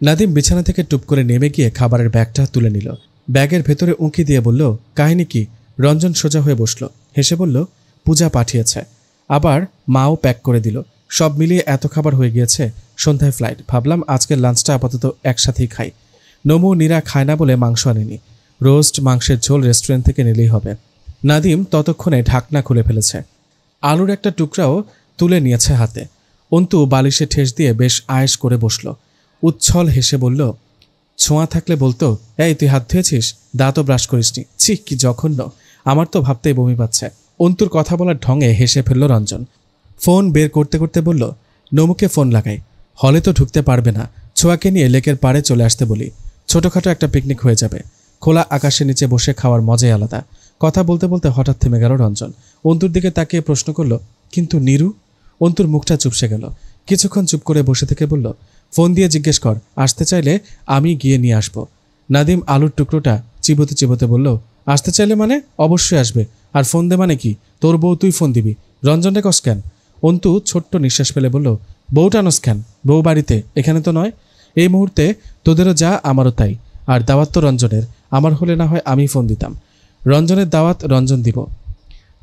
নাদিম বিছানা থেকে টুপ করে নেমে গিয়ে খাবারের ব্যাগটা তুলে নিল। ব্যাগের ভেতরে উঁকি দিয়ে বলল, কাহিনী কি? রঞ্জন সোজা হয়ে বসল, হেসে বলল, পূজা পাঠিয়েছে। আবার মাও প্যাক করে দিল। সব মিলিয়ে এত খাবার হয়ে গিয়েছে। সন্ধ্যায় ফ্লাইট, ভাবলাম আজকের লাঞ্চটা আপাতত একসাথেই খাই। নমু নীরা খায় না বলে মাংস আনেনি। রোস্ট মাংসের ঝোল রেস্টুরেন্ট থেকে নিলেই হবে। নাদিম ততক্ষণে ঢাকনা খুলে ফেলেছে। আলুর একটা টুকরাও তুলে নিয়েছে হাতে। অন্তু বালিশে ঠেস দিয়ে বেশ আয়েশ করে বসল। উচ্ছল হেসে বলল, ছোঁয়া থাকলে বলতো, এই তুই হাত ধুয়েছিস, দাঁতও ব্রাশ করিসনি, ছি কি জঘন্য, আমার তো ভাবতেই বমি পাচ্ছে। অন্তুর কথা বলার ঢঙে হেসে ফেলল রঞ্জন। ফোন বের করতে করতে বলল, নমুকে ফোন লাগাই, হলে তো ঢুকতে পারবে না, ছোঁয়াকে নিয়ে লেকের পাড়ে চলে আসতে বলি, ছোটখাটো একটা পিকনিক হয়ে যাবে, খোলা আকাশের নিচে বসে খাওয়ার মজাই আলাদা। কথা বলতে বলতে হঠাৎ থেমে গেল রঞ্জন। অন্তুর দিকে তাকিয়ে প্রশ্ন করল, কিন্তু নীরু? অন্তুর মুখটা চুপসে গেল। কিছুক্ষণ চুপ করে বসে থেকে বলল, ফোন দিয়ে জিজ্ঞেস কর, আসতে চাইলে আমি গিয়ে নিয়ে আসব। নাদিম আলুর টুকরোটা চিবোতে চিবোতে বলল, আসতে চাইলে মানে? অবশ্যই আসবে। আর ফোন দে মানে কি? তোর বউ তুই ফোন দিবি, রঞ্জনকে কস কেন? অন্তু ছোট্ট নিঃশ্বাস ফেলে বলল, বউটা নস কেন? বউ বাড়িতে, এখানে তো নয়। এই মুহূর্তে তোদেরও যা, আমারও তাই। আর দাওয়াত তো রঞ্জনের, আমার হলে না হয় আমি ফোন দিতাম। রঞ্জনের দাওয়াত রঞ্জন দিব,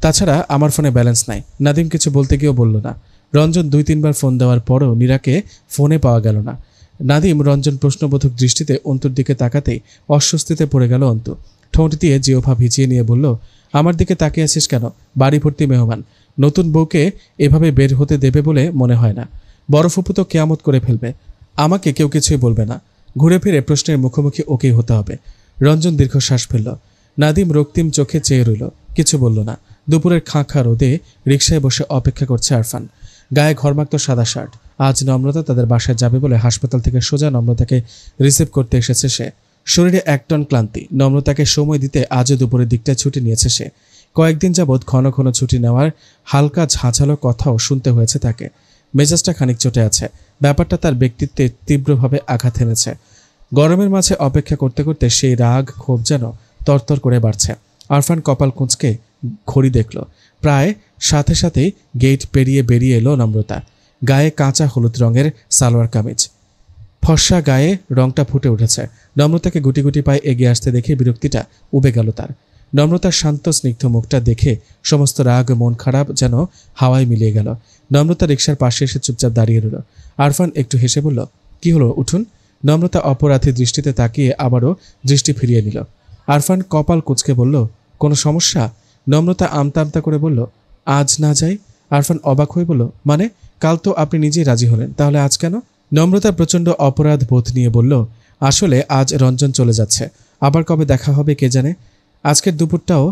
তাছাড়া আমার ফোনে ব্যালেন্স নাই। নাদিম কিছু বলতে গিয়েও বলল না। রঞ্জন 2-3 বার ফোন দেওয়ার পরও নীরাকে ফোনে পাওয়া গেল না। নাদিম রঞ্জন প্রশ্নবোধক দৃষ্টিতে অন্তুর দিকে তাকাতেই অস্বস্তিতে পড়ে গেল অন্তু। ঠোঁট দিয়ে জিহ্বা ভিজিয়ে নিয়ে বলল, আমার দিকে তাকিয়ে আছিস কেন? বাড়ি ভর্তি মেহমান, নতুন বউকে এভাবে বের হতে দেবে বলে মনে হয় না। বড় ফুপু তো কেয়ামত করে ফেলবে। আমাকে কেউ কিছুই বলবে না। ঘুরে ফিরে প্রশ্নের মুখোমুখি ওকেই হতে হবে। রঞ্জন দীর্ঘশ্বাস ফেলল। নাদিম রক্তিম চোখে চেয়ে রইল, কিছু বলল না। দুপুরের খাঁ রোদে রিকশায় বসে অপেক্ষা করছে আরফান। গায়ে ঘরমাক্ত সাদা শার্ট। আজ নম্রতা তাদের বাসায় যাবে বলে হাসপাতাল থেকে সোজা নম্রতাকে রিসিভ করতে এসেছে সে। শরীরে 1 টন ক্লান্তি। নম্রতাকে সময় দিতে আজও দুপুরের দিকটায় ছুটি নিয়েছে সে। কয়েকদিন যাবৎ ঘন ঘন ছুটি নেওয়ার হালকা ঝাঁঝালো কথাও শুনতে হয়েছে তাকে। মেজাজটা খানিক চটে আছে। ব্যাপারটা তার ব্যক্তিত্বে তীব্রভাবে আঘাত এনেছে। গরমের মাঝে অপেক্ষা করতে করতে সেই রাগ ক্ষোভ যেন তরতর করে বাড়ছে। আরফান কপাল কুঁচকে ঘড়ি দেখল। প্রায় সাথে সাথেই গেট পেরিয়ে বেরিয়ে এলো নম্রতা। গায়ে কাঁচা হলুদ রঙের সালোয়ার কামিজ, ফর্সা গায়ে রংটা ফুটে উঠেছে। নম্রতাকে গুটি গুটি পায়ে এগিয়ে আসতে দেখে বিরক্তিটা উবে গেল তার। নম্রতার শান্ত স্নিগ্ধ মুখটা দেখে সমস্ত রাগ মন খারাপ যেন হাওয়ায় মিলিয়ে গেল। নম্রতা রিকশার পাশে এসে চুপচাপ দাঁড়িয়ে রইল। আরফান একটু হেসে বলল, কি হলো, উঠুন। নম্রতা অপরাধী দৃষ্টিতে তাকিয়ে আবারও দৃষ্টি ফিরিয়ে নিল। আরফান কপাল কুঁচকে বলল, কোনো সমস্যা? নম্রতা আমতা আমতা করে বলল, আজ না যাই। আরফান অবাক হয়ে বলল, মানে? কাল তো আপনি নিজেই রাজি হলেন, তাহলে আজ কেন? নম্রতা প্রচণ্ড অপরাধ বোধ নিয়ে বলল, আসলে আজ রঞ্জন চলে যাচ্ছে, আবার কবে দেখা হবে কে জানে। আজকের দুপুরটাও।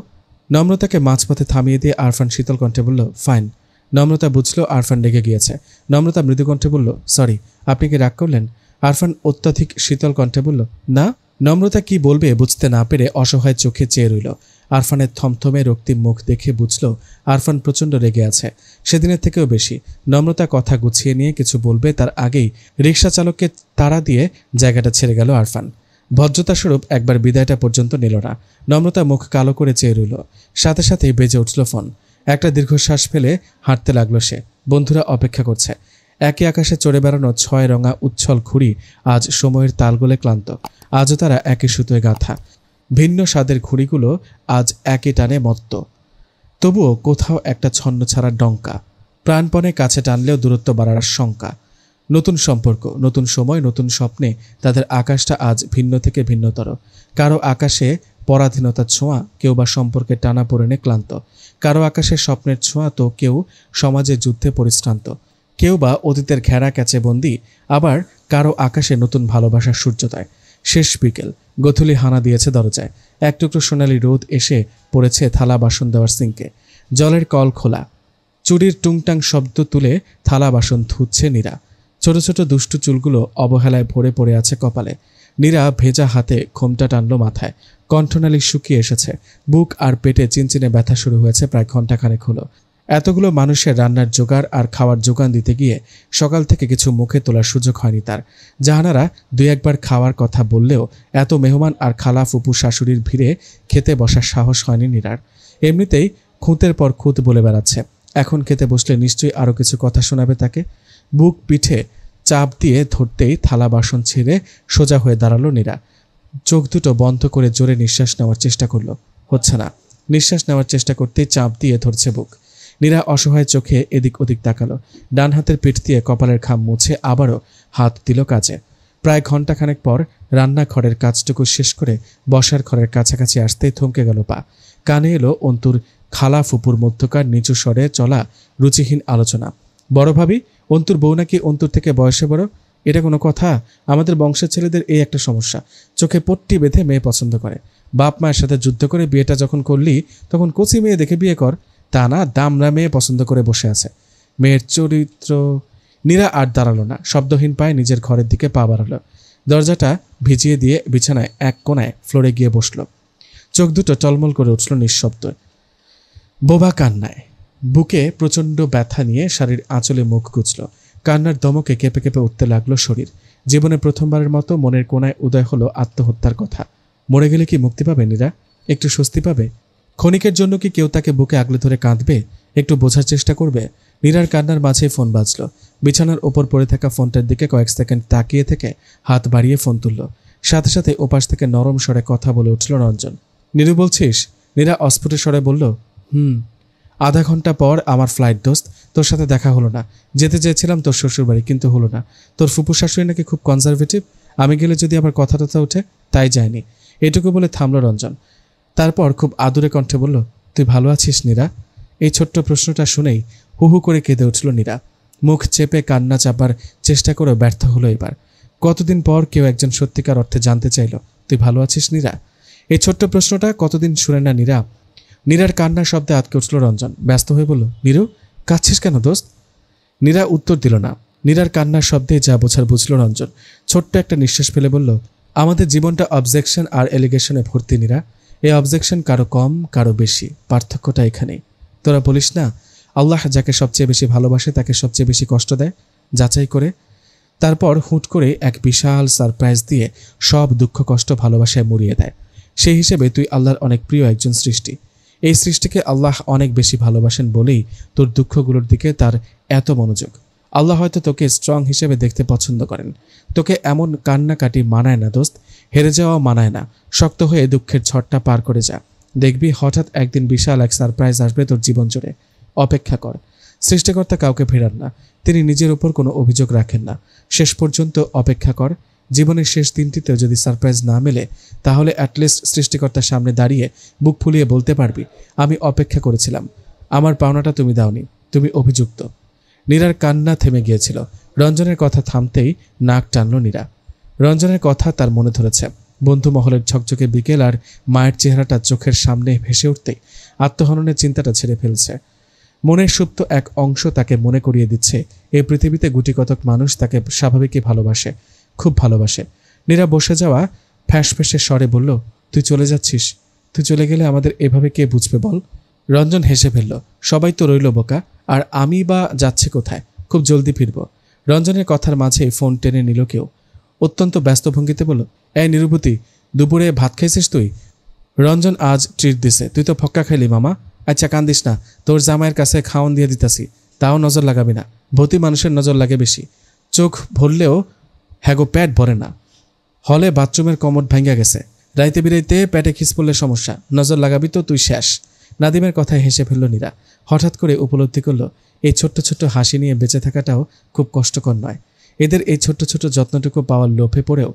নম্রতাকে মাঝপথে থামিয়ে দিয়ে আরফান শীতল কণ্ঠে বলল, ফাইন। নম্রতা বুঝল আরফান রেগে গিয়েছে। নম্রতা মৃদু কণ্ঠে বলল, সরি, আপনি কি রাগ করলেন? আরফান অত্যধিক শীতল কণ্ঠে বলল, না। নম্রতা কি বলবে বুঝতে না পেরে অসহায় চোখে চেয়ে রইল। আরফানের থমথমে রক্তিম মুখ দেখে বুঝল আরফান প্রচণ্ড রেগে আছে, সেদিনের থেকেও বেশি। নম্রতা কথা গুছিয়ে নিয়ে কিছু বলবে তার আগেই রিকশা চালককে তাড়া দিয়ে জায়গাটা ছেড়ে গেল আরফান। ভদ্রতাস্বরূপ একবার বিদায়টা পর্যন্ত নিল না। নম্রতা মুখ কালো করে চেয়ে রইল। সাথে সাথেই বেজে উঠল ফোন। একটা দীর্ঘশ্বাস ফেলে হাঁটতে লাগলো সে। বন্ধুরা অপেক্ষা করছে। একই আকাশে চড়ে বেড়ানো 6 রঙা উচ্ছল ঘুড়ি আজ সময়ের তালগোলে ক্লান্ত। আজও তারা একই সুতোয় গাঁথা। ভিন্ন স্বাদের ঘুড়িগুলো আজ একই টানে মত্ত। তবুও কোথাও একটা ছন্ন ছাড়া ডঙ্কা। প্রাণপণে কাছে টানলেও দূরত্ব বাড়ার শঙ্কা। নতুন সম্পর্ক, নতুন সময়, নতুন স্বপ্নে তাদের আকাশটা আজ ভিন্ন থেকে ভিন্নতর। কারো আকাশে পরাধীনতার ছোঁয়া, কেউ বা সম্পর্কে টানা পড়েনে ক্লান্ত। কারো আকাশে স্বপ্নের ছোঁয়া, তো কেউ সমাজে যুদ্ধে পরিশ্রান্ত। কেউ বা অতীতের ঘেরা ক্যাচে বন্দি, আবার কারো আকাশে নতুন ভালোবাসার সূর্যোদয়। শেষ বিকেল, গোধূলি হানা দিয়েছে দরজায়। এক টুকরো সোনালি রোদ এসে পড়েছে থালা বাসন দেওয়ার সিঙ্কে। জলের কল খোলা। চুরির টুংটাং শব্দ তুলে থালা বাসন ধুচ্ছে নীরা। ছোট ছোট দুষ্টু চুলগুলো অবহেলায় ভরে পড়ে আছে কপালে। নীরা ভেজা হাতে ঘোমটা টানল মাথায়। কণ্ঠনালী শুকিয়ে এসেছে। বুক আর পেটে চিনচিনে ব্যথা শুরু হয়েছে প্রায় ঘণ্টাখানেক হলো। এতগুলো মানুষের রান্নার জোগাড় আর খাওয়ার যোগান দিতে গিয়ে সকাল থেকে কিছু মুখে তোলার সুযোগ হয়নি তার। জাহানারা 2-1 বার খাওয়ার কথা বললেও এত মেহমান আর খালা ফুপু শাশুড়ির ভিড়ে খেতে বসার সাহস হয়নি নীরার। এমনিতেই খুঁতের পর খুঁত বলে বেড়াচ্ছে। এখন খেতে বসলে নিশ্চয়ই আরও কিছু কথা শোনাবে তাকে। বুক পিঠে চাপ দিয়ে ধরতেই থালা বাসন ছেড়ে সোজা হয়ে দাঁড়ালো নীরা। চোখ দুটো বন্ধ করে জোরে নিঃশ্বাস নেওয়ার চেষ্টা করলো, হচ্ছে না। নিঃশ্বাস নেওয়ার চেষ্টা করতেই চাপ দিয়ে ধরছে বুক। নীরা অসহায় চোখে এদিক ওদিক তাকালো। ডান হাতের পিঠ দিয়ে কপালের ঘাম মুছে আবারও হাত দিল কাজে। প্রায় ঘণ্টাখানেক পর রান্নাঘরের কাজটুকু শেষ করে বসার ঘরের কাছাকাছি আসতেই থমকে গেল পা। কানে এলো অন্তুর খালা ফুপুর মধ্যকার নিচু স্বরে চলা রুচিহীন আলোচনা। বড় ভাবি, অন্তুর বউ নাকি অন্তুর থেকে বয়সে বড়। এটা কোনো কথা? আমাদের বংশের ছেলেদের এই একটা সমস্যা, চোখে পট্টি বেঁধে মেয়ে পছন্দ করে। বাপ মায়ের সাথে যুদ্ধ করে বিয়েটা যখন করলি তখন কচি মেয়ে দেখে বিয়ে কর, তা না দামরা মেয়ে পছন্দ করে বসে আছে। মেয়ের চরিত্র। নীরা আর দাঁড়ালো না, শব্দহীন পায়ে নিজের ঘরের দিকে পা বাড়ালো। দরজাটা ভিজিয়ে দিয়ে বিছানায় এক কোনায় ফ্লোরে গিয়ে বসল। চোখ দুটো টলমল করে উঠল নিঃশব্দ। বোবা কান্নায় বুকে প্রচণ্ড ব্যথা নিয়ে শাড়ির আঁচলে মুখ গুজল। কান্নার দমকে কেঁপে কেঁপে উঠতে লাগলো শরীর। জীবনে প্রথমবারের মতো মনের কোনায় উদয় হলো আত্মহত্যার কথা। মরে গেলে কি মুক্তি পাবে নীরা? একটু স্বস্তি পাবে? ক্ষণিকের জন্য কি কেউ তাকে বুকে আগলে ধরে কাঁদবে? একটু বোঝার চেষ্টা করবে? নীরার কান্নার মাঝে ফোন বাজল। বিছানার ওপর পড়ে থাকা ফোনটার দিকে কয়েক সেকেন্ড তাকিয়ে থেকে হাত বাড়িয়ে ফোন তুলল। সাথে সাথে ওপাশ থেকে নরম স্বরে কথা বলে উঠল রঞ্জন। নীরু বলছিস? নীরা অস্ফুট স্বরে বলল, আধা ঘন্টা পর আমার ফ্লাইট দোস্ত, তোর সাথে দেখা হলো না। যেতে চেয়েছিলাম তোর শ্বশুরবাড়ি, কিন্তু হলো না। তোর ফুপু শাশুড়ি নাকি খুব কনজারভেটিভ, আমি গেলে যদি আবার কথা টথা ওঠে, তাই যায়নি। এটুকু বলে থামল রঞ্জন। তারপর খুব আদুরে কণ্ঠে বলল, তুই ভালো আছিস নীরা? এই ছোট্ট প্রশ্নটা শুনেই হু হু করে কেঁদে উঠল নীরা। মুখ চেপে কান্না চাপার চেষ্টা করেও ব্যর্থ হলো এবার। কতদিন পর কেউ একজন সত্যিকার অর্থে জানতে চাইল, তুই ভালো আছিস নীরা? এই ছোট্ট প্রশ্নটা কতদিন শুনে না নীরা। নীরার কান্নার শব্দে আটকে উঠল রঞ্জন। ব্যস্ত হয়ে বলল, নীরু কাঁদছিস কেন দোস্ত? নীরা উত্তর দিল না। নীরার কান্নার শব্দে যা বোঝার বুঝল রঞ্জন। ছোট্ট একটা নিঃশ্বাস ফেলে বলল, আমাদের জীবনটা অবজেকশন আর এলিগেশনে ভর্তি নীরা। এই অবজেকশন কারো কম কারো বেশি, পার্থক্যটা এখানেই। তোরা বলিস না, আল্লাহ যাকে সবচেয়ে বেশি ভালোবাসে তাকে সবচেয়ে বেশি কষ্ট দেয় যাচাই করে। তারপর হুট করে এক বিশাল সারপ্রাইজ দিয়ে সব দুঃখ কষ্ট ভালোবাসায় মুড়িয়ে দেয়। সেই হিসেবে তুই আল্লাহর অনেক প্রিয় একজন সৃষ্টি। এই সৃষ্টিকে আল্লাহ অনেক বেশি ভালোবাসেন বলেই তোর দুঃখগুলোর দিকে তার এত মনোযোগ। আল্লাহ হয়তো তোকে স্ট্রং হিসেবে দেখতে পছন্দ করেন। তোকে এমন কান্নাকাটি মানায় না দোস্ত, হেরে যাওয়াও মানায় না। শক্ত হয়ে দুঃখের ঝড়টা পার করে যা। দেখবি হঠাৎ একদিন বিশাল এক সারপ্রাইজ আসবে তোর জীবন জুড়ে। অপেক্ষা কর। সৃষ্টিকর্তা কাউকে ফেরান না, তিনি নিজের উপর কোনো অভিযোগ রাখেন না। শেষ পর্যন্ত অপেক্ষা কর। জীবনের শেষ দিনটিতেও যদি সারপ্রাইজ না মেলে, তাহলে অ্যাটলিস্ট সৃষ্টিকর্তার সামনে দাঁড়িয়ে বুক ফুলিয়ে বলতে পারবি, আমি অপেক্ষা করেছিলাম, আমার পাওনাটা তুমি দাওনি, তুমি অভিযুক্ত। নীরার কান্না থেমে গিয়েছিল। রঞ্জনের কথা থামতেই নাক টানল নীরা। রঞ্জনের কথা তার মনে ধরেছে। বন্ধু মহলের ঝকঝকে বিকেল আর মায়ের চেহারাটা চোখের সামনে ভেসে উঠতেই আত্মহননের চিন্তাটা ছেড়ে ফেলছে। মনের সুপ্ত এক অংশ তাকে মনে করিয়ে দিচ্ছে, এই পৃথিবীতে গুটিকতক মানুষ তাকে স্বাভাবিকই ভালোবাসে, খুব ভালোবাসে। নীরা বসে যাওয়া ফ্যাঁসফেঁসে স্বরে বলল, তুই চলে যাচ্ছিস? তুই চলে গেলে আমাদের এভাবে কে বুঝবে বল? রঞ্জন হেসে ফেলল। সবাই তো রইল বোকা, আর আমি বা যাচ্ছে কোথায়? খুব জলদি ফিরব। রঞ্জনের কথার মাঝে ফোন টেনে নিল কেউ। অত্যন্ত ব্যস্ত ভঙ্গিতে বলল, এই নিরুপতি, দুপুরে ভাত খাইছিস তুই? রঞ্জন আজ ট্রিট দিছে, তুই তো ফক্কা খাইলি মামা। আচ্ছা কান্দিস না, তোর জামাইয়ের কাছে খাওয়ান দিয়ে দিতাছি, তাও নজর লাগাবি না। ভূতি মানুষের নজর লাগে বেশি। চোখ ভরলেও হ্যাগো পেট ভরে না। হলে বাথরুমের কমোড ভাঙ্গা গেছে, রাইতে বিরাইতে পেটে খিস পড়লে সমস্যা, নজর লাগাবি তো তুই শেষ। নাদিমের কথায় হেসে ফেলল নীরা। হঠাৎ করে উপলব্ধি করল, এই ছোট্ট ছোট্ট হাসি নিয়ে বেঁচে থাকাটাও খুব কষ্টকর নয়। এদের এই ছোট্ট ছোট্ট যত্নটুকু পাওয়ার লোভে পড়েও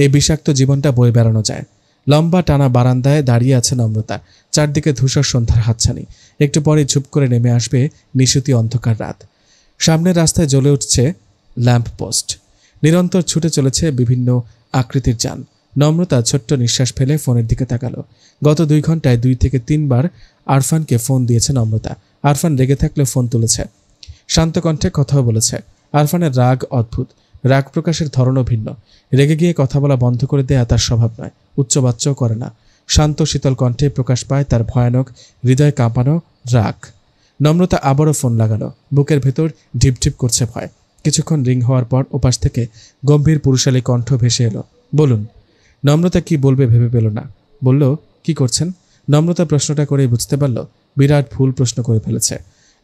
এই বিষাক্ত জীবনটা বয়ে বেড়ানো যায়। লম্বা টানা বারান্দায় দাঁড়িয়ে আছে নম্রতা। চারদিকে ধূসর সন্ধ্যার হাতছানি। একটু পরে ঝুপ করে নেমে আসবে নিশুতি অন্ধকার রাত। সামনের রাস্তায় জ্বলে উঠছে ল্যাম্প পোস্ট। নিরন্তর ছুটে চলেছে বিভিন্ন আকৃতির যান। নম্রতা ছোট্ট নিঃশ্বাস ফেলে ফোনের দিকে তাকালো। গত 2 ঘন্টায় 2 থেকে 3 বার আরফানকে ফোন দিয়েছে নম্রতা। আরফান রেগে থাকলে ফোন তুলেছে, শান্ত কণ্ঠে কথাও বলেছে। আরফানের রাগ অদ্ভুত, রাগ প্রকাশের ধরনও ভিন্ন। রেগে গিয়ে কথা বলা বন্ধ করে দেয়া তার স্বভাব নয়, উচ্চবাচ্যও করে না। শান্ত শীতল কণ্ঠে প্রকাশ পায় তার ভয়ানক হৃদয় কাঁপানো রাগ। নম্রতা আবারও ফোন লাগালো। বুকের ভেতর ঢিপ ঢিপ করছে ভয়। কিছুক্ষণ রিং হওয়ার পর ওপাশ থেকে গম্ভীর পুরুষালী কণ্ঠ ভেসে এলো, বলুন। নম্রতা কি বলবে ভেবে পেল না। বলল, কি করছেন? নম্রতা প্রশ্নটা করেই বুঝতে পারল বিরাট ভুল প্রশ্ন করে ফেলেছে।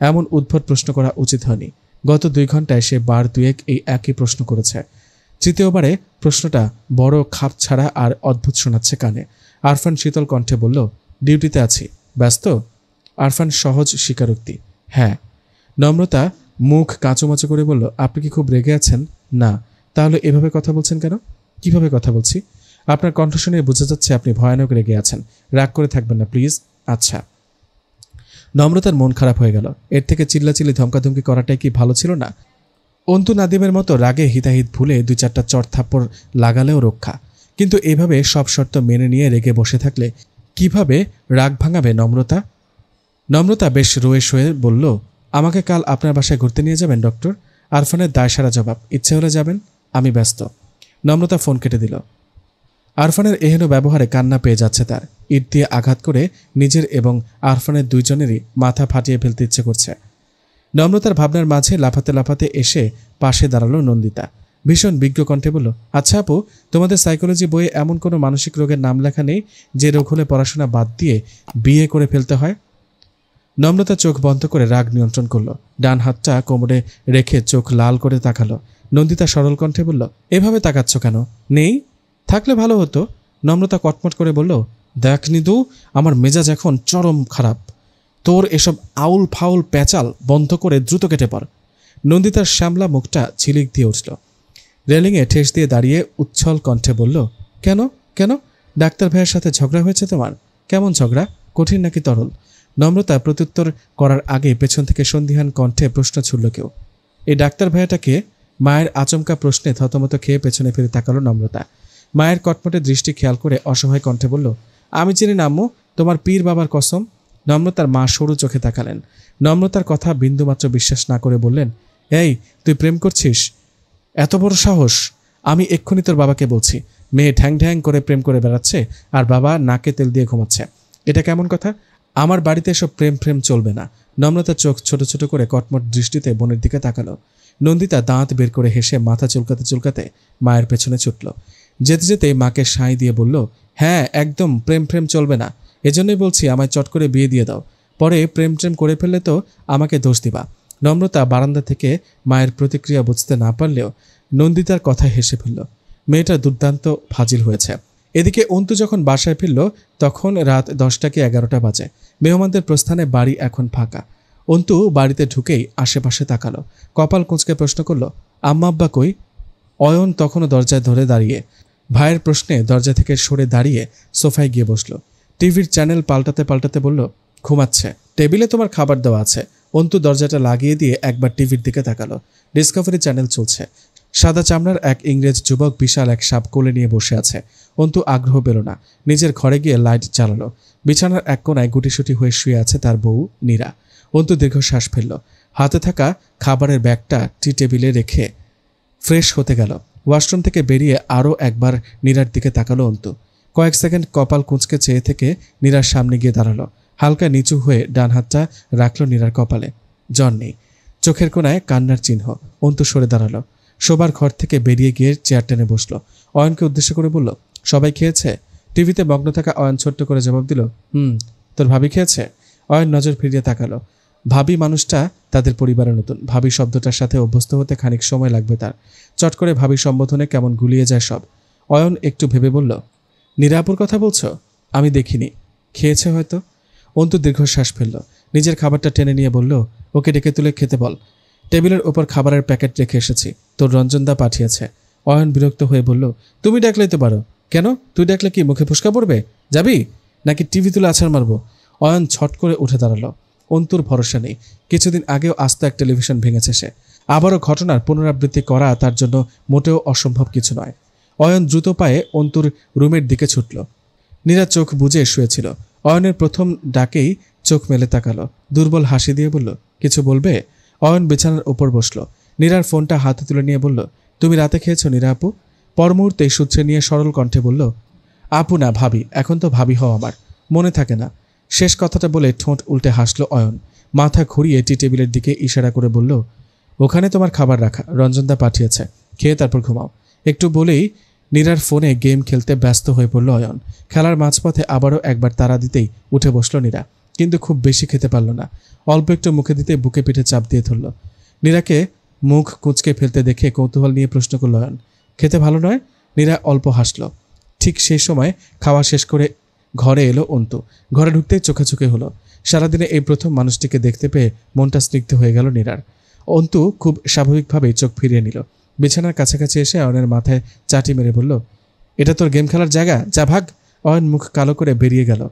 এমন উদ্ভট প্রশ্ন করা উচিত হয়নি। গত 2 ঘন্টায় সে বার দুয়েক এই একই প্রশ্ন করেছে। তৃতীয়বারে প্রশ্নটা বড় খাপ ছাড়া আর অদ্ভুত শোনাচ্ছে কানে। আরফান শীতল কণ্ঠে বলল, ডিউটিতে আছি। ব্যস্ত? আরফান সহজ স্বীকারোক্তি, হ্যাঁ। নম্রতা মুখ কাঁচুমাচু করে বলল, আপনি কি খুব রেগে আছেন? না। তাহলে এভাবে কথা বলছেন কেন? কিভাবে কথা বলছি? আপনার কণ্ঠ শুনে বোঝা যাচ্ছে আপনি ভয়ানক রেগে আছেন। রাগ করে থাকবেন না প্লিজ। আচ্ছা। নম্রতার মন খারাপ হয়ে গেল। এর থেকে চিল্লাচিল্লি ধমকাধমকি করাটাই কি ভালো ছিল না? অন্তু নাদিমের মতো রাগে হিতাহিত ভুলে 2-4টা চড় থাপ্পড় লাগালেও রক্ষা। কিন্তু এভাবে সব শর্ত মেনে নিয়ে রেগে বসে থাকলে কিভাবে রাগ ভাঙাবে নম্রতা? নম্রতা বেশ রয়ে শোয়ে বলল, আমাকে কাল আপনার বাসায় ঘুরতে নিয়ে যাবেন ডক্টর? আরফানের দায়সারা জবাব, ইচ্ছে হলে যাবেন, আমি ব্যস্ত। নম্রতা ফোন কেটে দিল। আরফানের এহেন ব্যবহারে কান্না পেয়ে যাচ্ছে তার। ইট দিয়ে আঘাত করে নিজের এবং আরফানের দুইজনেরই মাথা ফাটিয়ে ফেলতে ইচ্ছে করছে। নম্রতার ভাবনার মাঝে লাফাতে লাফাতে এসে পাশে দাঁড়ালো নন্দিতা। ভীষণ বিজ্ঞ কণ্ঠে বলল, আচ্ছা আপু, তোমাদের সাইকোলজি বইয়ে এমন কোনো মানসিক রোগের নাম লেখা নেই যে রোগ হলে পড়াশোনা বাদ দিয়ে বিয়ে করে ফেলতে হয়? নম্রতা চোখ বন্ধ করে রাগ নিয়ন্ত্রণ করলো। ডান হাতটা কোমরে রেখে চোখ লাল করে তাকালো। নন্দিতা সরল কণ্ঠে বলল, এভাবে তাকাচ্ছ কেন? নেই? থাকলে ভালো হতো। নম্রতা কটমট করে বলল, দেখ নিদু, আমার মেজাজ এখন চরম খারাপ। তোর এসব আউল ফাউল প্যাচাল বন্ধ করে দ্রুত কেটে পড়। নন্দিতার শ্যামলা মুখটা ঝিলিক দিয়ে উঠল। রেলিংয়ে ঠেস দিয়ে দাঁড়িয়ে উচ্ছল কণ্ঠে বলল, কেন কেন? ডাক্তার ভাইয়ের সাথে ঝগড়া হয়েছে তোমার? কেমন ঝগড়া? কঠিন নাকি তরল? নম্রতা প্রত্যুত্তর করার আগে পেছন থেকে সন্দিহান কণ্ঠে প্রশ্ন ছুড়ল কেউ। এই ডাক্তার ভাইয়াটাকে? মায়ের আচমকা প্রশ্নে থতমত খেয়ে পেছনে ফিরে তাকালো নম্রতা। মায়ের কটমটে দৃষ্টি খেয়াল করে অসহায় কণ্ঠে বলল, আমি চিনি না আম্মু, তোমার পীর বাবার কসম। নম্রতার মা সরু চোখে তাকালেন। নম্রতার কথা বিন্দুমাত্র বিশ্বাস না করে বললেন, এই তুই প্রেম করছিস? এত বড় সাহস! আমি এক্ষুনি তোর বাবাকে বলছি। মেয়ে ঢ্যাং ঢ্যাং করে প্রেম করে বেড়াচ্ছে আর বাবা নাকে তেল দিয়ে ঘুমাচ্ছে। এটা কেমন কথা? আমার বাড়িতে এসব প্রেম প্রেম চলবে না। নম্রতার চোখ ছোট ছোট করে কটমট দৃষ্টিতে বোনের দিকে তাকালো। নন্দিতা দাঁত বের করে হেসে মাথা চুলকাতে চুলকাতে মায়ের পেছনে ছুটল। যেতে যেতে মাকে সাঁই দিয়ে বলল, হ্যাঁ একদম প্রেম প্রেম চলবে না। এজন্যই বলছি আমায় চট করে বিয়ে দিয়ে দাও। পরে প্রেম প্রেম করে ফেললে তো আমাকে দোষ দিবা। নম্রতা বারান্দা থেকে মায়ের প্রতিক্রিয়া বুঝতে না পারলেও নন্দিতার কথা হেসে ফেলল। মেয়েটা দুর্দান্ত ফাজিল হয়েছে। এদিকে অন্তু যখন বাসায় ফিরল তখন রাত 10টা কি 11টা বাজে। মেহমানদের প্রস্থানে বাড়ি এখন ফাঁকা। অন্তু বাড়িতে ঢুকেই আশেপাশে তাকালো। কপাল কুঁচকে প্রশ্ন করল, আম্মা আব্বা কই? অয়ন তখনও দরজায় ধরে দাঁড়িয়ে। ভাইয়ের প্রশ্নে দরজা থেকে সরে দাঁড়িয়ে সোফায় গিয়ে বসল। টিভির চ্যানেল পাল্টাতে পাল্টাতে বলল, ঘুমাচ্ছে। টেবিলে তোমার খাবার দেওয়া আছে। অন্তু দরজাটা লাগিয়ে দিয়ে একবার টিভির দিকে তাকালো। ডিসকভারি চ্যানেল চলছে। সাদা চামড়ার এক ইংরেজ যুবক বিশাল এক সাপ কোলে নিয়ে বসে আছে। অন্তু আগ্রহ পেল না। নিজের ঘরে গিয়ে লাইট জ্বালালো। বিছানার এক কোনায় গুটিসুটি হয়ে শুয়ে আছে তার বউ নীরা। অন্তু দীর্ঘশ্বাস ফেলল। হাতে থাকা খাবারের ব্যাগটা টি টেবিলে রেখে ফ্রেশ হতে গেল। ওয়াশরুম থেকে বেরিয়ে আরও একবার নীরার দিকে তাকালো অন্তু। কয়েক সেকেন্ড কপাল কুঁচকে চেয়ে থেকে নীরার সামনে গিয়ে দাঁড়ালো। হালকা নিচু হয়ে ডান হাতটা রাখল নীরার কপালে। জ্বর নেই। চোখের কোনায় কান্নার চিহ্ন। অন্তু সরে দাঁড়ালো। শোবার ঘর থেকে বেরিয়ে গিয়ে চেয়ার টেনে বসলো। অয়নকে উদ্দেশ্য করে বলল, সবাই খেয়েছে? টিভিতে মগ্ন থাকা অয়ন ছোট্ট করে জবাব দিল, তোর ভাবি খেয়েছে? অয়ন নজর ফিরিয়ে তাকালো। ভাবি মানুষটা তাদের পরিবারে নতুন। ভাবি শব্দটার সাথে অভ্যস্ত হতে খানিক সময় লাগবে তার। চট করে ভাবি সম্বোধনে কেমন গুলিয়ে যায় সব। অয়ন একটু ভেবে বলল, নীরাপুর কথা বলছো? আমি দেখিনি। খেয়েছে হয়তো। অন্তু দীর্ঘশ্বাস ফেলল। নিজের খাবারটা টেনে নিয়ে বলল, ওকে ডেকে তুলে খেতে বল। টেবিলের ওপর খাবারের প্যাকেট রেখে এসেছি, তোর রঞ্জনদা পাঠিয়েছে। অয়ন বিরক্ত হয়ে বলল, তুমি ডাকলেই তো পারো। কেন? তুই ডাকলে কি মুখে ফুসকা পড়বে? যাবি নাকি টিভি তুলে আছাড় মারবো? অয়ন ছট করে উঠে দাঁড়ালো। অন্তুর ভরসা নেই। কিছুদিন আগেও আস্ত এক টেলিভিশন ভেঙেছে সে। আবারও ঘটনার পুনরাবৃত্তি করা তার জন্য মোটেও অসম্ভব কিছু নয়। অয়ন দ্রুত পায়ে অন্তুর রুমের দিকে ছুটল। নীরা চোখ বুজে শুয়েছিল। অয়নের প্রথম ডাকেই চোখ মেলে তাকালো। দুর্বল হাসি দিয়ে বলল, কিছু বলবে? অয়ন বিছানার ওপর বসল। নীরার ফোনটা হাতে তুলে নিয়ে বলল, তুমি রাতে খেয়েছো নীরা আপু? পর মুহূর্তেই সূত্রে নিয়ে সরল কণ্ঠে বলল, আপু না ভাবি। এখন তো ভাবি হও আমার, মনে থাকে না। শেষ কথাটা বলে ঠোঁট উল্টে হাসল অয়ন। মাথা ঘুরিয়ে টি টেবিলের দিকে ইশারা করে বলল, ওখানে তোমার খাবার রাখা, রঞ্জনদা পাঠিয়েছে, খেয়ে তারপর ঘুমাও। একটু বলেই নীরার ফোনে গেম খেলতে ব্যস্ত হয়ে পড়ল অয়ন। খেলার মাঝপথে আবারও একবার তাড়া দিতেই উঠে বসল নীরা, কিন্তু খুব বেশি খেতে পারল না। অল্প একটু মুখে দিতে বুকে পিঠে চাপ দিয়ে ধরল। নীরাকে মুখ কুঁচকে ফেলতে দেখে কৌতূহল নিয়ে প্রশ্ন করল অয়ন, খেতে ভালো নয়? নীরা অল্প হাসল। ঠিক সেই সময় খাওয়া শেষ করে ঘরে এলো অন্তু। ঘরে ঢুকতেই চোখে হলো। সারাদিনে এই প্রথম মানুষটিকে দেখতে পেয়ে মনটা স্নিগ্ধ হয়ে গেল নীরার। অন্তু খুব স্বাভাবিকভাবেই চোখ ফিরিয়ে নিল। বিছানার কাছাকাছি এসে অয়নের মাথায় চাটি মেরে বলল, এটা তোর গেম খেলার জায়গা, যা ভাগ। অয়ন মুখ কালো করে বেরিয়ে গেল।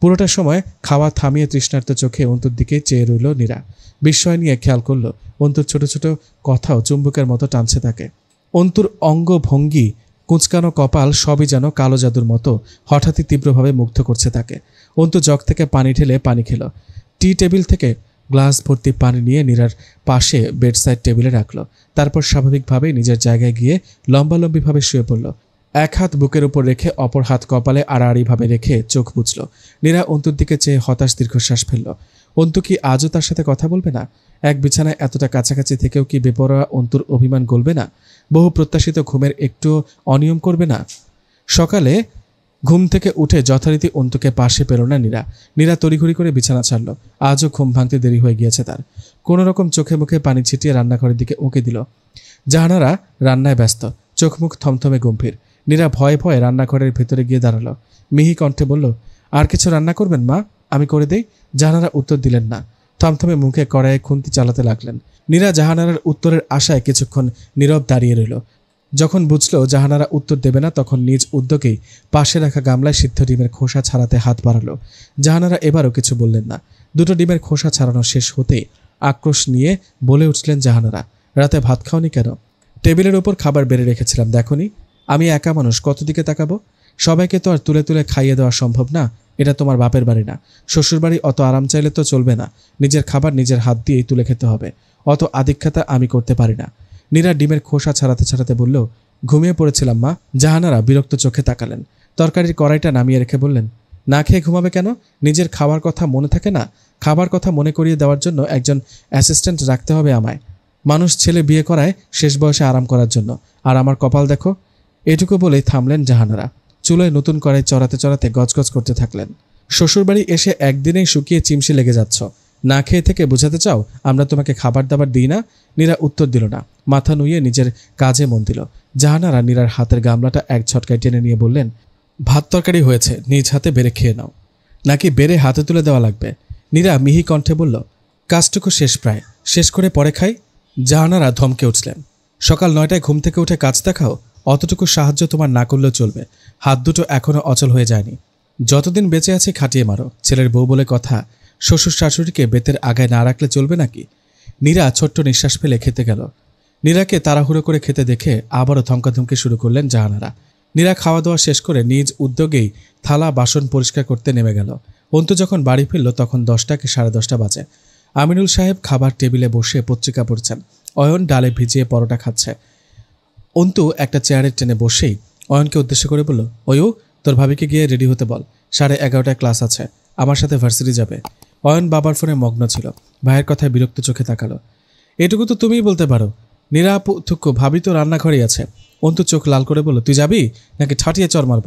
পুরোটা সময় খাওয়া থামিয়ে তৃষ্ণার্ত চোখে অন্তুর দিকে চেয়ে রইল নীরা। বিস্ময় নিয়ে খেয়াল করল অন্তুর ছোট ছোট কথাও চুম্বকের মতো টানছে তাকে। অন্তুর অঙ্গ ভঙ্গি, কুঁচকানো কপাল সবই যেন কালো জাদুর মতো হঠাৎই তীব্রভাবে মুগ্ধ করছে তাকে। অন্তু জগ থেকে পানি ঢেলে পানি খেল। টি টেবিল থেকে গ্লাস ভর্তি পানি নিয়ে নীরার পাশে বেডসাইড টেবিলে রাখল। তারপর স্বাভাবিকভাবেই নিজের জায়গায় গিয়ে লম্বালম্বিভাবে শুয়ে পড়ল। এক হাত বুকের উপর রেখে অপর হাত কপালে আড়াআড়িভাবে রেখে চোখ বুঝল। নীরা অন্তুর দিকে চেয়ে হতাশ দীর্ঘশ্বাস ফেলল। অন্তু কি আজও তার সাথে কথা বলবে না? এক বিছানায় এতটা কাছাকাছি থেকেও কি বেপরোয়া অন্তুর অভিমান গলবে না? বহু প্রত্যাশিত ঘুমের একটু অনিয়ম করবে না? সকালে ঘুম থেকে উঠে যথারীতি অন্তুকে পাশে পেল না নীরা। নীরা তড়িঘড়ি করে বিছানা ছাড়ল। আজও ঘুম ভাঙতে দেরি হয়ে গিয়েছে তার। কোনো রকম চোখে মুখে পানি ছিটিয়ে রান্নাঘরের দিকে উঁকে দিল। জাহানারা রান্নায় ব্যস্ত, চোখ মুখ থমথমে গম্ভীর। নীরা ভয়ে ভয়ে রান্নাঘরের ভেতরে গিয়ে দাঁড়ালো। মিহি কণ্ঠে বলল, আর কিছু রান্না করবেন মা? আমি করে দেই। জাহানারা উত্তর দিলেন না। থমথমে মুখে কড়াইয়ে খুন্তি চালাতে লাগলেন। নীরা জাহানারার উত্তরের আশায় কিছুক্ষণ নীরব দাঁড়িয়ে রইল। যখন বুঝল জাহানারা উত্তর দেবে না, তখন নিজ উদ্যোগেই পাশে রাখা গামলায় সিদ্ধ ডিমের খোসা ছাড়াতে হাত বাড়ালো। জাহানারা এবারও কিছু বললেন না। দুটো ডিমের খোসা ছাড়ানো শেষ হতেই আক্রোশ নিয়ে বলে উঠলেন জাহানারা, রাতে ভাত খাওনি কেন? টেবিলের ওপর খাবার বেড়ে রেখেছিলাম, দেখোনি? আমি একা মানুষ, কত দিকে তাকাবো? সবাইকে তো আর তুলে তুলে খাইয়ে দেওয়া সম্ভব না। এটা তোমার বাপের বাড়ি না। শ্বশুরবাড়ি অত আরাম চাইলে তো চলবে না। নিজের খাবার নিজের হাত দিয়েই তুলে খেতে হবে। অত আদিক্ষাতা আমি করতে পারি না। নীরা ডিমের খোসা ছাড়াতে ছাড়াতে বলল, ঘুমিয়ে পড়েছিলাম মা। জাহানারা বিরক্ত চোখে তাকালেন। তরকারির কড়াইটা নামিয়ে রেখে বললেন, না খেয়ে ঘুমাবে কেন? নিজের খাওয়ার কথা মনে থাকে না? খাবার কথা মনে করিয়ে দেওয়ার জন্য একজন অ্যাসিস্ট্যান্ট রাখতে হবে আমায়। মানুষ ছেলে বিয়ে করায় শেষ বয়সে আরাম করার জন্য, আর আমার কপাল দেখো। এটুকু বলেই থামলেন জাহানারা। চুলোয় নতুন কড়াই চড়াতে চড়াতে গজগজ করতে থাকলেন। শ্বশুরবাড়ি এসে একদিনেই শুকিয়ে চিমসি লেগে যাচ্ছ। না খেয়ে থেকে বোঝাতে চাও আমরা তোমাকে খাবার দাবার দিই না? নীরা উত্তর দিল না। মাথা নুইয়ে নিজের কাজে মন দিল। জাহানারা নীরার হাতের গামলাটা এক ঝটকায় টেনে নিয়ে বললেন, ভাত তরকারি হয়েছে, নিজ হাতে বেড়ে খেয়ে নাও। নাকি বেড়ে হাতে তুলে দেওয়া লাগবে? নীরা মিহি কণ্ঠে বলল, কাজটুকু শেষ, প্রায় শেষ করে পরে খাই। জাহানারা ধমকে উঠলেন, সকাল 9টায় ঘুম থেকে উঠে কাজ দেখাও? অতটুকু সাহায্য তোমার না করলেও চলবে। হাত দুটো এখনো অচল হয়ে যায়নি। যতদিন বেঁচে আছি খাটিয়ে মারো। ছেলের বউ বলে কথা, শ্বশুর শাশুড়িকে বেতের আগায় না রাখলে চলবে নাকি? নীরা ছোট্ট নিঃশ্বাস ফেলে খেতে গেল। নীরাকে তাড়াহুড়ো করে খেতে দেখে আবারও ধমকাধমকি শুরু করলেন জাহানারা। নীরা খাওয়া দাওয়া শেষ করে নিজ উদ্যোগেই থালা বাসন পরিষ্কার করতে নেমে গেল। অন্তু যখন বাড়ি ফিরল তখন 10টা কি 10:30 বাজে। আমিনুল সাহেব খাবার টেবিলে বসে পত্রিকা পড়ছেন। অয়ন ডালে ভিজিয়ে পরোটা খাচ্ছে। অন্তু একটা চেয়ারের টেনে বসেই অয়নকে উদ্দেশ্য করে বলল, ওয়ু, তোর ভাবিকে গিয়ে রেডি হতে বল। 11:30টায় ক্লাস আছে, আমার সাথে ভার্সিটি যাবে। অয়ন বাবার ফোনে মগ্ন ছিল। ভাইয়ের কথায় বিরক্ত চোখে তাকালো। এটুকু তো তুমিই বলতে পারো। নীরা আপু থুক্কু, ভাবি তো রান্নাঘরেই আছে। অন্তু চোখ লাল করে বলল, তুই যাবি নাকি ঠাটিয়ে চর মারব?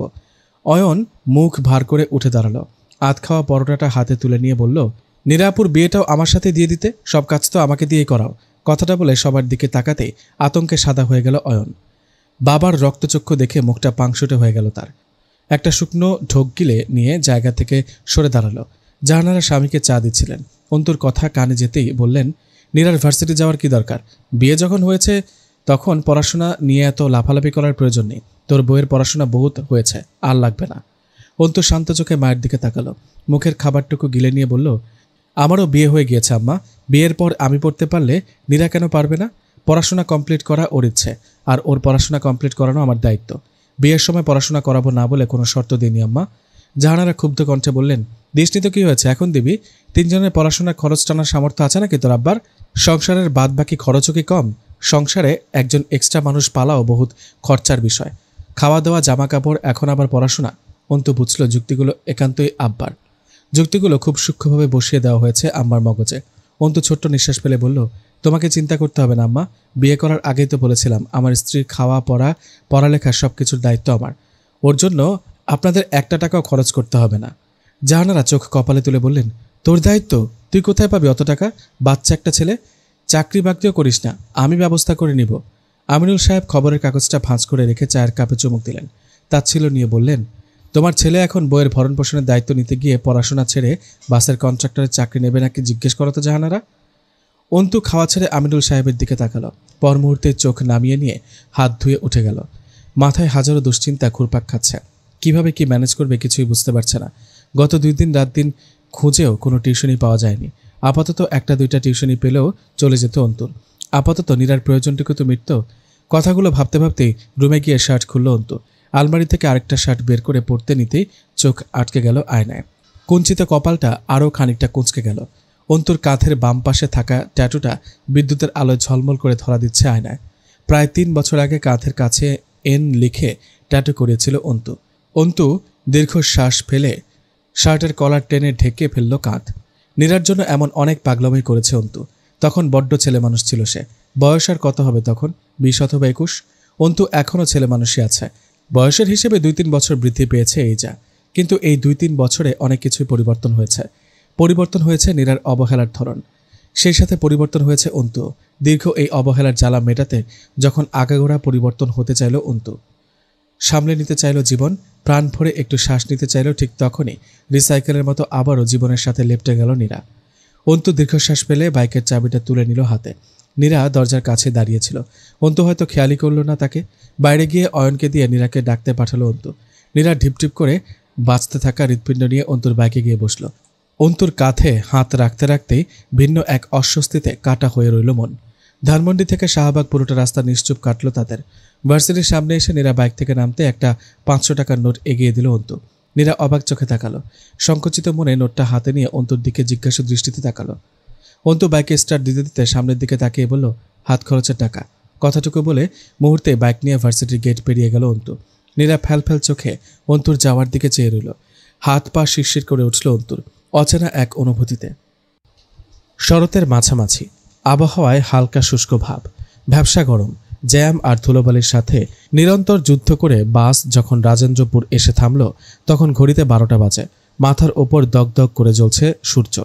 অয়ন মুখ ভার করে উঠে দাঁড়ালো। আধ খাওয়া পরোটাটা হাতে তুলে নিয়ে বলল, নীরা আপুর বিয়েটাও আমার সাথে দিয়ে দিতে, সব কাজ তো আমাকে দিয়েই করাও। কথাটা বলে সবার দিকে তাকাতেই আতঙ্কে সাদা হয়ে গেল অয়ন। বাবার রক্তচক্ষু দেখে মুখটা পাংশুটে হয়ে গেল তার। একটা শুকনো ঢোক গিলে নিয়ে জায়গা থেকে সরে দাঁড়ালো। জাহানারা স্বামীকে চা দিচ্ছিলেন। অন্তুর কথা কানে যেতেই বললেন, নীরার ভার্সিটি যাওয়ার কি দরকার? বিয়ে যখন হয়েছে তখন পড়াশোনা নিয়ে এত লাফালাফি করার প্রয়োজন নেই। তোর বইয়ের পড়াশোনা বহুত হয়েছে, আর লাগবে না। অন্তু শান্ত চোখে মায়ের দিকে তাকালো। মুখের খাবারটুকু গিলে নিয়ে বলল, আমারও বিয়ে হয়ে গিয়েছে আম্মা। বিয়ের পর আমি পড়তে পারলে নীরা কেন পারবে না? পড়াশোনা কমপ্লিট করা ওর ইচ্ছে, আর ওর পড়াশোনা কমপ্লিট করানো আমার দায়িত্ব। বিয়ের সময় পড়াশোনা করাবো না বলে কোনো শর্ত দিইনি আম্মা। জাহানারা ক্ষুব্ধ কণ্ঠে বললেন, দিসনি তো কি হয়েছে, এখন দিবি। 3 জনের পড়াশোনার খরচ টানার সামর্থ্য আছে নাকি তোর আব্বার? সংসারের বাদ বাকি খরচও কি কম? সংসারে একজন এক্সট্রা মানুষ পালাও বহুত খরচার বিষয়। খাওয়া দাওয়া, জামা কাপড়, এখন আবার পড়াশোনা। অন্তু বুঝল যুক্তিগুলো একান্তই আব্বার। যুক্তিগুলো খুব সূক্ষ্মভাবে বসিয়ে দেওয়া হয়েছে আম্মার মগজে। অন্তু ছোট্ট নিঃশ্বাস ফেলে বলল, তোমাকে চিন্তা করতে হবে না আম্মা। বিয়ে করার আগেই তো বলেছিলাম আমার স্ত্রীর খাওয়া পড়া পড়ালেখা সব কিছুর দায়িত্ব আমার। ওর জন্য আপনাদের 1 টাকাও খরচ করতে হবে না। জাহানারা চোখ কপালে তুলে বললেন, তোর দায়িত্ব? তুই কোথায় পাবি অত টাকা? বাচ্চা একটা ছেলে। চাকরি বাকরিও করিস না, আমি ব্যবস্থা করে নিব। আমিনুল সাহেব খবরের কাগজটা ভাঁজ করে রেখে চায়ের কাপে চুমুক দিলেন। তাচ্ছিল্য নিয়ে বললেন, তোমার ছেলে এখন বইয়ের ভরণ পোষণের দায়িত্ব নিতে গিয়ে পড়াশোনা ছেড়ে বাসের কন্ট্রাক্টরের চাকরি নেবে নাকি জিজ্ঞেস করো তো জাহানারা। অন্তু খাওয়া ছেড়ে আমিনুল সাহেবের দিকে তাকালো। পর মুহূর্তে চোখ নামিয়ে নিয়ে হাত ধুয়ে উঠে গেল। মাথায় হাজারো দুশ্চিন্তা ঘুরপাক খাচ্ছে। কিভাবে কি ম্যানেজ করবে কিছুই বুঝতে পারছে না। গত 2 দিন রাত দিন খুঁজেও কোনো টিউশনই পাওয়া যায়নি। আপাতত 1-2টা টিউশনি পেলেও চলে যেত অন্তুর। আপাতত নীরার প্রয়োজনটুকু তো মিটত। কথাগুলো ভাবতে ভাবতেই রুমে গিয়ে শার্ট খুলল অন্তু। আলমারি থেকে আরেকটা শার্ট বের করে পরতে নিতেই চোখ আটকে গেল আয়নায়। কুঞ্চিত কপালটা আরও খানিকটা কুঁচকে গেল। অন্তুর কাঁধের বাম পাশে থাকা ট্যাটুটা বিদ্যুতের আলোয় ঝলমল করে ধরা দিচ্ছে আয়নায়। প্রায় 3 বছর আগে কাঁধের কাছে এন লিখে ট্যাটু করিয়েছিল অন্তু। অন্তু দীর্ঘশ্বাস ফেলে শার্টের কলার টেনে ঢেকে ফেলল কাঁধ। নীরার জন্য এমন অনেক পাগলামি করেছে অন্তু। তখন বড্ড ছেলে মানুষ ছিল সে। বয়স আর কত হবে তখন, 20 অথবা 21। অন্তু এখনও ছেলে মানুষই আছে। বয়সের হিসেবে 2-3 বছর বৃদ্ধি পেয়েছে এই যা। কিন্তু এই 2-3 বছরে অনেক কিছুই পরিবর্তন হয়েছে। পরিবর্তন হয়েছে নীরার অবহেলার ধরন, সেই সাথে পরিবর্তন হয়েছে অন্তু। দীর্ঘ এই অবহেলার জ্বালা মেটাতে যখন আগাগোড়া পরিবর্তন হতে চাইল অন্তু, সামলে নিতে চাইল জীবন, প্রাণ ভরে একটু শ্বাস নিতে চাইল, ঠিক তখনই রিসাইকেলের মতো আবারও জীবনের সাথে লেপ্টে গেল নীরা। অন্তু দীর্ঘশ্বাস পেলে বাইকের চাবিটা তুলে নিল হাতে। নীরা দরজার কাছে দাঁড়িয়েছিল। অন্তু হয়তো খেয়ালই করল না তাকে। বাইরে গিয়ে অয়নকে দিয়ে নীরাকে ডাকতে পাঠালো অন্তু। নীরা ঢিপঢিপ করে বাঁচতে থাকা হৃৎপিণ্ড নিয়ে অন্তুর বাইকে গিয়ে বসল। অন্তুর কাঁধে হাত রাখতে রাখতেই ভিন্ন এক অস্বস্তিতে কাটা হয়ে রইল মন। ধানমন্ডি থেকে শাহবাগ পুরোটা রাস্তা নিশ্চুপ কাটল তাদের। ভার্সিটির সামনে এসে নীরা বাইক থেকে নামতে একটা 500 টাকার নোট এগিয়ে দিল অন্তু। নীরা অবাক চোখে তাকালো। সংকুচিত মনে নোটটা হাতে নিয়ে অন্তুর দিকে জিজ্ঞাসু দৃষ্টিতে তাকালো। অন্তু বাইকে স্টার্ট দিতে দিতে সামনের দিকে তাকিয়ে বলল, হাত খরচের টাকা। কথাটুকু বলে মুহূর্তে বাইক নিয়ে ভার্সিটির গেট পেরিয়ে গেল অন্তু। নীরা ফ্যাল চোখে অন্তুর যাওয়ার দিকে চেয়ে রইল। হাত পা শিরশির করে উঠল অন্তুর অচেনা এক অনুভূতিতে। শরতের মাঝামাঝি, আবহাওয়ায় হালকা শুষ্ক ভাব, ভ্যাপসা গরম, জ্যাম আর ধুলোবালির সাথে নিরন্তর যুদ্ধ করে বাস যখন রাজেন্দ্রপুর এসে থামল তখন ঘড়িতে 12টা বাজে। মাথার ওপর দগদগ করে জ্বলছে সূর্য।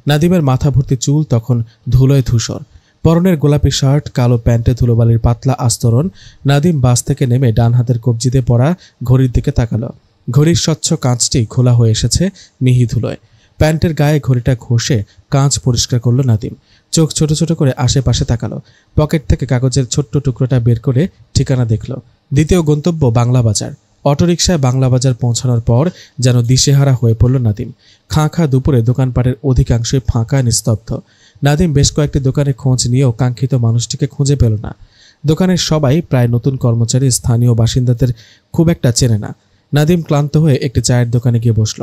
নাদিমের মাথা ভর্তি চুল তখন ধুলোয় ধূসর। পরনের গোলাপি শার্ট, কালো প্যান্টে ধুলোবালির পাতলা আস্তরণ। নাদিম বাস থেকে নেমে ডান হাতের কবজিতে পড়া ঘড়ির দিকে তাকালো। ঘড়ির স্বচ্ছ কাঁচটি খোলা হয়ে এসেছে মিহি ধুলোয়। প্যান্টের গায়ে ঘড়িটা ঘষে কাঁচ পরিষ্কার করল নাদিম। চোখ ছোট ছোট করে আশেপাশে তাকালো। পকেট থেকে কাগজের ছোট্ট টুকরোটা বের করে ঠিকানা দেখল। দ্বিতীয় গন্তব্য বাংলা বাজার। অটোরিকশায় বাংলা বাজার পৌঁছানোর পর যেন দিশেহারা হয়ে পড়ল নাদিম। খাঁ দুপুরে দোকানপাটের অধিকাংশই ফাঁকা, নিস্তব্ধ। নাদিম বেশ কয়েকটি দোকানে খোঁজ নিয়েও কাঙ্ক্ষিত মানুষটিকে খুঁজে পেল না। দোকানের সবাই প্রায় নতুন কর্মচারী, স্থানীয় বাসিন্দাদের খুব একটা চেনে না। নাদিম ক্লান্ত হয়ে একটি চায়ের দোকানে গিয়ে বসল।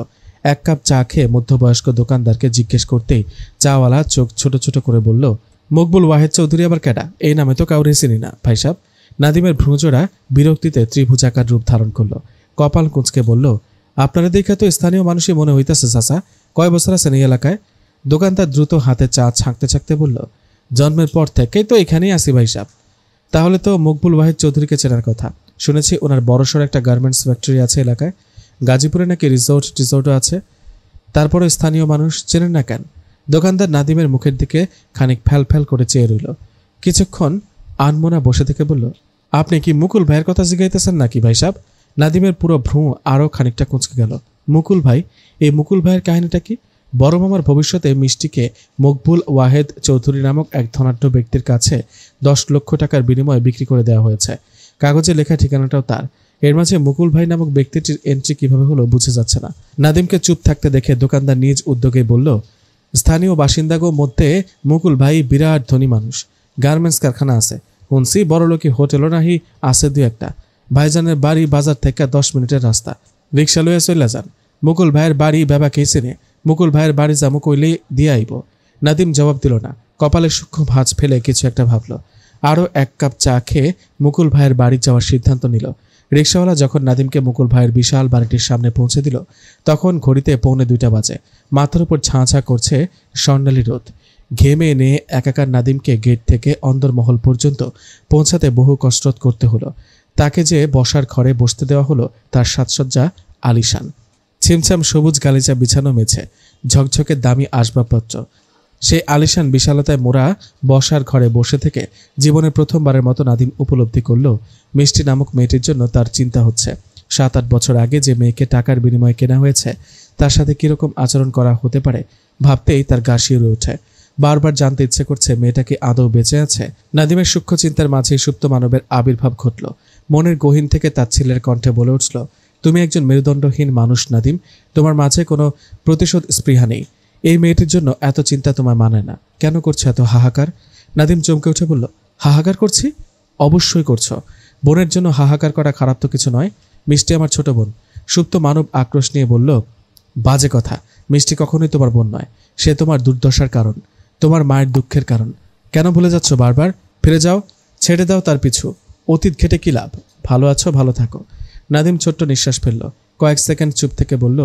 1 কাপ চা খেয়ে মধ্যবয়স্ক দোকানদারকে জিজ্ঞেস করতেই চাওয়ালা চোখ ছোট ছোট করে বলল, মকবুল ওয়াহেদ চৌধুরী আবার কেডা? এই নামে তো কাউরে চিনি না ভাই সাহেব। নাদিমের ভ্রুজোড়া বিরক্তিতে ত্রিভুজাকার রূপ ধারণ করল। কপাল কুঁচকে বলল, আপনারা দেখে তো স্থানীয় মানুষই মনে হইতেছে চাচা। কয় বছর আছেন এই এলাকায়? দোকানদার দ্রুত হাতে চা ছাঁকতে ছাঁকতে বলল, জন্মের পর থেকেই তো এখানেই আসি ভাই সাহেব। তাহলে তো মকবুল ওয়াহেদ চৌধুরীকে চেনার কথা। শুনেছি ওনার বড়সড় একটা গার্মেন্টস ফ্যাক্টরি আছে এলাকায়। গাজীপুরে নাকি রিসোর্টও আছে। তারপরে স্থানীয় মানুষ চেনেন না কেন? দোকানদার নাদিমের মুখের দিকে খানিক ফ্যাল করে চেয়ে রইল। কিছুক্ষণ আনমনা বসে থেকে বলল, আপনি কি মুকুল ভাইয়ের কথা জিজ্ঞাইতেছেন নাকি ভাই সাহেব? নাদিমের পুরো ভ্রু আরও খানিকটা কুঁচকে গেল। মুকুল ভাই? এই মুকুল ভাইয়ের কাহিনীটা কি? বড় মামার ভবিষ্যতে মিষ্টিকে মকবুল ওয়াহেদ চৌধুরী নামক এক ধনাঢ্য ব্যক্তির কাছে 10 লক্ষ টাকার বিনিময়ে বিক্রি করে দেওয়া হয়েছে। কাগজে লেখা ঠিকানাটাও তার। এর মাঝে মুকুল ভাই নামক ব্যক্তিটির এন্ট্রি কিভাবে হলো বুঝে যাচ্ছে না। নাদিমকে চুপ থাকতে দেখে দোকানদার নিজ উদ্যোগে বলল, স্থানীয় বাসিন্দাগো মধ্যে মুকুল ভাই বিরাট ধনী মানুষ। গার্মেন্টস কারখানা আছে, শুনছি বড়লোকি হোটেলও নাহি আছে 2-1টা। ভাইজানের বাড়ি বাজার থেকে 10 মিনিটের রাস্তা। রিক্সা লইয়া চলে যান। মুকুল ভাইয়ের বাড়ি বেবা খেয়েছে নে। মুকুল ভাইয়ের বাড়ি যাবো কইলে দিয়ে আইব। নাদিম জবাব দিল না। কপালে সূক্ষ্ম ভাঁজ ফেলে কিছু একটা ভাবল। আরও 1 কাপ চা খেয়ে মুকুল ভাইয়ের বাড়ি যাওয়ার সিদ্ধান্ত নিল। রিক্সাওয়ালা যখন নাদিমকে মুকুল ভাইয়ের বিশাল বাড়িটির সামনে পৌঁছে দিল তখন ঘড়িতে 1:45 বাজে। মাথার উপর ঝাঁ করছে স্বর্ণালী রোদ। ঘেমে এনে একাকার নাদিমকে গেট থেকে অন্দরমহল পর্যন্ত পৌঁছাতে বহু কসরত করতে হলো। তাকে যে বসার ঘরে বসতে দেওয়া হলো তার সাজসজ্জা আলিশান। ছিমছাম সবুজ গালিচা বিছানো মেঝে, ঝকঝকে দামি আসবাবপত্র, সেই আলিশান বিশালতায় মোড়া বসার ঘরে বসে থেকে জীবনের প্রথমবারের মতো নাদিম উপলব্ধি করল মিষ্টি নামক মেয়েটির জন্য তার চিন্তা হচ্ছে। 7-8 বছর আগে যে মেয়েকে টাকার বিনিময়ে কেনা হয়েছে তার সাথে কিরকম আচরণ করা হতে পারে ভাবতেই তার গা শিউরে ওঠে। বারবার জানতে ইচ্ছে করছে মেয়েটা কি আদৌ বেঁচে আছে। নাদিমের সূক্ষ্ম চিন্তার মাঝেই সুপ্ত মানবের আবির্ভাব ঘটল। মনের গহীন থেকে তাচ্ছিল্যের কণ্ঠে বলে উঠল, তুমি একজন মেরুদণ্ডহীন মানুষ নাদিম, তোমার মাঝে কোনো প্রতিশোধ স্পৃহা নেই। এই মেয়েটির জন্য এত চিন্তা তোমার মানে না। কেন করছো এত হাহাকার? নাদিম চমকে উঠে বলল, হাহাকার করছি? অবশ্যই করছো। বোনের জন্য হাহাকার করা খারাপ তো কিছু নয়। মিষ্টি আমার ছোট বোন। সুপ্ত মানব আক্রোশ নিয়ে বলল, বাজে কথা। মিষ্টি কখনোই তোমার বোন নয়। সে তোমার দুর্দশার কারণ, তোমার মায়ের দুঃখের কারণ। কেন ভুলে যাচ্ছ বারবার? ফিরে যাও, ছেড়ে দাও তার পিছু। অতীত ঘেটে কি লাভ? ভালো আছো, ভালো থাকো। নাদিম ছোট্ট নিঃশ্বাস ফেলল। কয়েক সেকেন্ড চুপ থেকে বলল,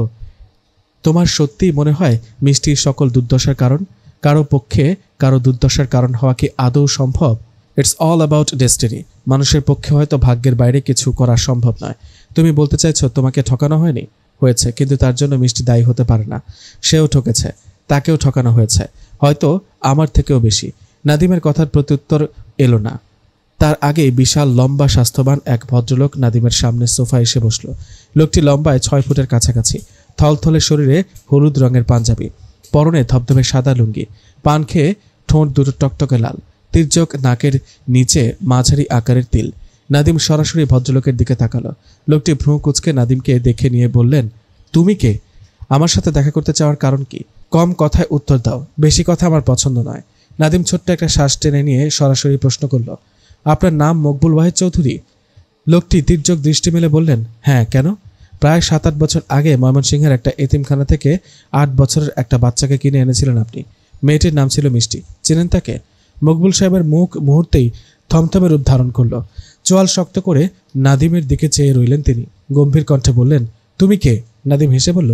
তোমার সত্যিই মনে হয় মিষ্টির সকল দুর্দশার কারণ? কারো পক্ষে কারো দুর্দশার কারণ হওয়া কি আদৌ সম্ভব? It's all about destiny. মানুষের পক্ষে হয়তো ভাগ্যের বাইরে কিছু করা সম্ভব নয়। তুমি বলতে চাইছো তোমাকে ঠকানো হয়নি? হয়েছে, কিন্তু তার জন্য মিষ্টি দায়ী হতে পারে না। সেও ঠকেছে, তাকেও ঠকানো হয়েছে, হয়তো আমার থেকেও বেশি। নাদিমের কথার প্রত্যুত্তর এলো না। তার আগেই বিশাল লম্বা স্বাস্থ্যবান এক ভদ্রলোক নাদিমের সামনে সোফা এসে বসল। লোকটি লম্বায় 6 ফুটের কাছাকাছি, থলথলে শরীরে হলুদ রঙের পাঞ্জাবি, পরনে ধবধবে সাদা লুঙ্গি, পান খেয়ে ঠোঁট দুটো টকটকে লাল, তির্যক নাকের নিচে মাঝারি আকারের তিল। নাদিম সরাসরি ভদ্রলোকের দিকে তাকালো। লোকটি ভ্রু কুঁচকে নাদিমকে দেখে নিয়ে বললেন, তুমি কে? আমার সাথে দেখা করতে চাওয়ার কারণ কি? কম কথায় উত্তর দাও, বেশি কথা আমার পছন্দ নয়। নাদিম ছোট্ট একটা শ্বাস টেনে নিয়ে সরাসরি প্রশ্ন করল, আপনার নাম মকবুল ওয়াহিদ চৌধুরী? লোকটি তির্যক দৃষ্টি মেলে বললেন, হ্যাঁ, কেন? প্রায় 7-8 বছর আগে ময়মনসিংহের একটা এতিমখানা থেকে 8 বছরের একটা বাচ্চাকে কিনে এনেছিলেন আপনি। মেয়েটির নাম ছিল মিষ্টি। চেনেন তাকে? মকবুল সাহেবের মুখ মুহূর্তেই থমথমে রূপ ধারণ করল। চোয়াল শক্ত করে নাদিমের দিকে চেয়ে রইলেন তিনি। গম্ভীর কণ্ঠে বললেন, তুমি কে? নাদিম হেসে বলল,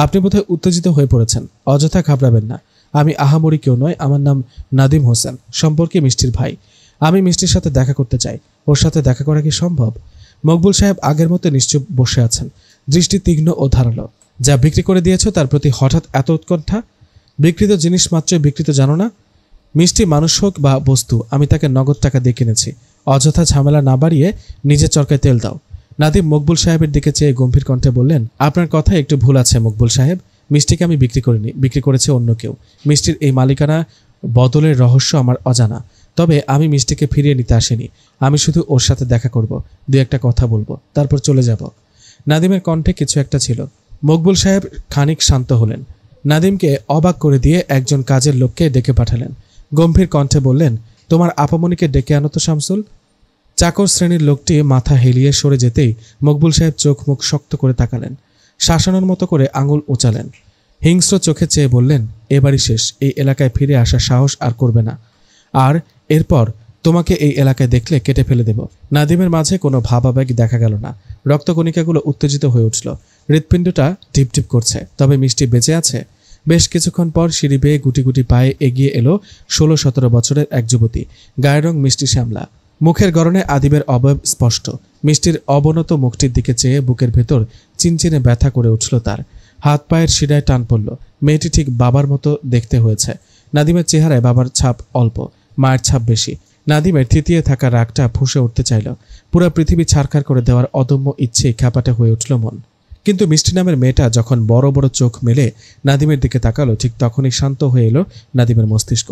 আপনি বোধহয় উত্তেজিত হয়ে পড়েছেন। অযথা ঘাবড়াবেন না। আমি আহামরি কেউ নয়। আমার নাম নাদিম হোসেন, সম্পর্কে মিষ্টির ভাই। আমি মিষ্টির সাথে দেখা করতে চাই। ওর সাথে দেখা করা কি সম্ভব? মকবুল সাহেব আগের মতো নিশ্চুপ বসে আছেন, দৃষ্টি তীক্ষ্ণ ও ধারালো। যা বিক্রি করে দিয়েছ তার প্রতি হঠাৎ এত উৎকণ্ঠা? বিকৃত জিনিস মাত্রই বিকৃত, জানো না? মিষ্টি মানুষ হোক বা বস্তু, আমি তাকে নগদ টাকা দিয়ে কিনেছি। অযথা ঝামেলা না বাড়িয়ে নিজের চরকায় তেল দাও। নাদিম মকবুল সাহেবের দিকে চেয়ে গম্ভীর কণ্ঠে বললেন, আপনার কথায় একটু ভুল আছে মকবুল সাহেব। মিষ্টিকে আমি বিক্রি করিনি, বিক্রি করেছে অন্য কেউ। মিষ্টির এই মালিকানা বদলের রহস্য আমার অজানা। তবে আমি মিষ্টিকে ফিরিয়ে নিতে আসিনি। আমি শুধু ওর সাথে দেখা করব, 2-1টা কথা বলবো, তারপর চলে যাব। নাদিমের কণ্ঠে কিছু একটা ছিল। মকবুল সাহেব খানিক শান্ত হলেন। নাদিমকে অবাক করে দিয়ে একজন কাজের লোককে ডেকে পাঠালেন। গম্ভীর কণ্ঠে বললেন, তোমার আপামনিকে ডেকে আনো তো শামসুল। চাকর শ্রেণীর লোকটি মাথা হেলিয়ে সরে যেতেই মকবুল সাহেব চোখ মুখ শক্ত করে তাকালেন। শাসানোর মতো করে আঙুল উঁচালেন। হিংস্র চোখে চেয়ে বললেন, এবারই শেষ। এই এলাকায় ফিরে আসার সাহস আর করবে না। আর এরপর তোমাকে এই এলাকায় দেখলে কেটে ফেলে দেব। নাদিমের মাঝে কোনো ভাবাবেগ দেখা গেল না। রক্তকণিকাগুলো উত্তেজিত হয়ে উঠল। হৃৎপিণ্ডটা টিপটিপ করছে। তবে মিষ্টি বেঁচে আছে। বেশ কিছুক্ষণ পর সিঁড়ি বেয়ে গুটি গুটি পায়ে এগিয়ে এলো 16-17 বছরের এক যুবতী। গায়ের রং মিষ্টি শ্যামলা, মুখের গড়নে আদিবের অবয়ব স্পষ্ট। মিষ্টির অবনত মুখটির দিকে চেয়ে বুকের ভেতর চিনচিনে ব্যথা করে উঠল তার। হাত পায়ের শিরায় টান পড়ল। মেয়েটি ঠিক বাবার মতো দেখতে হয়েছে। নাদিমের চেহারায় বাবার ছাপ অল্প, মায়ের ছাপ বেশি। নাদিমের থিতিয়ে থাকা রাগটা ফুঁসে উঠতে চাইল। পুরো পৃথিবী ছারখার করে দেওয়ার অদম্য ইচ্ছে খ্যাপাটে হয়ে উঠল মন। কিন্তু মিষ্টি নামের মেয়েটা যখন বড় বড় চোখ মেলে নাদিমের দিকে তাকালো, ঠিক তখনই শান্ত হয়ে এলো নাদিমের মস্তিষ্ক।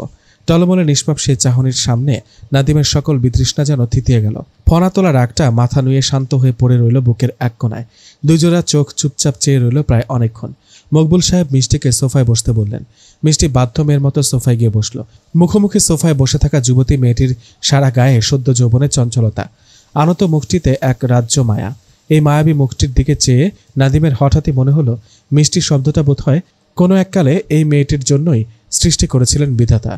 টলমলে নিষ্পাপ সেই চাহনির সামনে নাদিমের সকল বিতৃষ্ণা যেন থিতিয়ে গেল। ফনা তোলা রাগটা মাথা নুয়ে শান্ত হয়ে পড়ে রইল বুকের এক কোনায়। দুজোড়া চোখ চুপচাপ চেয়ে রইল প্রায় অনেকক্ষণ। মকবুল সাহেব মিষ্টিকে সোফায় বসতে বললেন। মিষ্টি বাধ্য মেয়ের মতো সোফায় গিয়ে বসল। মুখোমুখি সোফায় বসে থাকা যুবতী মেয়েটির সারা গায়ে সদ্য যৌবনের চঞ্চলতা, আনত মুখটিতে এক রাজ্য মায়া। এই মায়াবী মুখটির দিকে চেয়ে নাদিমের হঠাৎই মনে হলো, মিষ্টি শব্দটা বোধহয় কোনো এককালে এই মেয়েটির জন্যই সৃষ্টি করেছিলেন বিধাতা।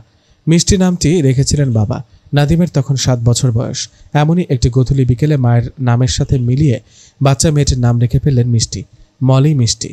মিষ্টি নামটি রেখেছিলেন বাবা। নাদিমের তখন 7 বছর বয়স। এমনই একটি গোধূলি বিকেলে মায়ের নামের সাথে মিলিয়ে বাচ্চা মেয়েটির নাম রেখে ফেললেন মিষ্টি। মলি মিষ্টি।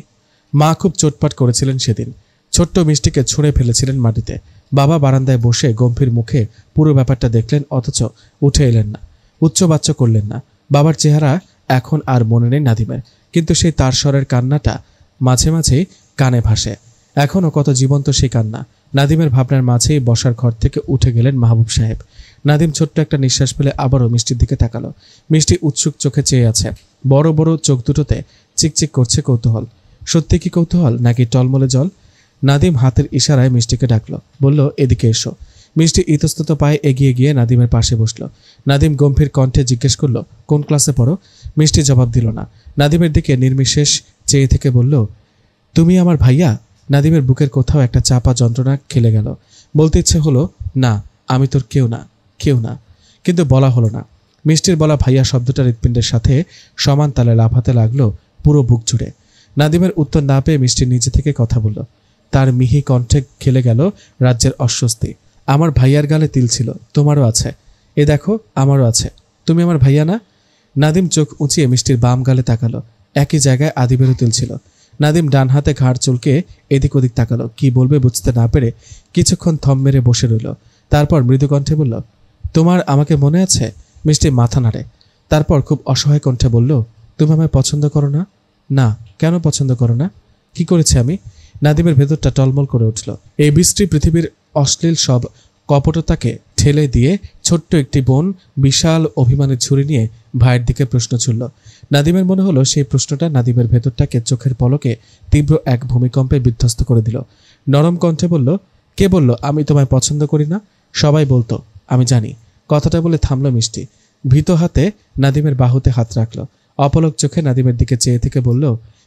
মা খুব চোটপাট করেছিলেন সেদিন। ছোট্ট মিষ্টিকে ছুঁড়ে ফেলেছিলেন মাটিতে। বাবা বারান্দায় বসে গম্ভীর মুখে পুরো ব্যাপারটা দেখলেন, অথচ উঠে এলেন না, উচ্চবাচ্য করলেন না। বাবার চেহারা এখন আর মনে নেই নাদিমের, কিন্তু সেই তার স্বরের কান্নাটা মাঝে মাঝে কানে ভাসে। এখনও কত জীবন্ত সেই কান্না। নাদিমের ভাবনার মাঝেই বসার ঘর থেকে উঠে গেলেন মাহবুব সাহেব। নাদিম ছোট্ট একটা নিঃশ্বাস ফেলে আবারও মিষ্টির দিকে তাকালো। মিষ্টি উৎসুক চোখে চেয়ে আছে। বড় বড় চোখ দুটোতে চিকচিক করছে কৌতূহল। সত্যি কি কৌতূহল নাকি টলমলে জল? নাদিম হাতের ইশারায় মিষ্টিকে ডাকলো, বলল, এদিকে এসো। মিষ্টি ইতস্তত পায়ে এগিয়ে গিয়ে নাদিমের পাশে বসলো। নাদিম গম্ভীর কণ্ঠে জিজ্ঞেস করলো, কোন ক্লাসে পড়ো? মিষ্টি জবাব দিল না। নাদিমের দিকে নির্বিশেষ চেয়ে থেকে বলল, তুমি আমার ভাইয়া? নাদিমের বুকের কোথাও একটা চাপা যন্ত্রণা খেলে গেল। বলতে ইচ্ছে হলো, না, আমি তোর কেউ না, কেউ না, কিন্তু বলা হলো না। মিষ্টির বলা ভাইয়া শব্দটা হৃৎপিণ্ডের সাথে সমান তালে লাফাতে লাগলো পুরো বুক জুড়ে। নাদিমের উত্তর না পেয়ে মিষ্টি নিজে থেকে কথা বলল। তার মিহি কণ্ঠে খেলে গেল রাজ্যের অস্বস্তি। আমার ভাইয়ার গালে তিল ছিল, তোমারও আছে। এ দেখো, আমারও আছে। তুমি আমার ভাইয়া না? নাদিম চোখ উঁচিয়ে মিষ্টির বাম গালে তাকালো। একই জায়গায় আদিবেরও তিল ছিল। নাদিম ডান হাতে ঘাড় চুলকে এদিক ওদিক তাকালো। কি বলবে বুঝতে না পেরে কিছুক্ষণ থম মেরে বসে রইল। তারপর মৃদু কণ্ঠে বলল, তোমার আমাকে মনে আছে? মিষ্টি মাথা নাড়ে। তারপর খুব অসহায় কণ্ঠে বলল, তুমি আমায় পছন্দ করো না? না। কেন পছন্দ করো না? কি করেছে আমি? নাদিমের ভেতরটা টলমল করে উঠল। এই বিশ্রী পৃথিবীর অশ্লীল সব কপটতাকে ঠেলে দিয়ে ছোট্ট একটি বোন বিশাল অভিমানের ছুরি নিয়ে ভাইয়ের দিকে প্রশ্ন ছুড়ল। নাদিমের মনে হলো সেই প্রশ্নটা নাদিমের ভেতরটাকে চোখের পলকে তীব্র এক ভূমিকম্পে বিধ্বস্ত করে দিল। নরম কণ্ঠে বলল, কে বলল আমি তোমায় পছন্দ করি না? সবাই বলতো, আমি জানি। কথাটা বলে থামল মিষ্টি। ভীত হাতে নাদিমের বাহুতে হাত রাখল। অপলক চোখে নাদিমের দিকে চেয়ে থেকে বলল,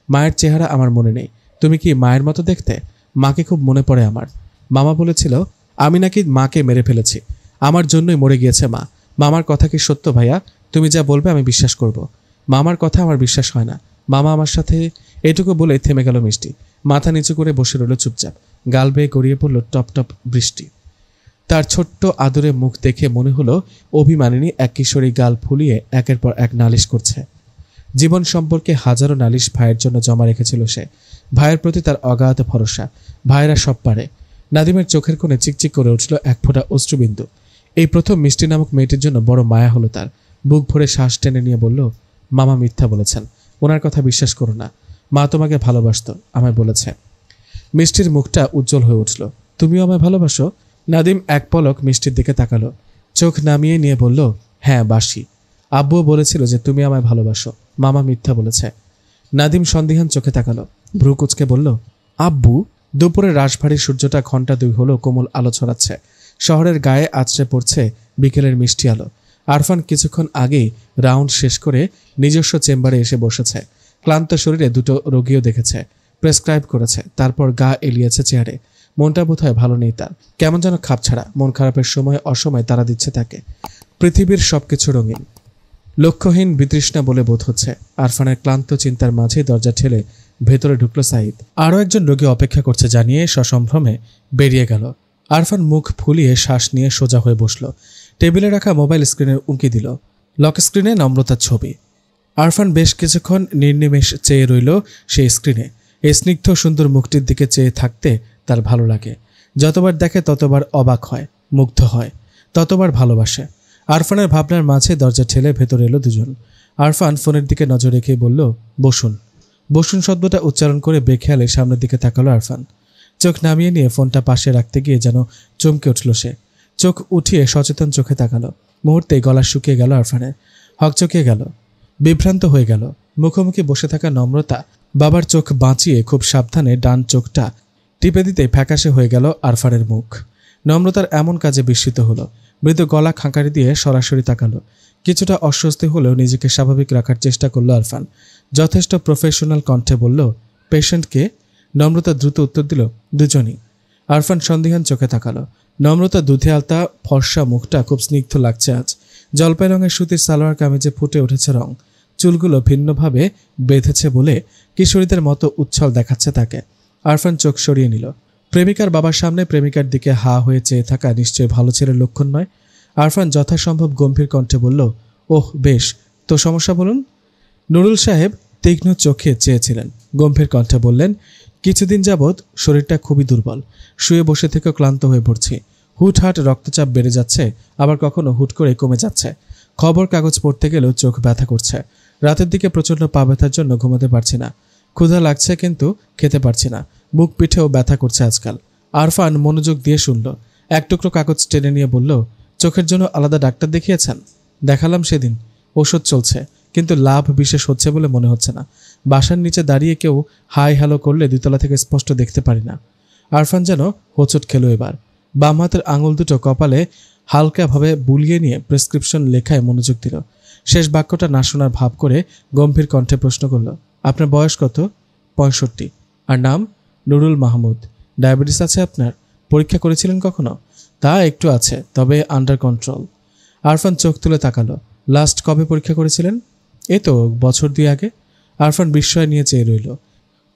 মায়ের চেহারা আমার মনে নেই। তুমি কি মায়ের মতো দেখতে? মাকে খুব মনে পড়ে আমার। মামা বলেছিল আমি নাকি মাকে মেরে ফেলেছি। আমার জন্যই মরে গিয়েছে মা। মামার কথা কি সত্য ভাইয়া? তুমি যা বলবে আমি বিশ্বাস করব। মামার কথা আমার বিশ্বাস হয় না। মামা আমার সাথে। এটুকু বলে থেমে গেল মিষ্টি। মাথা নিচু করে বসে রইল চুপচাপ। গাল বেয়ে গড়িয়ে পড়ল টপ টপ বৃষ্টি। তার ছোট্ট আদুরে মুখ দেখে মনে হলো অভিমানিনী এক কিশোরী গাল ফুলিয়ে একের পর এক নালিশ করছে। জীবন সম্পর্কে হাজারো নালিশ ভাইয়ের জন্য জমা রেখেছিল সে। ভাইয়ের প্রতি তার অগাধ ভরসা। ভাইয়েরা সব পারে। নাদিমের চোখের কোণে চিকচিক করে উঠল এক ফোঁটা অশ্রুবিন্দু। এই প্রথম মিষ্টি নামক মেয়েটির জন্য বড় মায়া হলো তার। বুক ভরে শ্বাস টেনে নিয়ে বলল, মামা মিথ্যা বলেছেন। ওনার কথা বিশ্বাস করো না। মা তোমাকে ভালোবাসত, আমায় বলেছে। মিষ্টির মুখটা উজ্জ্বল হয়ে উঠল। তুমিও আমায় ভালোবাসো? নাদিম এক পলক মিষ্টির দিকে তাকালো। চোখ নামিয়ে নিয়ে বলল, হ্যাঁ বাসি। আব্বুও বলেছিল যে তুমি আমায় ভালোবাসো। মামা মিথ্যা বলেছে। নাদিম সন্দিহান চোখে তাকালো। ভ্রু কুচকে বলল, আব্বু? দুপুরে রাশভারী সূর্যটা ঘণ্টা 2 হলো কোমল আলো ছড়াচ্ছে। শহরের গায়ে আছড়ে পড়ছে বিকেলের মিষ্টি আলো। আরফান কিছুক্ষণ আগেই রাউন্ড শেষ করে নিজস্ব চেম্বারে এসে বসেছে। ক্লান্ত শরীরে 2টো রোগীও দেখেছে, প্রেসক্রাইব করেছে। তারপর গা এলিয়েছে চেয়ারে। মনটা বোধহয় ভালো নেই তার। কেমন যেন খাপছাড়া। মন খারাপের সময় অসময় তারা দিচ্ছে তাকে। পৃথিবীর সবকিছু রঙিন, লক্ষ্যহীন বিতৃষ্ণা বলে বোধ হচ্ছে। আরফানের ক্লান্ত চিন্তার মাঝে দরজা ঠেলে ভেতরে ঢুকল সাঈদ। আরও একজন রোগী অপেক্ষা করছে জানিয়ে সসম্ভ্রমে বেরিয়ে গেল। আরফান মুখ ফুলিয়ে শ্বাস নিয়ে সোজা হয়ে বসল। টেবিলে রাখা মোবাইল স্ক্রিনের উঁকি দিল। লক স্ক্রিনে নম্রতার ছবি। আরফান বেশ কিছুক্ষণ নির্নিমেষ চেয়ে রইল সেই স্ক্রিনে। এই স্নিগ্ধ সুন্দর মুখটির দিকে চেয়ে থাকতে তার ভালো লাগে। যতবার দেখে ততবার অবাক হয়, মুগ্ধ হয়, ততবার ভালোবাসে। আরফানের ভাবনার মাঝে দরজা ঠেলে ভেতরে এলো দুজন। আরফান ফোনের দিকে নজর রেখে বলল, বসুন। বসুন শব্দটা উচ্চারণ করে বেখেয়ালে সামনের দিকে তাকালো আরফান। চোখ নামিয়ে নিয়ে ফোনটা পাশে রাখতে গিয়ে যেন চমকে উঠল সে। চোখ উঠিয়ে সচেতন চোখে তাকালো। মুহূর্তে গলা শুকিয়ে গেল আরফানের। হকচকিয়ে গেল, বিভ্রান্ত হয়ে গেল। মুখোমুখি বসে থাকা নম্রতা বাবার চোখ বাঁচিয়ে খুব সাবধানে ডান চোখটা টিপে দিতে ফ্যাকাশে হয়ে গেল আরফানের মুখ। নম্রতার এমন কাজে বিস্মিত হলো। মৃদু গলা খাঁকারি দিয়ে সরাসরি তাকালো। কিছুটা অস্বস্তি হলেও নিজেকে স্বাভাবিক রাখার চেষ্টা করলো আরফান। যথেষ্ট প্রফেশনাল কণ্ঠে বলল, পেশেন্টকে? নম্রতা দ্রুত উত্তর দিল, দুজনই। আরফান সন্দিহান চোখে তাকালো। নম্রতা দুধে আলতা ফর্সা মুখটা খুব স্নিগ্ধ লাগছে আজ। জলপাই রঙের সুতির সালোয়ার কামিজে ফুটে উঠেছে রং। চুলগুলো ভিন্নভাবে বেঁধেছে বলে কিশোরীদের মতো উচ্ছল দেখাচ্ছে তাকে। আরফান চোখ সরিয়ে নিল। প্রেমিকার বাবার সামনে প্রেমিকার দিকে হা হয়ে চেয়ে থাকা নিশ্চয়ই ভালো ছেলের লক্ষণ নয়। আরফান যথাসম্ভব গম্ভীর কণ্ঠে বলল, ওহ বেশ, তো সমস্যা বলুন। নুরুল সাহেব তীক্ষ্ণ চোখে চেয়েছিলেন। গম্ভীর কণ্ঠে বললেন, কিছুদিন যাবৎ শরীরটা খুবই দুর্বল। শুয়ে বসে থেকে ক্লান্ত হয়ে পড়ছি। হুটহাট রক্তচাপ বেড়ে যাচ্ছে, আবার কখনো হুট করে কমে যাচ্ছে। খবর কাগজ পড়তে গেলেও চোখ ব্যথা করছে। রাতের দিকে প্রচণ্ড পা ব্যথার জন্য ঘুমাতে পারছি না। ক্ষুধা লাগছে কিন্তু খেতে পারছি না। বুক পিঠেও ব্যথা করছে আজকাল। আরফান মনোযোগ দিয়ে শুনল। এক টুকরো কাগজ টেনে নিয়ে বলল, চোখের জন্য আলাদা ডাক্তার দেখিয়েছেন? দেখালাম সেদিন, ওষুধ চলছে, কিন্তু লাভ বিশেষ হচ্ছে বলে মনে হচ্ছে না। বাসার নিচে দাঁড়িয়ে কেউ হাই হ্যালো করলে 2 তলা থেকে স্পষ্ট দেখতে পারি না। আরফান যেন হোঁচট খেল এবার। বাম হাতের আঙুল দুটো কপালে হালকাভাবে বুলিয়ে নিয়ে প্রেসক্রিপশন লেখায় মনোযোগ দিল। শেষ বাক্যটা না শোনার ভাব করে গম্ভীর কণ্ঠে প্রশ্ন করল, আপনার বয়স কত? 65। আর নাম? নুরুল মাহমুদ। ডায়াবেটিস আছে আপনার? পরীক্ষা করেছিলেন কখনো? তা একটু আছে, তবে আন্ডার কন্ট্রোল। আরফান চোখ তুলে তাকালো। লাস্ট কবে পরীক্ষা করেছিলেন? এই তো বছর 2 আগে। আরফান বিস্ময় নিয়ে চেয়ে রইল।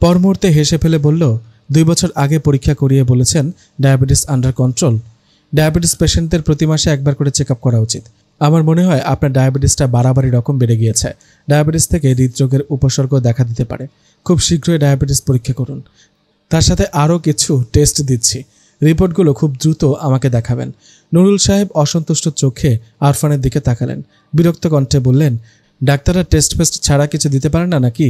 পর মুহূর্তে হেসে ফেলে বলল, 2 বছর আগে পরীক্ষা করিয়ে বলেছেন ডায়াবেটিস আন্ডার কন্ট্রোল। ডায়াবেটিস পেশেন্টদের প্রতি মাসে একবার করে চেক আপ করা উচিত। আমার মনে হয় আপনার ডায়াবেটিসটা বাড়াবাড়ি রকম বেড়ে গিয়েছে। ডায়াবেটিস থেকে হৃদরোগের উপসর্গ দেখা দিতে পারে। খুব শীঘ্রই ডায়াবেটিস পরীক্ষা করুন। তার সাথে আরও কিছু টেস্ট দিচ্ছি। রিপোর্টগুলো খুব দ্রুত আমাকে দেখাবেন। নুরুল সাহেব অসন্তুষ্ট চোখে আরফানের দিকে তাকালেন। বিরক্ত কণ্ঠে বললেন, ডাক্তাররা টেস্ট ফেস্ট ছাড়া কিছু দিতে পারে না নাকি?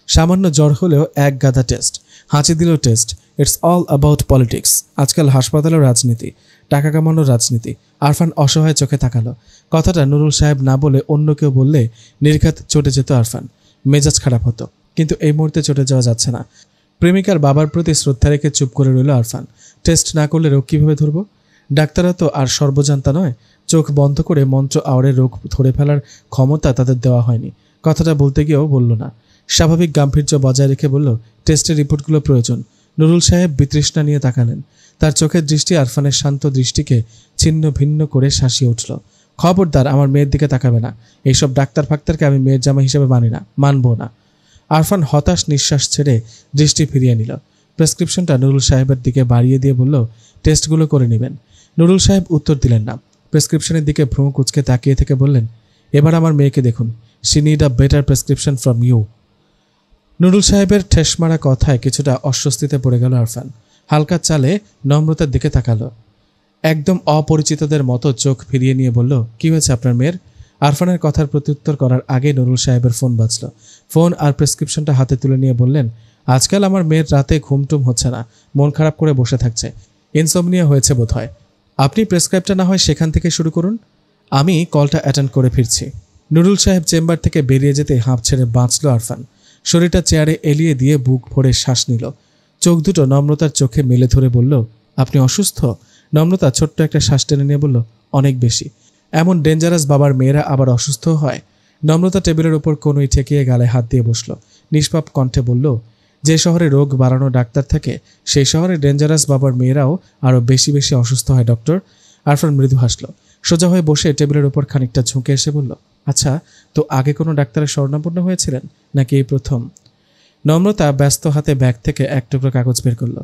সামান্য জ্বর হলেও এক গাদা টেস্ট, হাঁচি দিলেও test. It's all about politics. আজকাল হাসপাতালেও রাজনীতি, টাকা কামানোর রাজনীতি। আরফান অসহায় চোখে তাকালো। কথাটা নুরুল সাহেব না বলে অন্য কেউ বললে নির্ঘাত চটে যেত আরফান। মেজাজ খারাপ হতো, কিন্তু এই মুহূর্তে চটে যাওয়া যাচ্ছে না। প্রেমিকার বাবার প্রতি শ্রদ্ধা রেখে চুপ করে রইল আরফান। টেস্ট না করলে রোগ কীভাবে ধরব? ডাক্তাররা তো আর সর্বজান্তা নয়। চোখ বন্ধ করে মন্ত্র আওড়ে রোগ ধরে ফেলার ক্ষমতা তাদের দেওয়া হয়নি। কথাটা বলতে গিয়েও বলল না। স্বাভাবিক গাম্ভীর্য বজায় রেখে বলল, টেস্টের রিপোর্টগুলো প্রয়োজন। নুরুল সাহেব বিতৃষ্ণা নিয়ে তাকালেন। তার চোখের দৃষ্টি আরফানের শান্ত দৃষ্টিকে ছিন্ন ভিন্ন করে শাসিয়ে উঠল। খবরদার আমার মেয়ের দিকে তাকাবে না। এইসব ডাক্তার ফাক্তারকে আমি মেয়ের জামা হিসেবে মানি না, মানব না। আরফান হতাশ নিঃশ্বাস ছেড়ে দৃষ্টি ফিরিয়ে নিল। প্রেসক্রিপশনটা নুরুল সাহেবের দিকে বাড়িয়ে দিয়ে বলল, টেস্টগুলো করে নেবেন। নুরুল সাহেব উত্তর দিলেন না। প্রেসক্রিপশনের দিকে ভ্রু কুঁচকে তাকিয়ে থেকে বললেন, এবার আমার মেয়েকে দেখুন। She need a better prescription from you. Nurul সাহেবের ঠেসমারা কথায় কিছুটা অস্বস্তিতে পড়ে গেল আরফান। হালকা চালে নম্রতার দিকে তাকালো। একদম অপরিচিতদের মতো চোখ ফিরিয়ে নিয়ে বলল, কি হয়েছে আপনার মেয়ের? আরফানের কথার প্রত্যুত্তর করার আগে নুরুল সাহেবের ফোন বাজল। ফোন আর প্রেসক্রিপশনটা হাতে তুলে নিয়ে বললেন, আজকাল আমার মেয়ের রাতে ঘুমটুম হচ্ছে না, মন খারাপ করে বসে থাকছে। ইনসমনিয়া হয়েছে বোধ হয়। আপনি প্রেসক্রাইবটা না হয় সেখান থেকে শুরু করুন। আমি কলটা অ্যাটেন্ড করে ফিরছি। নুরুল সাহেব চেম্বার থেকে বেরিয়ে যেতে হাঁপ ছেড়ে বাঁচল আরফান। শরীরটা চেয়ারে এলিয়ে দিয়ে বুক ভরে শ্বাস নিল। চোখ দুটো নম্রতার চোখে মেলে ধরে বলল, আপনি অসুস্থ? নম্রতা ছোট্ট একটা শ্বাস টেনে নিয়ে বলল, অনেক বেশি। এমন ডেঞ্জারাস বাবার মেয়েরা আবার অসুস্থ হয়? নম্রতা টেবিলের ওপর কোনোই ঠেকিয়ে গালে হাত দিয়ে বসল। নিষ্পাপ কণ্ঠে বলল, যে শহরে রোগ বাড়ানো ডাক্তার থাকে সেই শহরে ডেঞ্জারাস বাবার মেয়েরাও আরও বেশি বেশি অসুস্থ হয় ডক্টর। আরফান মৃদু হাসল। সোজা হয়ে বসে টেবিলের ওপর খানিকটা ঝুঁকে এসে বলল, আচ্ছা, তো আগে কোনো ডাক্তারের শরণাপন্ন হয়েছিলেন নাকি এই প্রথম? নম্রতা ব্যস্ত হাতে ব্যাগ থেকে এক টুকরো কাগজ বের করল।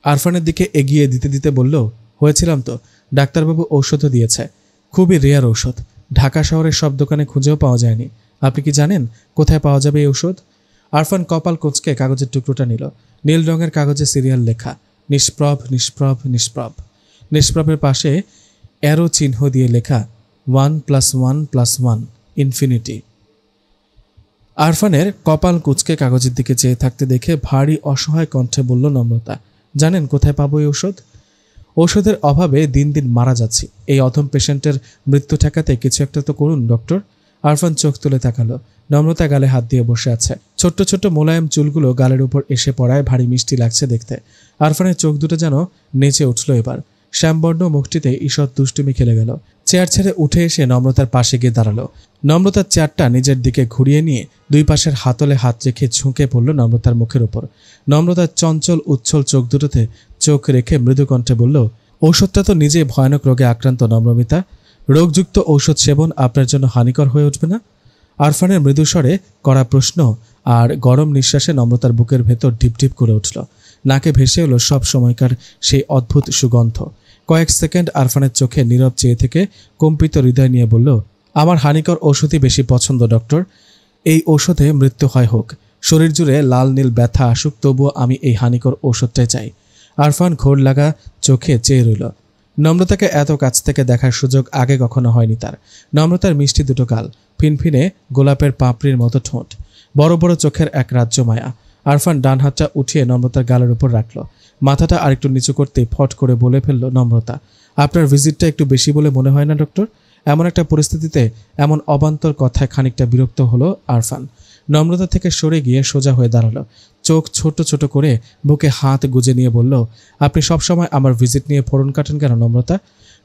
আরফানের দিকে এগিয়ে দিতে দিতে বলল, হয়েছিলাম তো। ডাক্তারবাবু ঔষধও দিয়েছে, খুবই রেয়ার ঔষধ। ঢাকা শহরের সব দোকানে খুঁজেও পাওয়া যায়নি। আপনি কি জানেন কোথায় পাওয়া যাবে এই ঔষধ? আরফান কপাল কোঁচকে কাগজের টুকরোটা নিল। নীল রঙের কাগজে সিরিয়াল লেখা, নিষ্প্রভ নিষ্প্রভ নিষ্প্রভ। নিষ্প্রভের পাশে অ্যারো চিহ্ন দিয়ে লেখা 1+1+1 ইনফিনিটি। আরফানের কপাল কুঁচকে কাগজের দিকে চেয়ে থাকতে দেখে ভারী অসহায় কণ্ঠে বলল নম্রতা, জানেন কোথায় পাবো এই ঔষধ? ঔষধের অভাবে দিন দিন মারা যাচ্ছি। এই অধম পেশেন্টের মৃত্যু ঠেকাতে কিছু একটা তো করুন ডক্টর। আরফান চোখ তুলে তাকালো। নম্রতা গালে হাত দিয়ে বসে আছে। ছোট্ট ছোট্ট মোলায়েম চুলগুলো গালের উপর এসে পড়ায় ভারী মিষ্টি লাগছে দেখতে। আরফানের চোখ দুটো যেন নেচে উঠল এবার। শ্যামবর্ণ মুখটিতে ঈষৎ দুষ্টুমি খেলে গেল। চেয়ার ছেড়ে উঠে এসে নম্রতার পাশে গিয়ে দাঁড়ালো। নম্রতার চেয়ারটা নিজের দিকে ঘুরিয়ে নিয়ে দুই পাশের হাতলে হাত রেখে ঝুঁকে পড়ল নম্রতার মুখের উপর। নম্রতার চঞ্চল উচ্ছল চোখ দুটোতে চোখ রেখে মৃদু কণ্ঠে বলল, ঔষধটা তো নিজে ভয়ানক রোগে আক্রান্ত নম্রমিতা। রোগযুক্ত ঔষধ সেবন আপনার জন্য হানিকর হয়ে উঠবে না? আরফানের মৃদুস্বরে করা প্রশ্ন আর গরম নিঃশ্বাসে নম্রতার বুকের ভেতর ঢিপঢিপ করে উঠল। নাকে ভেসে এলো সব সময়কার সেই অদ্ভুত সুগন্ধ। কয়েক সেকেন্ড আরফানের চোখে নীরব চেয়ে থেকে কম্পিত হৃদয় নিয়ে বলল, আমার হানিকর ঔষধই বেশি পছন্দ ডক্টর। এই ঔষধে মৃত্যু হয় হোক, শরীর জুড়ে লাল নীল ব্যথা আসুক, তবুও আমি এই হানিকর ঔষধটাই চাই। আরফান ঘোর লাগা চোখে চেয়ে রইল। নম্রতাকে এত কাছ থেকে দেখার সুযোগ আগে কখনো হয়নি তার। নম্রতার মিষ্টি দুটো গাল, ফিনফিনে গোলাপের পাপড়ির মতো ঠোঁট, বড় বড় চোখের এক রাজ্য মায়া। আরফান ডান হাতটা উঠিয়ে নম্রতার গালের উপর রাখল। মাথাটা আরেকটু নিচু করতে ফট করে বলে ফেলল নম্রতা, আপনার ভিজিটটা একটু বেশি বলে মনে হয় না ডক্টর? এমন একটা পরিস্থিতিতে এমন অবান্তর কথায় খানিকটা বিরক্ত হলো আরফান। নম্রতা থেকে সরে গিয়ে সোজা হয়ে দাঁড়ালো, চোখ ছোট ছোট করে বুকে হাত গুজে নিয়ে বলল, আপনি সবসময় আমার ভিজিট নিয়ে ফোড়ন কাটেন কেন নম্রতা?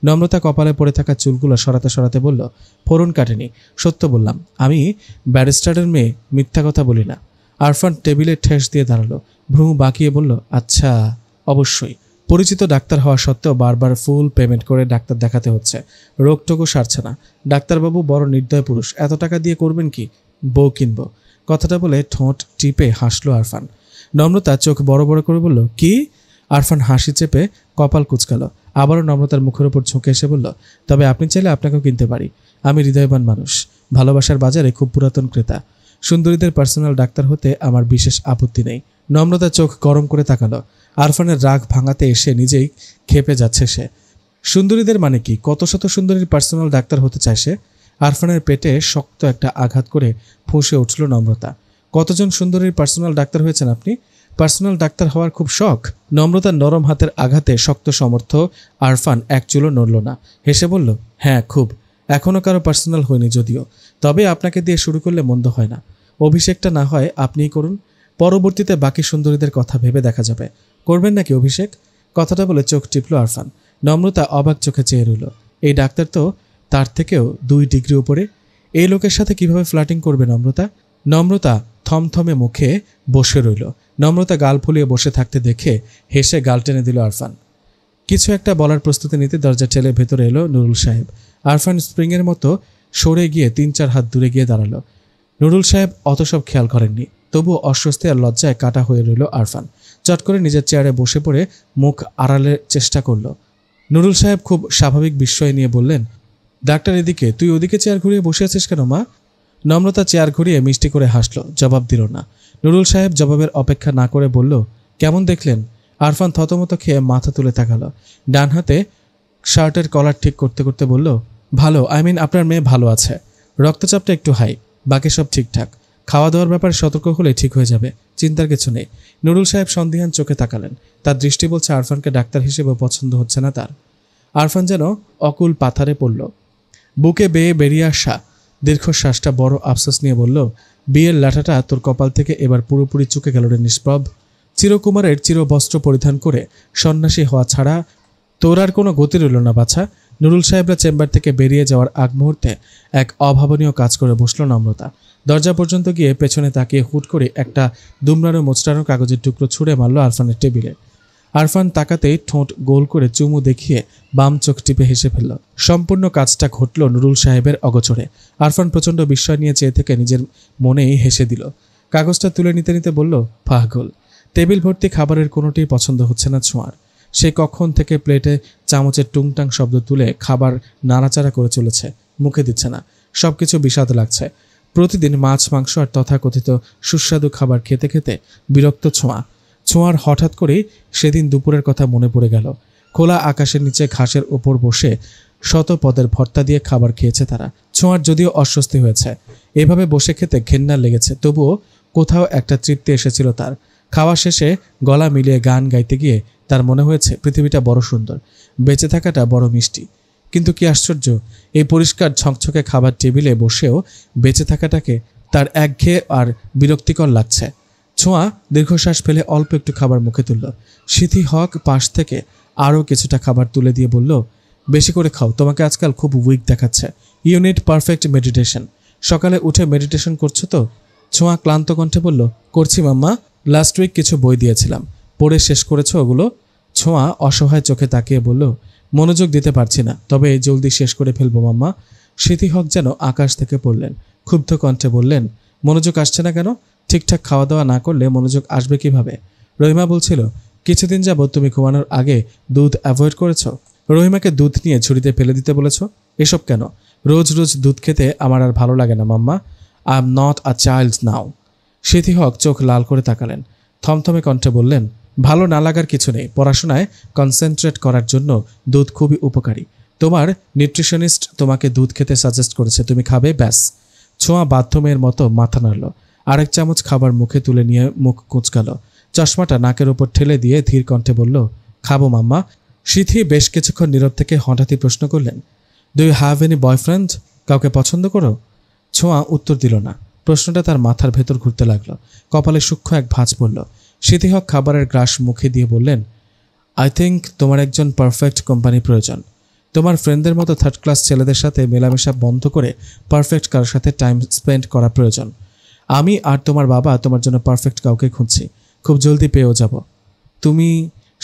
নম্রতা কপালে পড়ে থাকা চুলগুলো সরাতে সরাতে বলল, ফোড়ন কাটেনি, সত্য বললাম। আমি ব্যারিস্টারের মেয়ে, মিথ্যা কথা বলি না। আরফান টেবিলে ঠেস দিয়ে দাঁড়ালো, ভ্রু বাঁকিয়ে বলল, আচ্ছা, অবশ্যই। পরিচিত ডাক্তার হওয়া সত্ত্বেও বারবার ফুল পেমেন্ট করে ডাক্তার দেখাতে হচ্ছে, রোগটুকু সারছে না। ডাক্তারবাবু বড় নির্দয় পুরুষ, এত টাকা দিয়ে করবেন কি? বউ কিনব। কথাটা বলে ঠোঁট টিপে হাসলো আরফান। নম্রতা চোখ বড় বড় করে বলল, কি? আরফান হাসি চেপে কপাল কুঁচকালো, আবারও নম্রতার মুখের উপর ঝুঁকে এসে বলল, তবে আপনি চাইলে আপনাকেও কিনতে পারি। আমি হৃদয়বান মানুষ, ভালোবাসার বাজারে খুব পুরাতন ক্রেতা। সুন্দরীদের পার্সোনাল ডাক্তার হতে আমার বিশেষ আপত্তি নেই। নম্রতা চোখ গরম করে তাকালো। আরফানের রাগ ভাঙাতে এসে নিজেই খেপে যাচ্ছে সে। সুন্দরীদের মানে কি? কত শত সুন্দরীর পার্সোনাল ডাক্তার হতে চায় সে? আরফানের পেটে শক্ত একটা আঘাত করে ফুঁসে উঠল নম্রতা। কতজন সুন্দরীর পার্সোনাল ডাক্তার হয়েছেন আপনি? পার্সোনাল ডাক্তার হওয়ার খুব শখ? নম্রতার নরম হাতের আঘাতে শক্ত সমর্থ আরফান এক চুলও নড়ল না, হেসে বলল, হ্যাঁ খুব। এখনও কারো পার্সোনাল হয়নি যদিও, তবে আপনাকে দিয়ে শুরু করলে মন্দ হয় না। অভিষেকটা না হয় আপনিই করুন, পরবর্তীতে বাকি সুন্দরীদের কথা ভেবে দেখা যাবে। করবেন নাকি অভিষেক? কথাটা বলে চোখ টিপল আরফান। নম্রতা অবাক চোখে চেয়ে রইল। এই ডাক্তার তো তার থেকেও 2 ডিগ্রি উপরে। এই লোকের সাথে কিভাবে ফ্লার্টিং করবে নম্রতা? নম্রতা থমথমে মুখে বসে রইল। নম্রতা গাল ফুলিয়ে বসে থাকতে দেখে হেসে গাল টেনে দিল আরফান। কিছু একটা বলার প্রস্তুতি নিতে দরজা ঠেলে ভেতরে এলো নুরুল সাহেব। আরফান স্প্রিংয়ের মতো সরে গিয়ে 3-4 হাত দূরে গিয়ে দাঁড়ালো। নুরুল সাহেব অত সব খেয়াল করেননি, তবুও অস্বস্তি আর লজ্জায় কাটা হয়ে রইল আরফান। চট করে নিজের চেয়ারে বসে পড়ে মুখ আড়ালের চেষ্টা করল। নুরুল সাহেব খুব স্বাভাবিক বিস্ময় নিয়ে বললেন, ডাক্তার এদিকে, তুই ওদিকে চেয়ার ঘুরিয়ে বসে আছিস কেন মা? নম্রতা চেয়ার ঘুরিয়ে মিষ্টি করে হাসল, জবাব দিল না। নুরুল সাহেব জবাবের অপেক্ষা না করে বলল, কেমন দেখলেন? আরফান থতমত খেয়ে মাথা তুলে তাকালো। ডান হাতে শার্টের কলার ঠিক করতে করতে বলল, ভালো, আপনার মেয়ে ভালো আছে। রক্তচাপটা একটু হাই, বাকি সব ঠিকঠাক। খাওয়া দাওয়ার ব্যাপারে সতর্ক হলে ঠিক হয়ে যাবে, চিন্তার কিছু নেই। নুরুল সাহেব সন্দিহান চোখে তাকালেন। তার দৃষ্টি বলছে আরফানকে ডাক্তার হিসেবে পছন্দ হচ্ছে না তার। আরফান যেন অকুল পাথারে পড়ল। বুকে বেয়ে বেরিয়ে আসা দীর্ঘশ্বাসটা বড় আফসোস নিয়ে বলল, বিয়ের লাঠাটা তোর কপাল থেকে এবার পুরোপুরি চুকে গেল রে নিষ্প্রভ। চিরকুমারের চিরবস্ত্র পরিধান করে সন্ন্যাসী হওয়া ছাড়া তোর আর কোনো গতি রইল না বাছা। নুরুল সাহেবরা চেম্বার থেকে বেরিয়ে যাওয়ার আগ মুহূর্তে এক অভাবনীয় কাজ করে বসল নম্রতা। দরজা পর্যন্ত গিয়ে পেছনে তাকিয়ে হুট করে একটা দুমড়ানো মোচড়ানো কাগজের টুকরো ছুঁড়ে মারল আরফানের টেবিলে। আরফান তাকাতেই ঠোঁট গোল করে চুমু দেখিয়ে বাম চোখ টিপে হেসে ফেলল। সম্পূর্ণ কাজটা ঘটল নুরুল সাহেবের অগোচরে। আরফান প্রচণ্ড বিস্ময় নিয়ে চেয়ে থেকে নিজের মনেই হেসে দিল। কাগজটা তুলে নিতে নিতে বলল, পাগল। টেবিল ভর্তি খাবারের কোনোটিই পছন্দ হচ্ছে না ছোঁয়ার। সে কখন থেকে প্লেটে চামচের টুংটাং শব্দ তুলে খাবার নাড়াচাড়া করে চলেছে, মুখে দিচ্ছে না। সবকিছু বিষাদ লাগছে। প্রতিদিন মাছ মাংস আর তথাকথিত সুস্বাদু খাবার খেতে খেতে বিরক্ত ছোঁয়ার হঠাৎ করেই সেদিন দুপুরের কথা মনে পড়ে গেল। খোলা আকাশের নিচে ঘাসের ওপর বসে শত পদের ভর্তা দিয়ে খাবার খেয়েছে তারা। ছোঁয়ার যদিও অস্বস্তি হয়েছে, এভাবে বসে খেতে ঘেন্না লেগেছে, তবুও কোথাও একটা তৃপ্তি এসেছিল তার। খাওয়া শেষে গলা মিলিয়ে গান গাইতে গিয়ে তার মনে হয়েছে পৃথিবীটা বড় সুন্দর, বেঁচে থাকাটা বড় মিষ্টি। কিন্তু কি আশ্চর্য, এই পরিষ্কার ঝকঝকে খাবার টেবিলে বসেও বেঁচে থাকাটাকে তার একঘেয়ে আর বিরক্তিকর লাগছে। ছোঁয়া দীর্ঘশ্বাস ফেলে অল্প একটু খাবার মুখে তুলল। সিথি হক পাশ থেকে আরও কিছুটা খাবার তুলে দিয়ে বলল, বেশি করে খাও, তোমাকে আজকাল খুব উইক দেখাচ্ছে। You need perfect meditation. সকালে উঠে মেডিটেশন করছো তো? ছোঁয়া ক্লান্ত কণ্ঠে বলল, করছি মাম্মা। লাস্ট উইক কিছু বই দিয়েছিলাম, পড়ে শেষ করেছো ওগুলো? ছোঁয়া অসহায় চোখে তাকিয়ে বলল, মনোযোগ দিতে পারছি না, তবে জলদি শেষ করে ফেলবো মাম্মা। সিথি হক যেন আকাশ থেকে পড়লেন, ক্ষুব্ধ কণ্ঠে বললেন, মনোযোগ আসছে না কেন? ঠিকঠাক খাওয়া দাওয়া না করলে মনোযোগ আসবে কিভাবে? রহিমা বলছিল কিছুদিন যাবৎ তুমি ঘুমানোর আগে দুধ অ্যাভয়েড করেছ। রহিমাকে দুধ নিয়ে ঝুড়িতে ফেলে দিতে বলেছ। এসব কেন? রোজ রোজ দুধ খেতে আমার আর ভালো লাগে না mamma. I am not a child now. Sithi Haque চোখ লাল করে তাকালেন, থমথমে কণ্ঠে বললেন, ভালো না লাগার কিছু নেই, পড়াশোনায় কনসেন্ট্রেট করার জন্য দুধ খুবই উপকারী। তোমার নিউট্রিশনিস্ট তোমাকে দুধ খেতে সাজেস্ট করেছে, তুমি খাবে, ব্যাস। ছোঁয়া বাধ্যমের মতো মাথা নাড়ল। আরেক চামচ খাবার মুখে তুলে নিয়ে মুখ কুঁচকাল। চশমাটা নাকের উপর ঠেলে দিয়ে ধীর কণ্ঠে বলল, খাবো মাম্মা। সিথি বেশ কিছুক্ষণ নীরব থেকে হঠাৎই প্রশ্ন করলেন, do you have any boyfriend? কাউকে পছন্দ করো? ছোঁয়া উত্তর দিল না। প্রশ্নটা তার মাথার ভেতর ঘুরতে লাগলো। কপালে সূক্ষ্ম এক ভাঁজ পড়ল। সিথি হক খাবারের গ্রাস মুখে দিয়ে বললেন, আই থিঙ্ক তোমার একজন পারফেক্ট কোম্পানি প্রয়োজন। তোমার ফ্রেন্ডদের মতো থার্ড ক্লাস ছেলেদের সাথে মেলামেশা বন্ধ করে পারফেক্ট কারোর সাথে টাইম স্পেন্ড করা প্রয়োজন। আমি আর তোমার বাবা তোমার জন্য পারফেক্ট কাউকে খুঁজছি, খুব জলদি পেয়েও যাব। তুমি?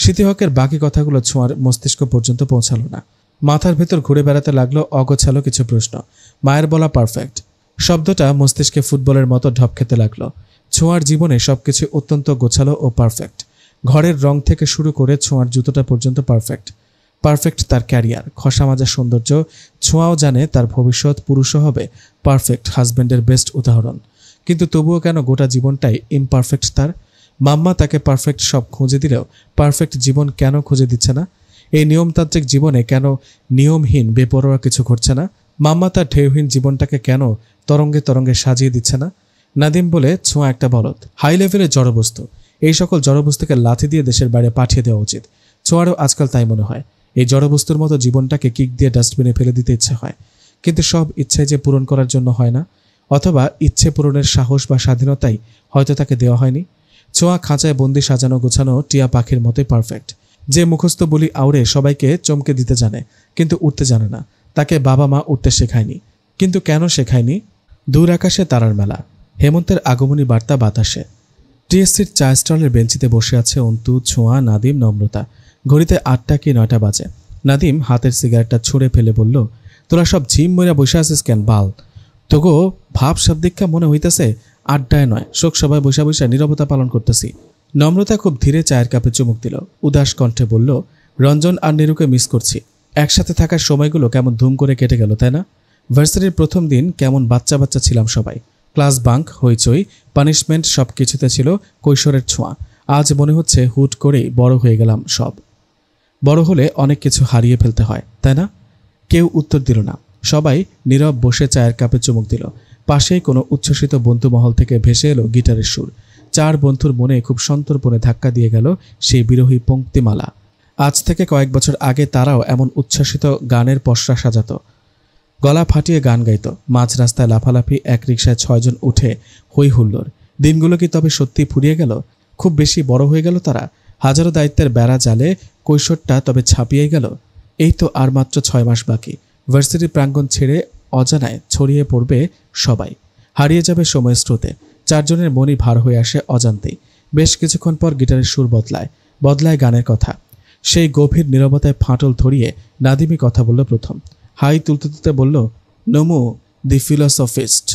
সিথি হকের বাকি কথাগুলো ছোঁয়ার মস্তিষ্ক পর্যন্ত পৌঁছালো না। মাথার ভেতর ঘুরে বেড়াতে লাগলো অগোছালো কিছু প্রশ্ন। মায়ের বলা পারফেক্ট শব্দটা মস্তিষ্কে ফুটবলের মতো ঢপ খেতে লাগলো। ছোঁয়ার জীবনে সবকিছু অত্যন্ত গোছালো ও পারফেক্ট। ঘরের রং থেকে শুরু করে ছোঁয়ার জুতোটা পর্যন্ত পারফেক্ট। পারফেক্ট তার ক্যারিয়ার, খসা মাজা সৌন্দর্য। ছোঁয়াও জানে তার ভবিষ্যৎ পুরুষও হবে পারফেক্ট হাজব্যান্ডের বেস্ট উদাহরণ। কিন্তু তবুও কেন গোটা জীবনটাই ইমপারফেক্ট তার? মাম্মা তাকে পারফেক্ট সব খুঁজে দিলেও পারফেক্ট জীবন কেন খুঁজে দিচ্ছে না? এই নিয়মতান্ত্রিক জীবনে কেন নিয়মহীন বেপরোয়া কিছু ঘটছে না? মাম্মা তার ঢেউহীন জীবনটাকে কেন তরঙ্গে তরঙ্গে সাজিয়ে দিচ্ছে না? নাদিম বলে, ছোঁয়া একটা বলদ, হাই লেভেলের জড়বস্তু। এই সকল জড়বস্তুকে লাথি দিয়ে দেশের বাইরে পাঠিয়ে দেওয়া উচিত। ছোঁয়ারও আজকাল তাই মনে হয়। এই জড়বস্তুর মতো জীবনটাকে কিক দিয়ে ডাস্টবিনে ফেলে দিতে ইচ্ছে হয়, কিন্তু সব ইচ্ছে যে পূরণ করার জন্য হয় না, অথবা ইচ্ছে পূরণের সাহস বা স্বাধীনতাই হয়তো তাকে দেওয়া হয়নি। ছোঁয়া খাঁচায় বন্দি সাজানো গোছানো টিয়া পাখির মতোই পারফেক্ট, যে মুখস্থ বলি আউড়ে সবাইকে চমকে দিতে জানে, কিন্তু উঠতে জানে না। তাকে বাবা মা উঠতে শেখায়নি। কিন্তু কেন শেখায়নি? দূর আকাশে তারার মেলা, হেমন্তের আগমনী বার্তা বাতাসে। টিএসসির চা স্টলের বেঞ্চিতে বসে আছে অন্তু, ছোঁয়া, নাদিম, নম্রতা। ঘড়িতে 8টা কি 9টা বাজে। নাদিম হাতের সিগারেটটা ছুঁড়ে ফেলে বলল, তোরা সব ঝিম মইরা বসে আছিস কেন বাল? তোগো ভাব শব্দিক্ষা মনে হইতেছে আড্ডায় নয়, শোক সবাই বসে বসে নীরবতা পালন করতেছি। নম্রতা খুব ধীরে চায়ের কাপে চুমুক দিল। উদাস কণ্ঠে বলল, রঞ্জন আর নিরুকে মিস করছি। একসাথে থাকার সময়গুলো কেমন ধুম করে কেটে গেল, তাই না? ভার্সিটির প্রথম দিন কেমন বাচ্চা বাচ্চা ছিলাম সবাই। ক্লাস বাঙ্ক, হইচই, পানিশমেন্ট সব কিছুতে ছিল কৈশোরের ছোঁয়া। আজ মনে হচ্ছে হুট করেই বড় হয়ে গেলাম সব। বড় হলে অনেক কিছু হারিয়ে ফেলতে হয়, তাই না? কেউ উত্তর দিল না। সবাই নীরব বসে চায়ের কাপে চুমুক দিল। পাশেই কোনো উচ্ছ্বসিত বন্ধুমহল থেকে ভেসে এলো গিটারের সুর। 4 বন্ধুর মনে খুব সন্তর্পণে ধাক্কা দিয়ে গেল সেই বিরোহী পঙ্ক্তিমালা। আজ থেকে কয়েক বছর আগে তারাও এমন উচ্ছ্বসিত গানের পসরা সাজাত, গলা ফাটিয়ে গান গাইত। মাঝ রাস্তায় লাফালাফি, এক রিকশায় 6 জন উঠে হই হুল্লোড়। দিনগুলো কি তবে সত্যি ফুরিয়ে গেল? খুব বেশি বড় হয়ে গেল তারা? হাজারো দায়িত্বের বেড়া জালে কৈশোরটা তবে ছাপিয়ে গেল? এই তো আর মাত্র 6 মাস বাকি। ভার্সিটি প্রাঙ্গণ ছেড়ে অজানায় ছড়িয়ে পড়বে সবাই, হারিয়ে যাবে সময়ের স্রোতে। 4 জনের মনই ভার হয়ে আসে অজান্তেই। বেশ কিছুক্ষণ পর গিটারের সুর বদলায় গানের কথা। সেই গভীর নীরবতায় ফাটল ধরিয়ে নাদিমি কথা বলল প্রথম। হাই তুলতে তুলতে বলল, নমু দি ফিলসফিস্ট।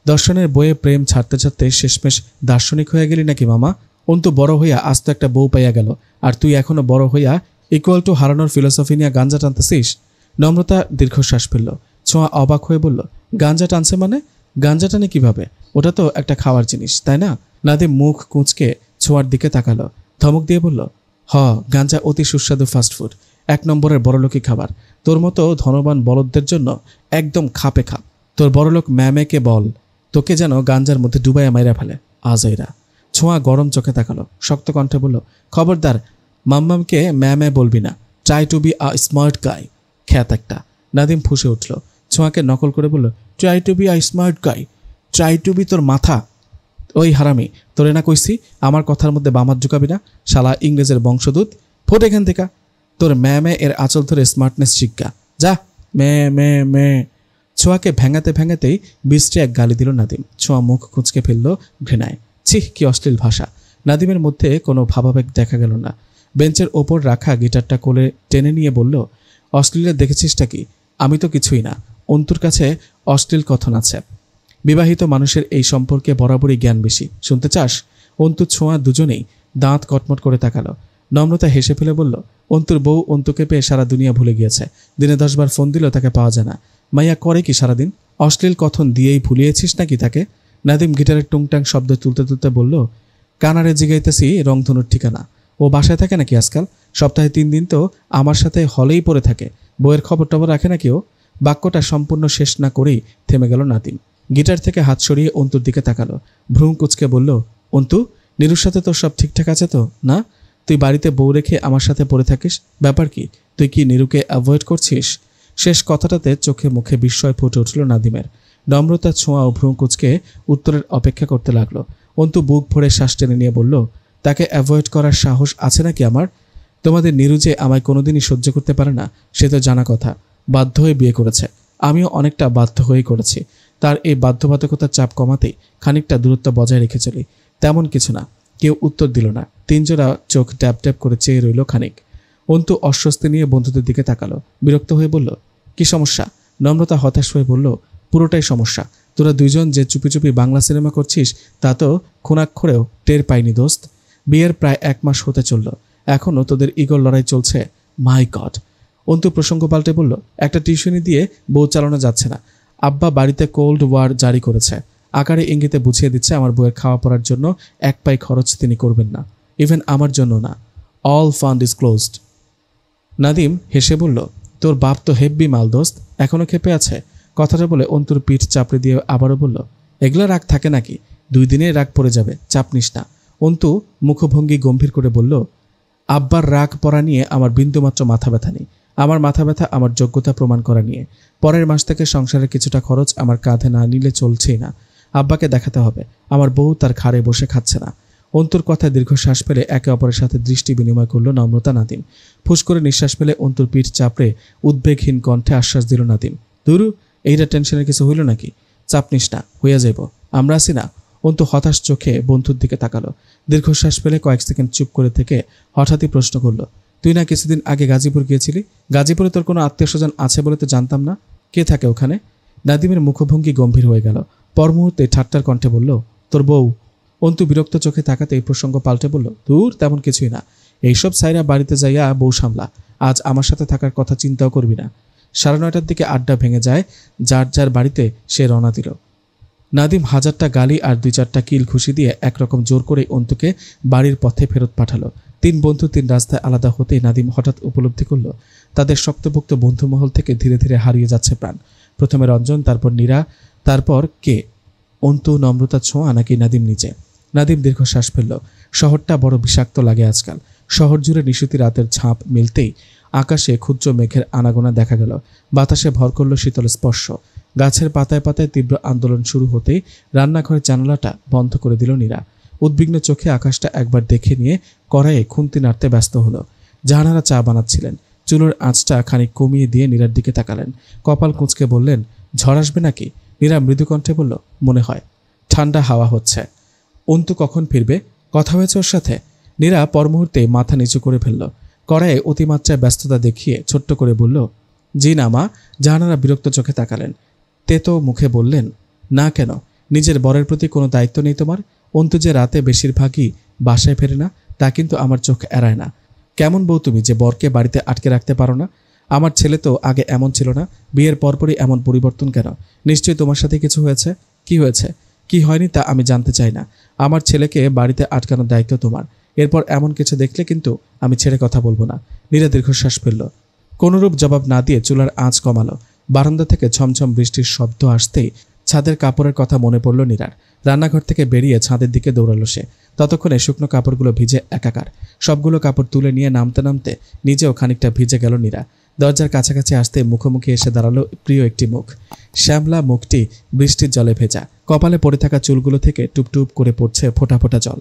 দর্শনের বইয়ে প্রেম ছাড়তে ছাড়তে শেষমেশ দার্শনিক হয়ে গেলি নাকি মামা? অন্তু বড় হইয়া আস্ত একটা বউ পাইয়া গেল, আর তুই এখনো বড় হইয়া ইকুয়াল টু হারানোর ফিলসফি নিয়ে গাঞ্জা টানতেছিস? নম্রতা দীর্ঘশ্বাস ফেলল। ছোঁয়া অবাক হয়ে বলল, গাঞ্জা টানছে মানে? গাঞ্জা টানে কিভাবে? ওটা তো একটা খাওয়ার জিনিস, তাই না? নাদিম মুখ কুঁচকে ছোঁয়ার দিকে তাকালো, ধমক দিয়ে বলল, গাঞ্জা অতি সুস্বাদু ফাস্টফুড, 1 নম্বরের বড়লোকি খাবার। তোর মতো ধনবান বলদদের জন্য একদম খাপে খাপ। তোর বড়লোক ম্যামেকে বল তোকে যেন গাঞ্জার মধ্যে ডুবাইয়া মাইরা ফেলে আজইরা। ছোঁয়া গরম চোখে তাকালো, শক্ত কণ্ঠে বলল, খবরদার মাম্মামকে ম্যামে বলবি না। Try to be a smart guy, খ্যাত একটা। নাদিম ফুঁসে উঠল। ছোঁয়াকে নকল করে বলল, try to be a smart guy? Try to be তোর মাথা। ওই হারামি, তোরে না কইছি আমার কথার মধ্যে বামাত ঢুকাবি না, শালা ইংরেজের বংশদূত। ফোট এখান থেকে। তোর ম্যামে এর আঁচল ধরে স্মার্টনেস শিক্ষা, যা। মে। ছোঁয়াকে ভেঙাতে ভেঙাতেই বৃষ্টি এক গালি দিল নাদিম। ছোঁয়া মুখ কুঁচকে ফেলল ঘৃণায়। ছিহ, কি অশ্লীল ভাষা। নাদিমের মধ্যে কোনো ভাবাবেগ দেখা গেল না। বেঞ্চের ওপর রাখা গিটারটা কোলে টেনে নিয়ে বলল, অশ্লীলে দেখেছিসটা কি? আমি তো কিছুই না। অন্তুর কাছে অশ্লীল কথন আছে। বিবাহিত মানুষের এই সম্পর্কে বরাবরই জ্ঞান বেশি। শুনতে চাস? অন্তু ছোঁয়া দুজনেই দাঁত কটমট করে তাকালো। নম্রতা হেসে ফেলে বলল, অন্তুর বউ অন্তুকে পেয়ে সারা দুনিয়া ভুলে গিয়েছে। দিনে 10 বার ফোন দিলেও তাকে পাওয়া যায় না। মাইয়া করে কি সারাদিন? অশ্লীল কথন দিয়েই ভুলিয়েছিস নাকি তাকে? নাদিম গিটারের টুংটাং শব্দ তুলতে তুলতে বলল, কানারে জিগাইতেছি রংধনুর ঠিকানা। ও বাসায় থাকে নাকি আজকাল? সপ্তাহে 3 দিন তো আমার সাথে হলেই পড়ে থাকে। বইয়ের খবর টবর রাখে নাকি ও? বাক্যটা সম্পূর্ণ শেষ না করেই থেমে গেল নাদিম। গিটার থেকে হাত সরিয়ে অন্তুর দিকে তাকালো। ভ্রুম কুচকে বলল, অন্তু নীরুর সাথে তোর সব ঠিকঠাক আছে তো? না, তুই বাড়িতে বউ রেখে আমার সাথে পড়ে থাকিস, ব্যাপার কি? তুই কি নীরুকে অ্যাভয়েড করছিস? শেষ কথাটাতে চোখে মুখে বিস্ময় ফুটে উঠল নাদিমের। নম্রতার ছোঁয়া ও ভ্রু কুঁচকে উত্তরের অপেক্ষা করতে লাগলো। অন্তু বুক ভরে শ্বাস টেনে নিয়ে বলল, তাকে অ্যাভয়েড করার সাহস আছে নাকি আমার? তোমাদের নীরু যে আমায় কোনোদিনই সহ্য করতে পারে না সে তো জানা কথা। বাধ্য হয়ে বিয়ে করেছে, আমিও অনেকটা বাধ্য হয়েই করেছি। তার এই বাধ্যবাধকতার চাপ কমাতেই খানিকটা দূরত্ব বজায় রেখে চলি। তেমন কিছু না। কেউ উত্তর দিল না। তিনজোড়া চোখ ট্যাপ ট্যাপ করে চেয়ে রইল খানিক। অন্তু অস্বস্তি নিয়ে বন্ধুদের দিকে তাকালো, বিরক্ত হয়ে বলল, কি সমস্যা? নম্রতা হতাশ হয়ে বলল, পুরোটাই সমস্যা। তোরা দুইজন যে চুপি চুপি বাংলা সিনেমা করছিস তা তো খুনাক্ষরেও টের পাইনি দোস্ত। বিয়ের প্রায় 1 মাস হতে চলল, এখনও তোদের ইগোর লড়াই চলছে। মাই গড। অন্তু প্রসঙ্গ পাল্টে বলল, একটা টিউশনি দিয়ে বউ চালানো যাচ্ছে না। আব্বা বাড়িতে কোল্ড ওয়ার জারি করেছে। আকারে ইঙ্গিতে বুঝিয়ে দিচ্ছে আমার বউয়ের খাওয়া পড়ার জন্য 1 পাই খরচ তিনি করবেন না, ইভেন আমার জন্য না। All fund is closed. Nadim হেসে বলল, তোর বাপ তো হেব্বি মাল দোস্ত, এখনো খেপে আছে। কথাটা বলে অন্তুর পিঠ চাপড়ে দিয়ে আবারও বলল, এগুলো রাগ থাকে নাকি? 2 দিনে রাগ পড়ে যাবে, চাপ নিস না। অন্তু মুখভঙ্গি গম্ভীর করে বলল, আব্বার রাগ পড়া নিয়ে আমার বিন্দুমাত্র মাথা ব্যথা নেই। আমার মাথা ব্যথা আমার যোগ্যতা প্রমাণ করা নিয়ে। পরের মাস থেকে সংসারের কিছুটা খরচ আমার কাঁধে না নিলে চলছেই না। আব্বাকে দেখাতে হবে আমার বউ তার ঘাড়ে বসে খাচ্ছে না। অন্তুর কথায় দীর্ঘশ্বাস ফেলে একে অপরের সাথে দৃষ্টি বিনিময় করল নম্রতা নাদিম। ফুস করে নিঃশ্বাস ফেলে অন্তুর পিঠ চাপড়ে উদ্বেগহীন কণ্ঠে আশ্বাস দিল নাদিম, দুরু, এইটা টেনশনের কিছু হইল নাকি? চাপ নিস না, হইয়া যাইব, আমরা আছি না। অন্তু হতাশ চোখে বন্ধুর দিকে তাকালো। দীর্ঘশ্বাস ফেলে কয়েক সেকেন্ড চুপ করে থেকে হঠাৎই প্রশ্ন করল, তুই না কিছুদিন আগে গাজীপুর গিয়েছিলি? গাজীপুরে তোর কোনো আত্মীয় স্বজন আছে বলে তো জানতাম না। কে থাকে ওখানে? নাদিমের মুখভঙ্গি গম্ভীর হয়ে গেল। পর মুহূর্তে ঠাট্টার কণ্ঠে বলল, তোর বউ। অন্তু বিরক্ত চোখে তাকাতে এই প্রসঙ্গ পাল্টে বলল, দূর, তেমন কিছুই না। এইসব সাইরা বাড়িতে যাইয়া বউ সামলা। আজ আমার সাথে থাকার কথা চিন্তাও করবি না। 9:30টার দিকে আড্ডা ভেঙে যায়, যার যার বাড়িতে সে রওনা দিল। নাদিম হাজারটা গালি আর 2-4টা কিল খুশি দিয়ে একরকম জোর করে অন্তুকে বাড়ির পথে ফেরত পাঠালো। 3 বন্ধু 3 রাস্তায় আলাদা হতেই নাদিম হঠাৎ উপলব্ধি করল তাদের শক্তপোক্ত বন্ধুমহল থেকে ধীরে ধীরে হারিয়ে যাচ্ছে প্রাণ। প্রথমে রঞ্জন, তারপর নীরা, তারপর কে? অন্তু, নম্রতা, ছোঁয়া নাকি নাদিম নিজে? নাদিম দীর্ঘশ্বাস ফেলল। শহরটা বড় বিষাক্ত লাগে আজকাল। শহর জুড়ে নিশুতি রাতের ঝাঁপ মিলতেই আকাশে ক্ষুদ্র মেঘের আনাগোনা দেখা গেল। বাতাসে ভর করল শীতল স্পর্শ। গাছের পাতায় পাতায় তীব্র আন্দোলন শুরু হতেই রান্নাঘরের জানালাটা বন্ধ করে দিল নীরা। উদ্বিগ্ন চোখে আকাশটা একবার দেখে নিয়ে কড়াইয়ে খুন্তি নাড়তে ব্যস্ত হলো। জাহানারা চা বানাচ্ছিলেন। চুলোর আঁচটা খানিক কমিয়ে দিয়ে নীরার দিকে তাকালেন। কপাল কুঁচকে বললেন, ঝড় আসবে নাকি? নীরা মৃদু কণ্ঠে বলল, মনে হয়। ঠান্ডা হাওয়া হচ্ছে। অন্তু কখন ফিরবে? কথা হয়েছে ওর সাথে? নীরা পর মুহূর্তে মাথা নিচু করে ফেলল। কড়াইয়ে অতিমাত্রায় ব্যস্ততা দেখিয়ে ছোট্ট করে বলল, জি না মা। জাহানারা বিরক্ত চোখে তাকালেন। তেতো মুখে বললেন, না কেন? নিজের বরের প্রতি কোনো দায়িত্ব নেই তোমার? অন্তু যে রাতে বেশিরভাগই বাসায় ফেরে না, তা কিন্তু আমার চোখ এড়ায় না। কেমন বউ তুমি যে বরকে বাড়িতে আটকে রাখতে পারো না? আমার ছেলে তো আগে এমন ছিল না, বিয়ের পরপরই এমন পরিবর্তন কেন? নিশ্চয়ই তোমার সাথে কিছু হয়েছে। কি হয়েছে, কি হয়নি তা আমি জানতে চাই না। আমার ছেলেকে বাড়িতে আটকানোর দায়িত্ব তোমার। এরপর এমন কিছু দেখলে কিন্তু আমি ছেড়ে কথা বলবো না। নীরা দীর্ঘশ্বাস ফেলল। কোনরূপ জবাব না দিয়ে চুলার আঁচ কমালো। বারান্দা থেকে ঝমঝম বৃষ্টির শব্দ আসতেই ছাদের কাপড়ের কথা মনে পড়ল নীরার। রান্নাঘর থেকে বেরিয়ে ছাদের দিকে দৌড়ালো সে। ততক্ষণে শুকনো কাপড়গুলো ভিজে একাকার। সবগুলো কাপড় তুলে নিয়ে নামতে নামতে নিজেও খানিকটা ভিজে গেল নীরা। দরজার কাছাকাছি আসতে মুখোমুখি এসে দাঁড়ালো প্রিয় একটি মুখ। শ্যামলা মুখটি বৃষ্টির জলে ভেজা। কপালে পড়ে থাকা চুলগুলো থেকে টুপটুপ করে পড়ছে ফোঁটা ফোঁটা জল।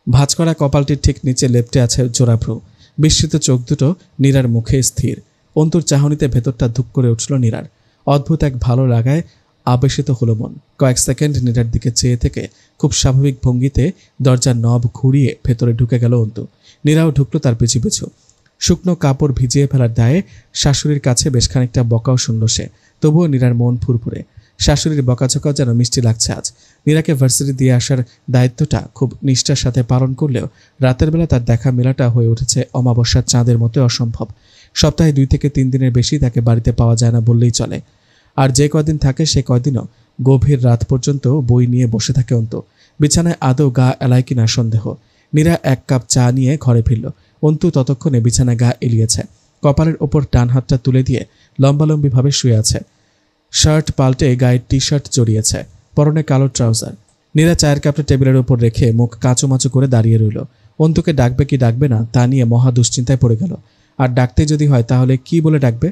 ভাঁজ করা কপালটির ঠিক নিচে লেপ্টে আছে জোড়াভ্রু। বিস্মিত চোখ দুটো নীরার মুখে স্থির। অন্তুর চাহনিতে ভেতরটা ধুক করে উঠল নীরার। অদ্ভুত এক ভালো লাগায় আবেশিত হলো মন। কয়েক সেকেন্ড নীরার দিকে চেয়ে থেকে খুব স্বাভাবিক ভঙ্গিতে দরজার নব ঘুরিয়ে ভেতরে ঢুকে গেল অন্তু। নীরাও ঢুকলো তার পিছু পিছু। শুকনো কাপড় ভিজিয়ে ফেলার দায়ে শাশুড়ির কাছে বেশ খানিকটা বকাও শুনল সে। তবুও নীরার মন ফুরফুরে। শাশুড়ির বকাঝকাও যেন মিষ্টি লাগছে আজ। নীরাকে ভার্সিটি দিয়ে আসার দায়িত্বটা খুব নিষ্ঠার সাথে পালন করলেও রাতের বেলা তার দেখা মেলাটা হয়ে উঠেছে অমাবস্যার চাঁদের মতো অসম্ভব। সপ্তাহে 2 থেকে 3 দিনের বেশি তাকে বাড়িতে পাওয়া যায় না বললেই চলে। আর যে কদিন থাকে সে কয়দিনও গভীর রাত পর্যন্ত বই নিয়ে বসে থাকে অন্তু। বিছানায় আদৌ গা এলায় কিনা সন্দেহ। নীরা 1 কাপ চা নিয়ে ঘরে ফিরল। অন্তু ততক্ষণে বিছানায় গা এলিয়েছে। কপালের ওপর ডান হাতটা তুলে দিয়ে লম্বালম্বিভাবে শুয়ে আছে। শার্ট পাল্টে গায়ে টি-শার্ট জড়িয়েছে। পরনে কালো ট্রাউজার। নীরা চায়ের কাপটা টেবিলের উপর রেখে মুখ কাঁচুমাচু করে দাঁড়িয়ে রইল। অন্তুকে ডাকবে কি ডাকবে না তা নিয়ে মহা দুশ্চিন্তায় পড়ে গেল। আর ডাকতে যদি হয় তাহলে কি বলে ডাকবে?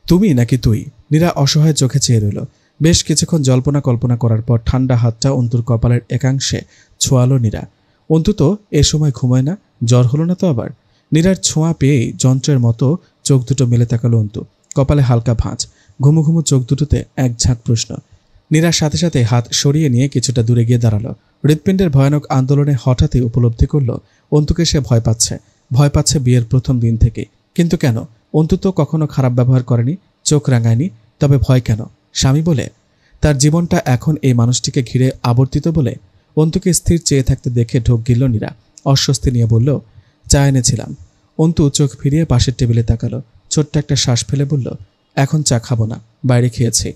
তুমি নাকি তুই? নীরা অসহায় চোখে চেয়ে রইল। বেশ কিছুক্ষণ জল্পনা কল্পনা করার পর ঠান্ডা হাতটা অন্তুর কপালের একাংশে ছোঁয়ালো নীরা। অন্তু তো এ সময় ঘুমায় না, জ্বর হলো না তো আবার? নীরার ছোঁয়া পেয়েই যন্ত্রের মতো চোখ দুটো মেলে তাকালো অন্তু। কপালে হালকা ভাঁজ, ঘুমু ঘুমু চোখ দুটোতে এক ঝাঁক প্রশ্ন। নীরার সাথে সাথে হাত সরিয়ে নিয়ে কিছুটা দূরে গিয়ে দাঁড়ালো। হৃৎপিণ্ডের ভয়ানক আন্দোলনে হঠাৎই উপলব্ধি করল অন্তুকে সে ভয় পাচ্ছে বিয়ের প্রথম দিন থেকে। কিন্তু কেন? অন্তু তো কখনো খারাপ ব্যবহার করেনি, চোখ রাঙায়নি, তবে ভয় কেন? স্বামী বলে? তার জীবনটা এখন এই মানুষটিকে ঘিরে আবর্তিত বলে? অন্তুকে স্থির চেয়ে থাকতে দেখে ঢোক গিলল নীরা। অস্বস্তি নিয়ে বলল, চা এনেছিলাম। অন্তু চোখ ফিরিয়ে পাশের টেবিলে তাকালো। ছোট্ট একটা শ্বাস ফেলে বলল, এখন চা খাবো না, বাইরে খেয়েছি।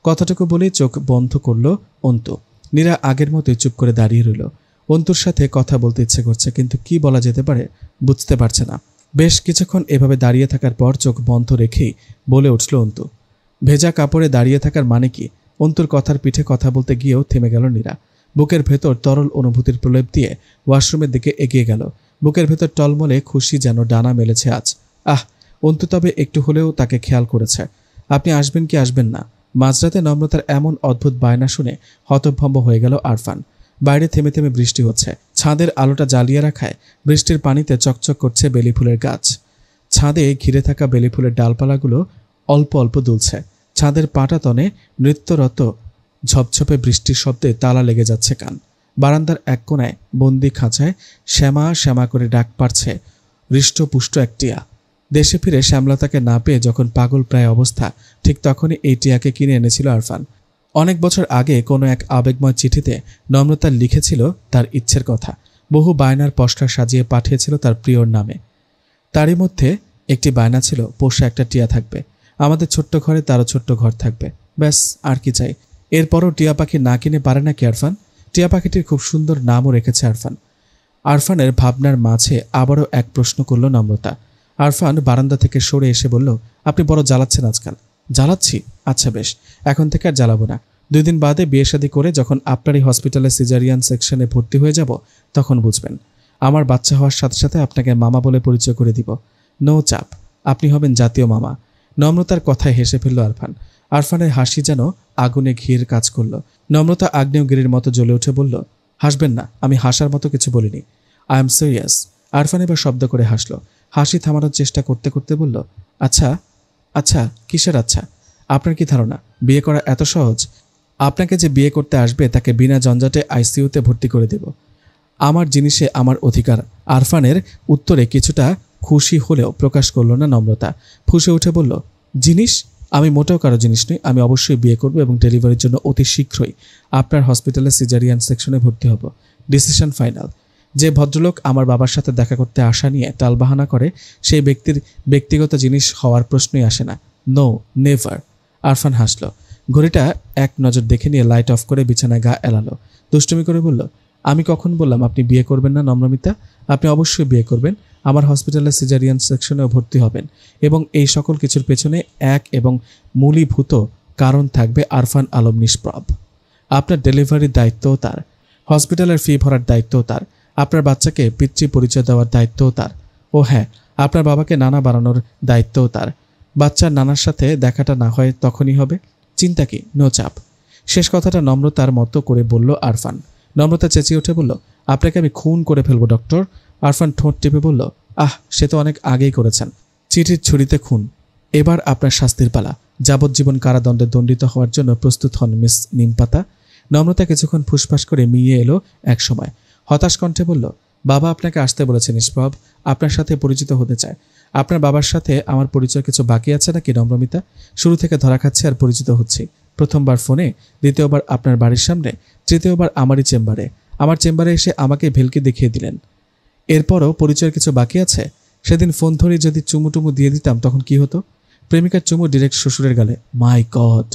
কথাটুকু বলেই চোখ বন্ধ করল অন্তু। নীরা আগের মতোই চুপ করে দাঁড়িয়ে রইল। অন্তুর সাথে কথা বলতে ইচ্ছে করছে, কিন্তু কি বলা যেতে পারে বুঝতে পারছে না। বেশ কিছুক্ষণ এভাবে দাঁড়িয়ে থাকার পর চোখ বন্ধ রেখেই বলে উঠল অন্তু। ভেজা কাপড়ে দাঁড়িয়ে থাকার মানে কি? অন্তুর কথার পিঠে কথা বলতে গিয়েও থেমে গেল নীরা। বুকের ভেতর তরল অনুভূতির প্রলেপ দিয়ে ওয়াশরুমের দিকে এগিয়ে গেল। বুকের ভেতর টলমলে খুশি যেন ডানা মেলেছে আজ। অন্তু তবে একটু হলেও তাকে খেয়াল করেছে। আপনি আসবেন কি আসবেন না? মাঝরাতে নম্রতার এমন অদ্ভুত বায়না শুনে হতভম্ব হয়ে গেল আরফান। বাইরে থেমে থেমে বৃষ্টি হচ্ছে। ছাদের আলোটা জ্বালিয়ে রাখায় বৃষ্টির পানিতে চকচক করছে বেলি ফুলের গাছ। ছাদে ঘিরে থাকা বেলি ফুলের ডালপালাগুলো অল্প অল্প দুলছে। ছাদের পাটাতনে নৃত্যরত ঝপঝপে বৃষ্টির শব্দে তালা লেগে যাচ্ছে কান। বারান্দার এক কোণায় বন্দি খাঁচায় শ্যামা শ্যামা করে ডাক পারছে হৃষ্টপুষ্ট এক টিয়া। দেশে ফিরে শ্যামলতাকে না পেয়ে যখন পাগল প্রায় অবস্থা, ঠিক তখনই এই টিয়াকে কিনে এনেছিল আরফান। অনেক বছর আগে কোনো এক আবেগময় চিঠিতে নম্রতা লিখেছিল তার ইচ্ছের কথা। বহু বায়নার পসরা সাজিয়ে পাঠিয়েছিল তার প্রিয়র নামে। তারই মধ্যে একটি বায়না ছিল পোষা একটা টিয়া থাকবে। আমাদের ছোট্ট ঘরে তারও ছোট্ট ঘর থাকবে, ব্যাস আর কি চাই। এরপরও টিয়া পাখি না কিনে পারে নাকি আরফান? টিয়া পাখিটির খুব সুন্দর নামও রেখেছে আরফান। আরফানের ভাবনার মাঝে আবারও এক প্রশ্ন করল নম্রতা। আরফান বারান্দা থেকে সরে এসে বলল, আপনি বড় জ্বালাচ্ছেন আজকাল। জ্বালাচ্ছি? আচ্ছা বেশ, এখন থেকে আর জ্বালাবো না। 2 দিন বাদে বিয়ে শাদী করে যখন আপনারই হসপিটালে সিজারিয়ান সেকশনে ভর্তি হয়ে যাব তখন বুঝবেন। আমার বাচ্চা হওয়ার সাথে সাথে আপনাকে মামা বলে পরিচয় করে দিব। নো চাপ, আপনি হবেন জাতীয় মামা। নম্রতার কথায় হেসে ফেলল আরফান। আরফানের হাসি যেন আগুনে ঘির কাজ করল। নম্রতা আগ্নেয়গিরির মতো জ্বলে উঠে বলল, হাসবেন না, আমি হাসার মতো কিছু বলিনি। I am serious. আরফান এবার শব্দ করে হাসল। হাসি থামানোর চেষ্টা করতে করতে বলল, আচ্ছা আচ্ছা, কিসের আচ্ছা? আপনার কি ধারণা বিয়ে করা এত সহজ? আপনাকে যে বিয়ে করতে আসবে তাকে বিনা জঞ্জাটে আইসিইউতে ভর্তি করে দেব। আমার জিনিসে আমার অধিকার। আরফানের উত্তরে কিছুটা খুশি হলেও প্রকাশ করল না নম্রতা। ফুঁসে উঠে বলল, জিনিস? আমি মোটেও কারো জিনিস নই। আমি অবশ্যই বিয়ে করব এবং ডেলিভারির জন্য অতি শীঘ্রই আপনার হসপিটালে সিজারিয়ান সেকশনে ভর্তি হব। Decision final. যে ভদ্রলোক আমার বাবার সাথে দেখা করতে আসা নিয়ে টালবাহানা করে, সেই ব্যক্তির ব্যক্তিগত জিনিস হওয়ার প্রশ্নই আসে না। No, never. আরফান হাসল। ঘড়িটা এক নজর দেখে নিয়ে লাইট অফ করে বিছানায় গা এলালো। দুষ্টুমি করে বলল, আমি কখন বললাম আপনি বিয়ে করবেন না নম্রমিতা? আপনি অবশ্যই বিয়ে করবেন, আমার হসপিটালের সিজারিয়ান সেকশনেও ভর্তি হবেন, এবং এই সকল কিছুর পেছনে এক এবং মূলীভূত কারণ থাকবে আরফান আলম নিষ্প্রভ। আপনার ডেলিভারির দায়িত্বও তার, হসপিটালের ফি ভরার দায়িত্বও তার, আপনার বাচ্চাকে পিতৃ পরিচয় দেওয়ার দায়িত্বও তার, ও হ্যাঁ, আপনার বাবাকে নানা বানানোর দায়িত্বও তার। বাচ্চার নানার সাথে দেখাটা না হয় তখনই হবে, চিন্তা কি, নো চাপ। শেষ কথাটা নম্রতার মতো করে বলল আরফান। নম্রতা চেঁচিয়ে উঠে বলল, আপনাকে আমি খুন করে ফেলবো ডক্টর। আরফান ঠোঁট টিপে বলল, সে তো অনেক আগেই করেছেন। চিঠির ছুরিতে খুন, এবার আপনার শাস্তির পালা। যাবজ্জীবন কারাদণ্ডে দণ্ডিত হওয়ার জন্য প্রস্তুত হন মিস নিমপাতা। নম্রতা কিছুক্ষণ ফুসফাস করে মিয়ে এলো এক সময়। হতাশ কণ্ঠে বলল, বাবা আপনাকে আসতে বলেছে নিষ্প্রভ, আপনার সাথে পরিচিত হতে চায়। আপনার বাবার সাথে আমার পরিচয় কিছু বাকি আছে নাকি নম্রমিতা? শুরু থেকে ধরা খাচ্ছে আর পরিচিত হচ্ছি। প্রথমবার ফোনে, দ্বিতীয়বার আপনার বাড়ির সামনে, তৃতীয়বার আমারই চেম্বারে। আমার চেম্বারে এসে আমাকে ভেলকি দেখিয়ে দিলেন। এরপরও পরিচয়ের কিছু বাকি আছে? সেদিন ফোন ধরে যদি চুমুটুমু দিয়ে দিতাম তখন কি হতো? প্রেমিকার চুমু ডিরেক্ট শ্বশুরের গালে। মাই গড!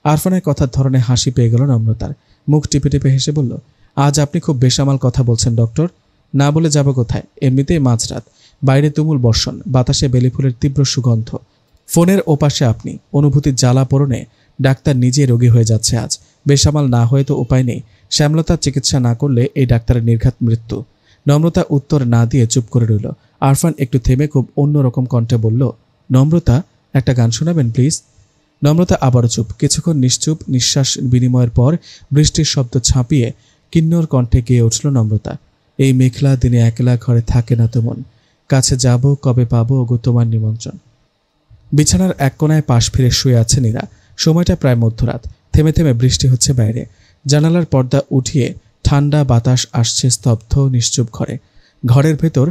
আরফানের কথার ধরনে হাসি পেয়ে গেল নম্রতার। মুখ টিপে টিপে হেসে বলল, আজ আপনি খুব বেসামাল কথা বলছেন ডক্টর। না বলে যাব কোথায়? এমনিতেই মাঝরাত, বাইরে তুমুল বর্ষণ, বাতাসে বেলি ফুলের তীব্র সুগন্ধ। ফোনের ওপাশে আপনি, অনুভূতির জ্বালা পোড়নে ডাক্তার নিজে রোগী হয়ে যাচ্ছে আজ। বেসামাল না হয়ে তো উপায় নেই, শ্যামলতার চিকিৎসা না করলে এই ডাক্তারের নির্ঘাত মৃত্যু। নম্রতা উত্তর না দিয়ে চুপ করে রইল। আরফান একটু থেমে খুব অন্যরকম কণ্ঠে বলল, নম্রতা, একটা গান শোনাবেন প্লিজ? নম্রতা আবারও চুপ। কিছুক্ষণ নিশ্চুপ নিঃশ্বাস বিনিময়ের পর বৃষ্টির শব্দ ছাপিয়ে কিন্নর কণ্ঠে গেয়ে উঠল নম্রতা। এই মেঘলা দিনে একলা ঘরে থাকে না তো মন, কাছে যাব কবে পাবো ওগো তোমার নিমন্ত্রণ। বিছানার এক কোনায় পাশ ফিরে শুয়ে আছে নীরা। সময়টা প্রায় মধ্যরাত। থেমে থেমে বৃষ্টি হচ্ছে বাইরে। জানালার পর্দা উঠিয়ে ঠান্ডা বাতাস আসছে স্তব্ধ নিশ্চুপ ঘরে। ঘরের ভেতর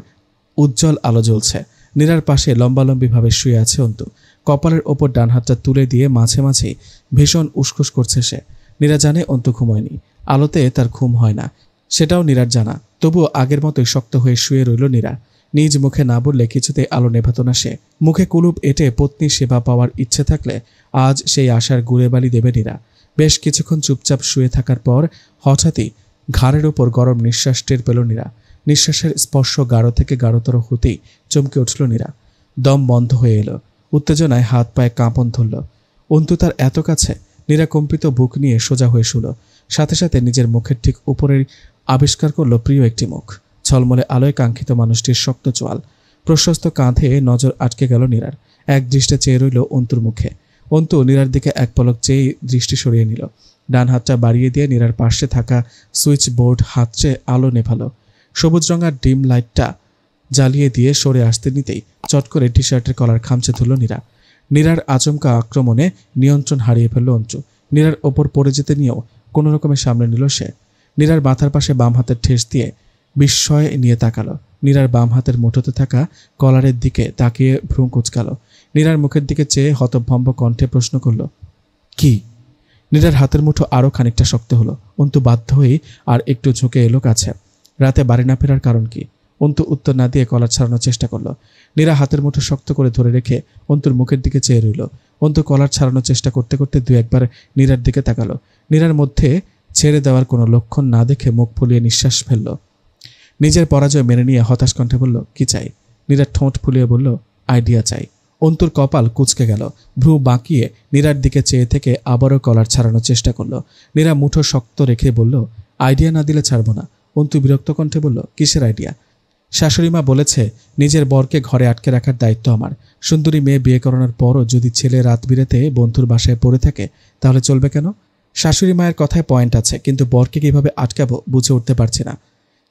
উজ্জ্বল আলো জ্বলছে। নীরার পাশে লম্বালম্বিভাবে শুয়ে আছে অন্তু। কপালের ওপর ডান হাতটা তুলে দিয়ে মাঝে মাঝেই ভীষণ উসখুস করছে সে। নীরা জানে অন্তু ঘুমায়নি, আলোতে তার ঘুম হয় না, সেটাও নীরার জানা। তবুও আগের মতোই শক্ত হয়ে শুয়ে রইল নীরা। নিজ মুখে না বললে কিছুতে আলো নেভাত না সে। মুখে কুলুপ এঁটে পত্নীর সেবা পাওয়ার ইচ্ছে থাকলে আজ সেই আশার গুড়ে বালি দেবে নীরা। বেশ কিছুক্ষণ চুপচাপ শুয়ে থাকার পর হঠাৎই ঘাড়ের ওপর গরম নিঃশ্বাস টের পেল নীরা। নিঃশ্বাসের স্পর্শ গাঢ় থেকে গাঢ়তর হতেই চমকে উঠল নীরা। দম বন্ধ হয়ে এলো। উত্তেজনায় হাত পায়ে কাঁপন ধরল। অন্তু তার এত কাছে। নীরা কম্পিত বুক নিয়ে সোজা হয়ে শুল। সাথে সাথে নিজের মুখের ঠিক উপরেই আবিষ্কার করল প্রিয় একটি মুখ। ঝলমলে আলোয় কাঙ্ক্ষিত মানুষটির শক্ত চোয়াল। প্রশস্ত কাঁধে নজর আটকে গেল নীরার। এক দৃষ্টে চেয়ে রইল অন্তুর মুখে। অন্তু নীরার দিকে এক পলক চেয়ে দৃষ্টি সরিয়ে নিল। ডান হাতটা বাড়িয়ে দিয়ে নীরার পাশে থাকা সুইচ বোর্ড হাতড়ে আলো নেভালো। সবুজ রঙার ডিম লাইটটা জ্বালিয়ে দিয়ে সরে আসতে নিতেই চট করে টি শার্টের কলার খামচে ধরল নীরা। নীরার আচমকা আক্রমণে নিয়ন্ত্রণ হারিয়ে ফেলল অঞ্চু। নীরার ওপর পড়ে যেতে নিয়েও কোনো রকমের সামনে নিল সে। নীরার মাথার পাশে বাম হাতের ঠেস দিয়ে বিস্ময় নিয়ে তাকালো। নীরার বাম হাতের মুঠোতে থাকা কলারের দিকে তাকিয়ে ভ্রু কুঁচকালো। নীরার মুখের দিকে চেয়ে হতভম্ব কণ্ঠে প্রশ্ন করল, কি? নীরার হাতের মুঠো আরও খানিকটা শক্ত হলো। অন্তু বাধ্য হয়েই আর একটু ঝুঁকে এলো কাছে। রাতে বাড়ি না ফেরার কারণ কি? অন্তু উত্তর না দিয়ে কলার ছাড়ানোর চেষ্টা করলো। নীরা হাতের মুঠো শক্ত করে ধরে রেখে অন্তুর মুখের দিকে চেয়ে রইল। অন্তু কলার ছাড়ানোর চেষ্টা করতে করতে দু একবার নীরার দিকে তাকালো। নীরার মধ্যে ছেড়ে দেওয়ার কোনো লক্ষণ না দেখে মুখ ফুলিয়ে নিঃশ্বাস ফেলল। নিজের পরাজয় মেনে নিয়ে হতাশ কণ্ঠে বলল, কি চাই? নীরা ঠোঁট ফুলিয়ে বলল, আইডিয়া চাই। অন্তুর কপাল কুঁচকে গেল। ভ্রু বাঁকিয়ে নীরার দিকে চেয়ে থেকে আবারও কলার ছাড়ানোর চেষ্টা করলো। নীরা মুঠো শক্ত রেখে বলল, আইডিয়া না দিলে ছাড়বো না। অন্তু বিরক্ত কণ্ঠে বলল, কিসের আইডিয়া? শাশুড়িমা বলেছে নিজের বরকে ঘরে আটকে রাখার দায়িত্ব আমার। সুন্দরী মেয়ে বিয়ে করানোর পরও যদি ছেলে রাত বিরেতে বন্ধুর বাসায় পড়ে থাকে তাহলে চলবে কেন? শাশুড়ি মায়ের কথায় পয়েন্ট আছে, কিন্তু বরকে কিভাবে আটকাবো বুঝে উঠতে পারছি না।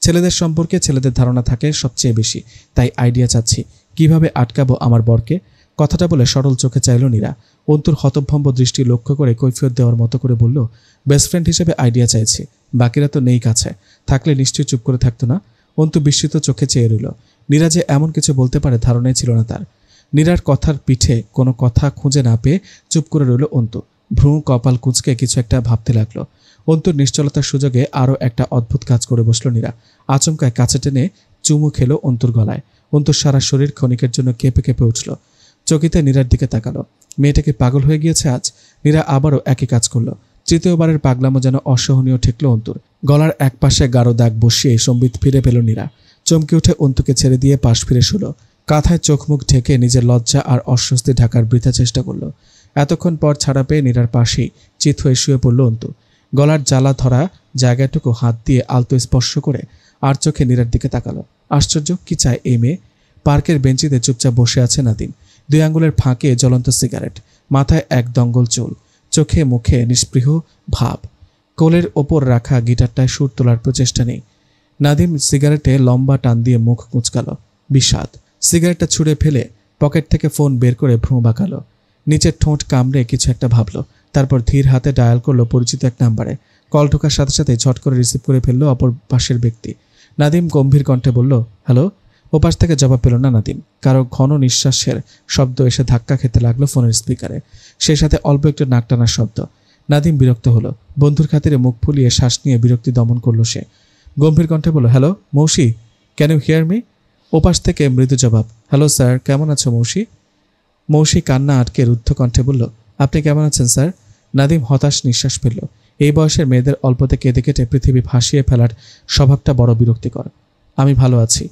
ছেলেদের সম্পর্কে ছেলেদের ধারণা থাকে সবচেয়ে বেশি, তাই আইডিয়া চাচ্ছি কিভাবে আটকাবো আমার বরকে। কথাটা বলে সরল চোখে চাইল নীরা। অন্তুর হতভম্ব দৃষ্টি লক্ষ্য করে কৈফিয়ত দেওয়ার মতো করে বলল, বেস্ট ফ্রেন্ড হিসেবে আইডিয়া চাইছি, বাকিরা তো নেই কাছে, থাকলে নিশ্চয়ই চুপ করে থাকতো না। অন্তু বিস্মিত চোখে চেয়ে রইল। নীরা যে এমন কিছু বলতে পারে ধারণাই ছিল না তার। নীরার কথার পিঠে কোনো কথা খুঁজে না পেয়ে চুপ করে রইল অন্তু। ভ্রু কপাল কুঁচকে কিছু একটা ভাবতে লাগলো। অন্তুর নিশ্চলতার সুযোগে আরও একটা অদ্ভুত কাজ করে বসলো নীরা। আচমকায় কাছে টেনে চুমু খেলো অন্তুর গলায়। অন্তুর সারা শরীর ক্ষণিকের জন্য কেঁপে কেঁপে উঠল। চকিতে নীরার দিকে তাকালো। মেয়েটাকে পাগল হয়ে গিয়েছে আজ। নীরা আবারও একই কাজ করলো। তৃতীয়বারের পাগলামো যেন অসহনীয় ঠেকল অন্তুর। গলার এক পাশে গাঢ় দাগ বসিয়ে সম্বিত ফিরে পেল নীরা। চমকে উঠে অন্তুকে ছেড়ে দিয়ে পাশ ফিরে শুল। কাঁথায় চোখ মুখ ঢেকে নিজের লজ্জা আর অস্বস্তি ঢাকার বৃথা চেষ্টা করল। এতক্ষণ পর ছাড়া পেয়ে নীরার পাশেই চিত হয়ে শুয়ে পড়ল অন্তু। গলার জ্বালা ধরা জায়গাটুকু হাত দিয়ে আলতো স্পর্শ করে আর চোখে নীরার দিকে তাকালো। আশ্চর্য, কি চায় এই মেয়ে? পার্কের বেঞ্চিতে চুপচাপ বসে আছে নাদিম। 2 আঙ্গুলের ফাঁকে জ্বলন্ত সিগারেট, মাথায় এক দঙ্গল চুল, চোখে মুখে নিস্পৃহ ভাব। কোলের ওপর রাখা গিটারটায় সুর তোলার প্রচেষ্টা নেই। নাদিম সিগারেটে লম্বা টান দিয়ে মুখ কুঁচকালো। বিষাদ। সিগারেটটা ছুঁড়ে ফেলে পকেট থেকে ফোন বের করে ভ্রু বাঁকালো। নিচের ঠোঁট কামড়ে কিছু একটা ভাবলো। তারপর ধীর হাতে ডায়াল করলো পরিচিত এক নাম্বারে। কল ঢোকার সাথে সাথে ঝট করে রিসিভ করে ফেললো অপর পাশের ব্যক্তি। নাদিম গম্ভীর কণ্ঠে বলল, হ্যালো। ওপাশ থেকে জবাব পেল না নাদিম। কারো ঘন নিঃশ্বাসের শব্দ এসে ধাক্কা খেতে লাগলো ফোনের স্পিকারে, সেই সাথে অল্প একটু নাক টানার শব্দ। নাদিম বিরক্ত হলো। বন্ধুর খাতিরে মুখ ফুলিয়ে শ্বাস নিয়ে বিরক্তি দমন করলো সে। গম্ভীর কণ্ঠে বলল, হ্যালো মৌসি, ক্যান ইউ হিয়ার মি? ওপাশ থেকে মৃদু জবাব, হ্যালো স্যার, কেমন আছো মৌসি? মৌসি কান্না আটকে রুদ্ধ কণ্ঠে বলল, আপনি কেমন আছেন স্যার? নাদিম হতাশ নিঃশ্বাস ফেলল। এই বয়সের মেয়েদের অল্পতে কেঁদে কেটে পৃথিবী ভাসিয়ে ফেলার স্বভাবটা বড় বিরক্তিকর। আমি ভালো আছি,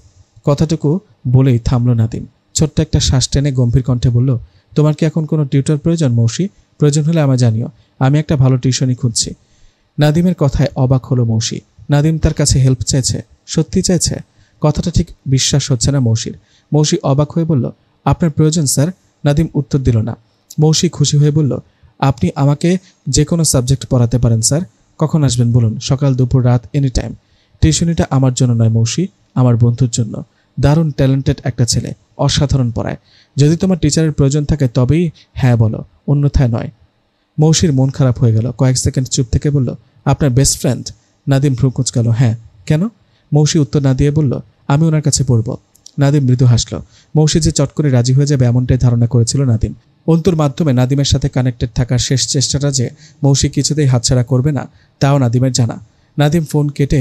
কথাটুকু বলেই থামল নাদিম। ছোট্ট একটা শ্বাস টেনে গম্ভীর কণ্ঠে বলল, তোমার কি এখন কোনো টিউটর প্রয়োজন মৌসি? প্রয়োজন হলে আমায় জানিও, আমি একটা ভালো টিউশনই খুঁজছি। নাদিমের কথায় অবাক হলো মৌসি। নাদিম তার কাছে হেল্প চাইছে? সত্যি চাইছে? কথাটা ঠিক বিশ্বাস হচ্ছে না মৌসির। মৌসি অবাক হয়ে বলল, আপনার প্রয়োজন স্যার? নাদিম উত্তর দিল না। মৌসি খুশি হয়ে বলল, আপনি আমাকে যে কোনো সাবজেক্ট পড়াতে পারেন স্যার। কখন আসবেন বলুন? সকাল, দুপুর, রাত, এনি টাইম। টিউশনিটা আমার জন্য নয় মৌসি, আমার বন্ধুর জন্য। দারুণ ট্যালেন্টেড একটা ছেলে, অসাধারণ পড়ায়। যদি তোমার টিচারের প্রয়োজন থাকে তবেই হ্যাঁ বলো, অন্যথায় নয়। মৌসির মন খারাপ হয়ে গেল। কয়েক সেকেন্ড চুপ থেকে বলল, আপনার বেস্ট ফ্রেন্ড? নাদিম ভ্রু কুঁচকাল। হ্যাঁ। কেন? মৌসি উত্তর না দিয়ে বলল, আমি ওনার কাছে পড়ব। নাদিম মৃদু হাসল। মৌসি যে চট করে রাজি হয়ে যাবে এমনটাই ধারণা করেছিল নাদিম। অন্তুর মাধ্যমে নাদিমের সাথে কানেক্টেড থাকার শেষ চেষ্টাটা যে মৌসি কিছুতেই হাতছাড়া করবে না তাও নাদিমের জানা। নাদিম ফোন কেটে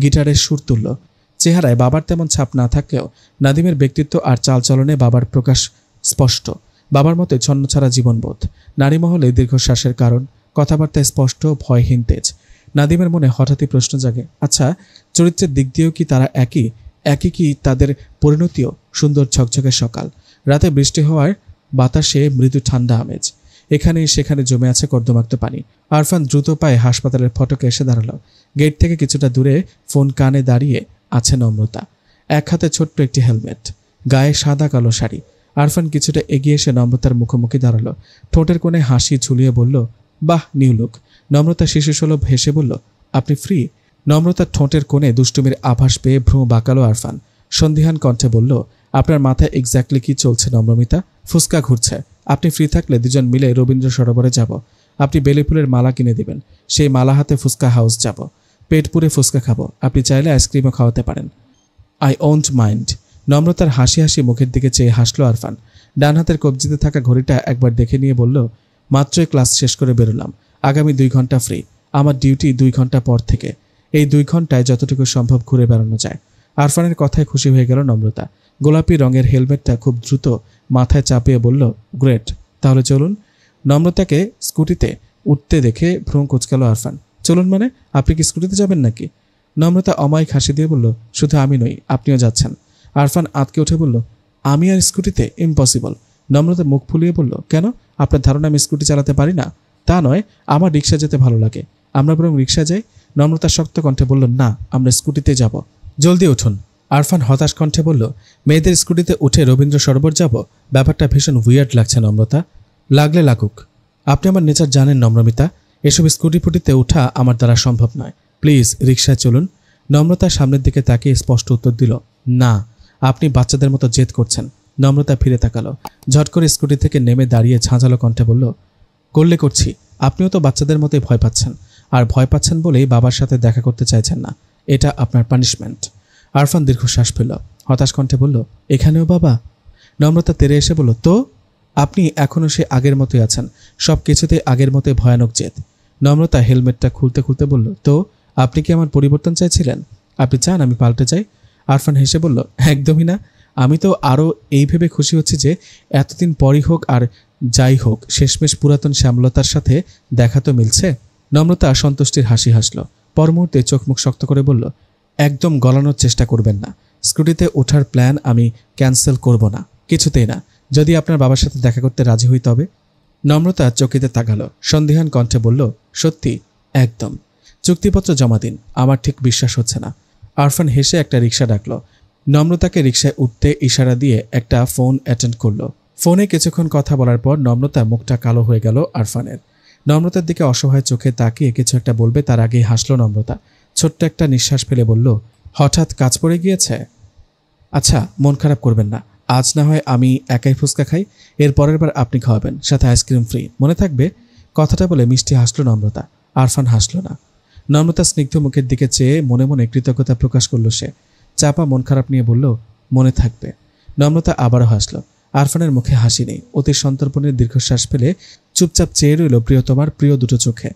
গিটারের সুর তুলল। চেহারায় বাবার তেমন ছাপ না থাকলেও নাদিমের ব্যক্তিত্ব আর চালচলনে বাবার প্রকাশ স্পষ্ট। বাবার মতে ছন্নছাড়া জীবনবোধ, নারী মহলে দীর্ঘশ্বাসের কারণ, কথাবার্তায় স্পষ্ট ভয়হীন তেজ। নাদিমের মনে হঠাৎই প্রশ্ন জাগে, আচ্ছা, চরিত্রের দিক দিয়েও কি তারা একই কি তাদের পরিণতিও? সুন্দর ঝকঝকে সকাল, রাতে বৃষ্টি হওয়ার বাতাসে মৃদু ঠান্ডা আমেজ, এখানে সেখানে জমে আছে কর্দমাক্ত পানি। আরফান দ্রুত পায়ে হাসপাতালের ফটকে এসে দাঁড়ালো। গেট থেকে কিছুটা দূরে ফোন কানে দাঁড়িয়ে আছে নম্রতা। এক হাতে ছোট্ট একটি হেলমেট, গায়ে সাদা কালো শাড়ি। আরফান কিছুটা এগিয়ে এসে নম্রতার মুখোমুখি দাঁড়ালো। ঠোঁটের কোণে হাসি ঝুলিয়ে বলল, বাহ, নিউ লুক। নম্রতা শিশুসুলভ হেসে বলল, আপনি ফ্রি? নম্রতার ঠোঁটের কোণে দুষ্টুমির আভাস পেয়ে ভ্রু বাঁকালো আরফান। সন্দিহান কণ্ঠে বলল, আপনার মাথায় এক্স্যাক্টলি কি চলছে নম্রমিতা? ফুসকা ঘুরছে। আপনি ফ্রি থাকলে দুজন মিলে রবীন্দ্র সরোবরে যাব। আপনি বেলি ফুলের মালা কিনে দিবেন, সেই মালা হাতে ফুসকা হাউস যাব, পেট পুরে ফুসকা খাবো। আপনি চাইলে আইসক্রিমও খাওয়াতে পারেন। I won't mind. নম্রতার হাসি হাসি মুখের দিকে চেয়ে হাসলো আরফান। ডান হাতের কবজিতে থাকা ঘড়িটা একবার দেখে নিয়ে বলল, মাত্রই ক্লাস শেষ করে বেরোলাম, আগামী 2 ঘন্টা ফ্রি। আমার ডিউটি 2 ঘন্টা পর থেকে। এই 2 ঘন্টায় যতটুকু সম্ভব ঘুরে বেড়ানো যায়। আরফানের কথায় খুশি হয়ে গেল নম্রতা। গোলাপি রঙের হেলমেটটা খুব দ্রুত মাথায় চাপিয়ে বলল, গ্রেট, তাহলে চলুন। নম্রতাকে স্কুটিতে উঠতে দেখে ভ্রু কুঁচকালো আরফান। চলুন মানে? আপনি কি স্কুটিতে যাবেন নাকি? নম্রতা অমায়িক হাসি দিয়ে বলল, শুধু আমি নই, আপনিও যাচ্ছেন। আরফান আঁতকে উঠে বলল, আমি আর স্কুটিতে? ইম্পসিবল। নম্রতা মুখ ফুলিয়ে বলল, কেন? আপনার ধারণা আমি স্কুটি চালাতে পারি না? তা নয়, আমার রিক্সা যেতে ভালো লাগে। আমরা বরং রিক্সা যাই। নম্রতা শক্ত কণ্ঠে বলল, না, আমরা স্কুটিতে যাব। জলদি উঠুন। আরফান হতাশ কণ্ঠে বলল, মেয়েদের স্কুটিতে উঠে রবীন্দ্র সরোবর যাব? ব্যাপারটা ভীষণ উইয়ার্ড লাগছে নম্রতা। লাগলে লাগুক, আপনি আমার নেচার জানেন নম্রমিতা। এসব স্কুটি ফুটিতে ওঠা আমার দ্বারা সম্ভব নয়। প্লিজ রিক্সায় চলুন। নম্রতা সামনের দিকে তাকিয়ে স্পষ্ট উত্তর দিল, না, আপনি বাচ্চাদের মতো জেদ করছেন। নম্রতা ফিরে তাকালো। ঝট করে স্কুটি থেকে নেমে দাঁড়িয়ে ঝাঁঝালো কণ্ঠে বলল, করলে করছি, আপনিও তো বাচ্চাদের মতোই ভয় পাচ্ছেন। আর ভয় পাচ্ছেন বলেই বাবার সাথে দেখা করতে চাইছেন না। এটা আপনার পানিশমেন্ট। আরফান দীর্ঘশ্বাস ফেলল। হতাশ কণ্ঠে বলল, এখানেও বাবা? নম্রতা তেরে এসে বলল, তো আপনি এখনও সে আগের মতোই আছেন, সব কিছুতেই আগের মতোই ভয়ানক জেদ। নম্রতা হেলমেটটা খুলতে খুলতে বলল, তো আপনি কি আমার পরিবর্তন চাইছিলেন? আপনি চান আমি পাল্টে যাই? আরফান হেসে বলল, একদমই না। আমি তো আরও এই ভেবে খুশি হচ্ছি যে এতদিন পরই হোক আর যাই হোক, শেষমেশ পুরাতন শ্যামলতার সাথে দেখা তো মিলছে। নম্রতা সন্তুষ্টির হাসি হাসল। পর মুহূর্তে চোখ মুখ শক্ত করে বলল, একদম গলানোর চেষ্টা করবেন না। স্কুটিতে ওঠার প্ল্যান আমি ক্যান্সেল করব না, কিছুতেই না। যদি আপনার বাবার সাথে দেখা করতে রাজি হই তবে। নম্রতা চকিতে তাকালো। সন্দিহান কণ্ঠে বলল, সত্যি? একদম। চুক্তিপত্র জমা দিন। আমার ঠিক বিশ্বাস হচ্ছে না। আরফান হেসে একটা রিক্সা ডাকল। নম্রতাকে রিক্সায় উঠতে ইশারা দিয়ে একটা ফোন অ্যাটেন্ড করল। ফোনে কিছুক্ষণ কথা বলার পর নম্রতা মুখটা কালো হয়ে গেল আরফানের। নম্রতার দিকে অসহায় চোখে তাকিয়ে কিছু একটা বলবে তার আগেই হাসল নম্রতা। ছোট্ট একটা নিঃশ্বাস ফেলে বলল, হঠাৎ কাজ পড়ে গিয়েছে? আচ্ছা, মন খারাপ করবেন না। আজ না হয় আমি একাই ফুচকা খাই, এর পরের বার আপনি খাওয়াবেন, সাথে আইসক্রিম ফ্রি, মনে থাকবে? কথাটা বলে মিষ্টি হাসল নম্রতা। আরফান হাসল না। নম্রতা স্নিগ্ধ মুখের দিকে চেয়ে মনে মনে কৃতজ্ঞতা প্রকাশ করল সে। চাপা মন খারাপ নিয়ে বলল, মনে থাকবে। নম্রতা আবারও হাসল। আরফানের মুখে হাসি নেই। অতি সন্তর্পণের দীর্ঘশ্বাস ফেলে চুপচাপ চেয়ে রইল প্রিয়তমার প্রিয় দুটো চোখে।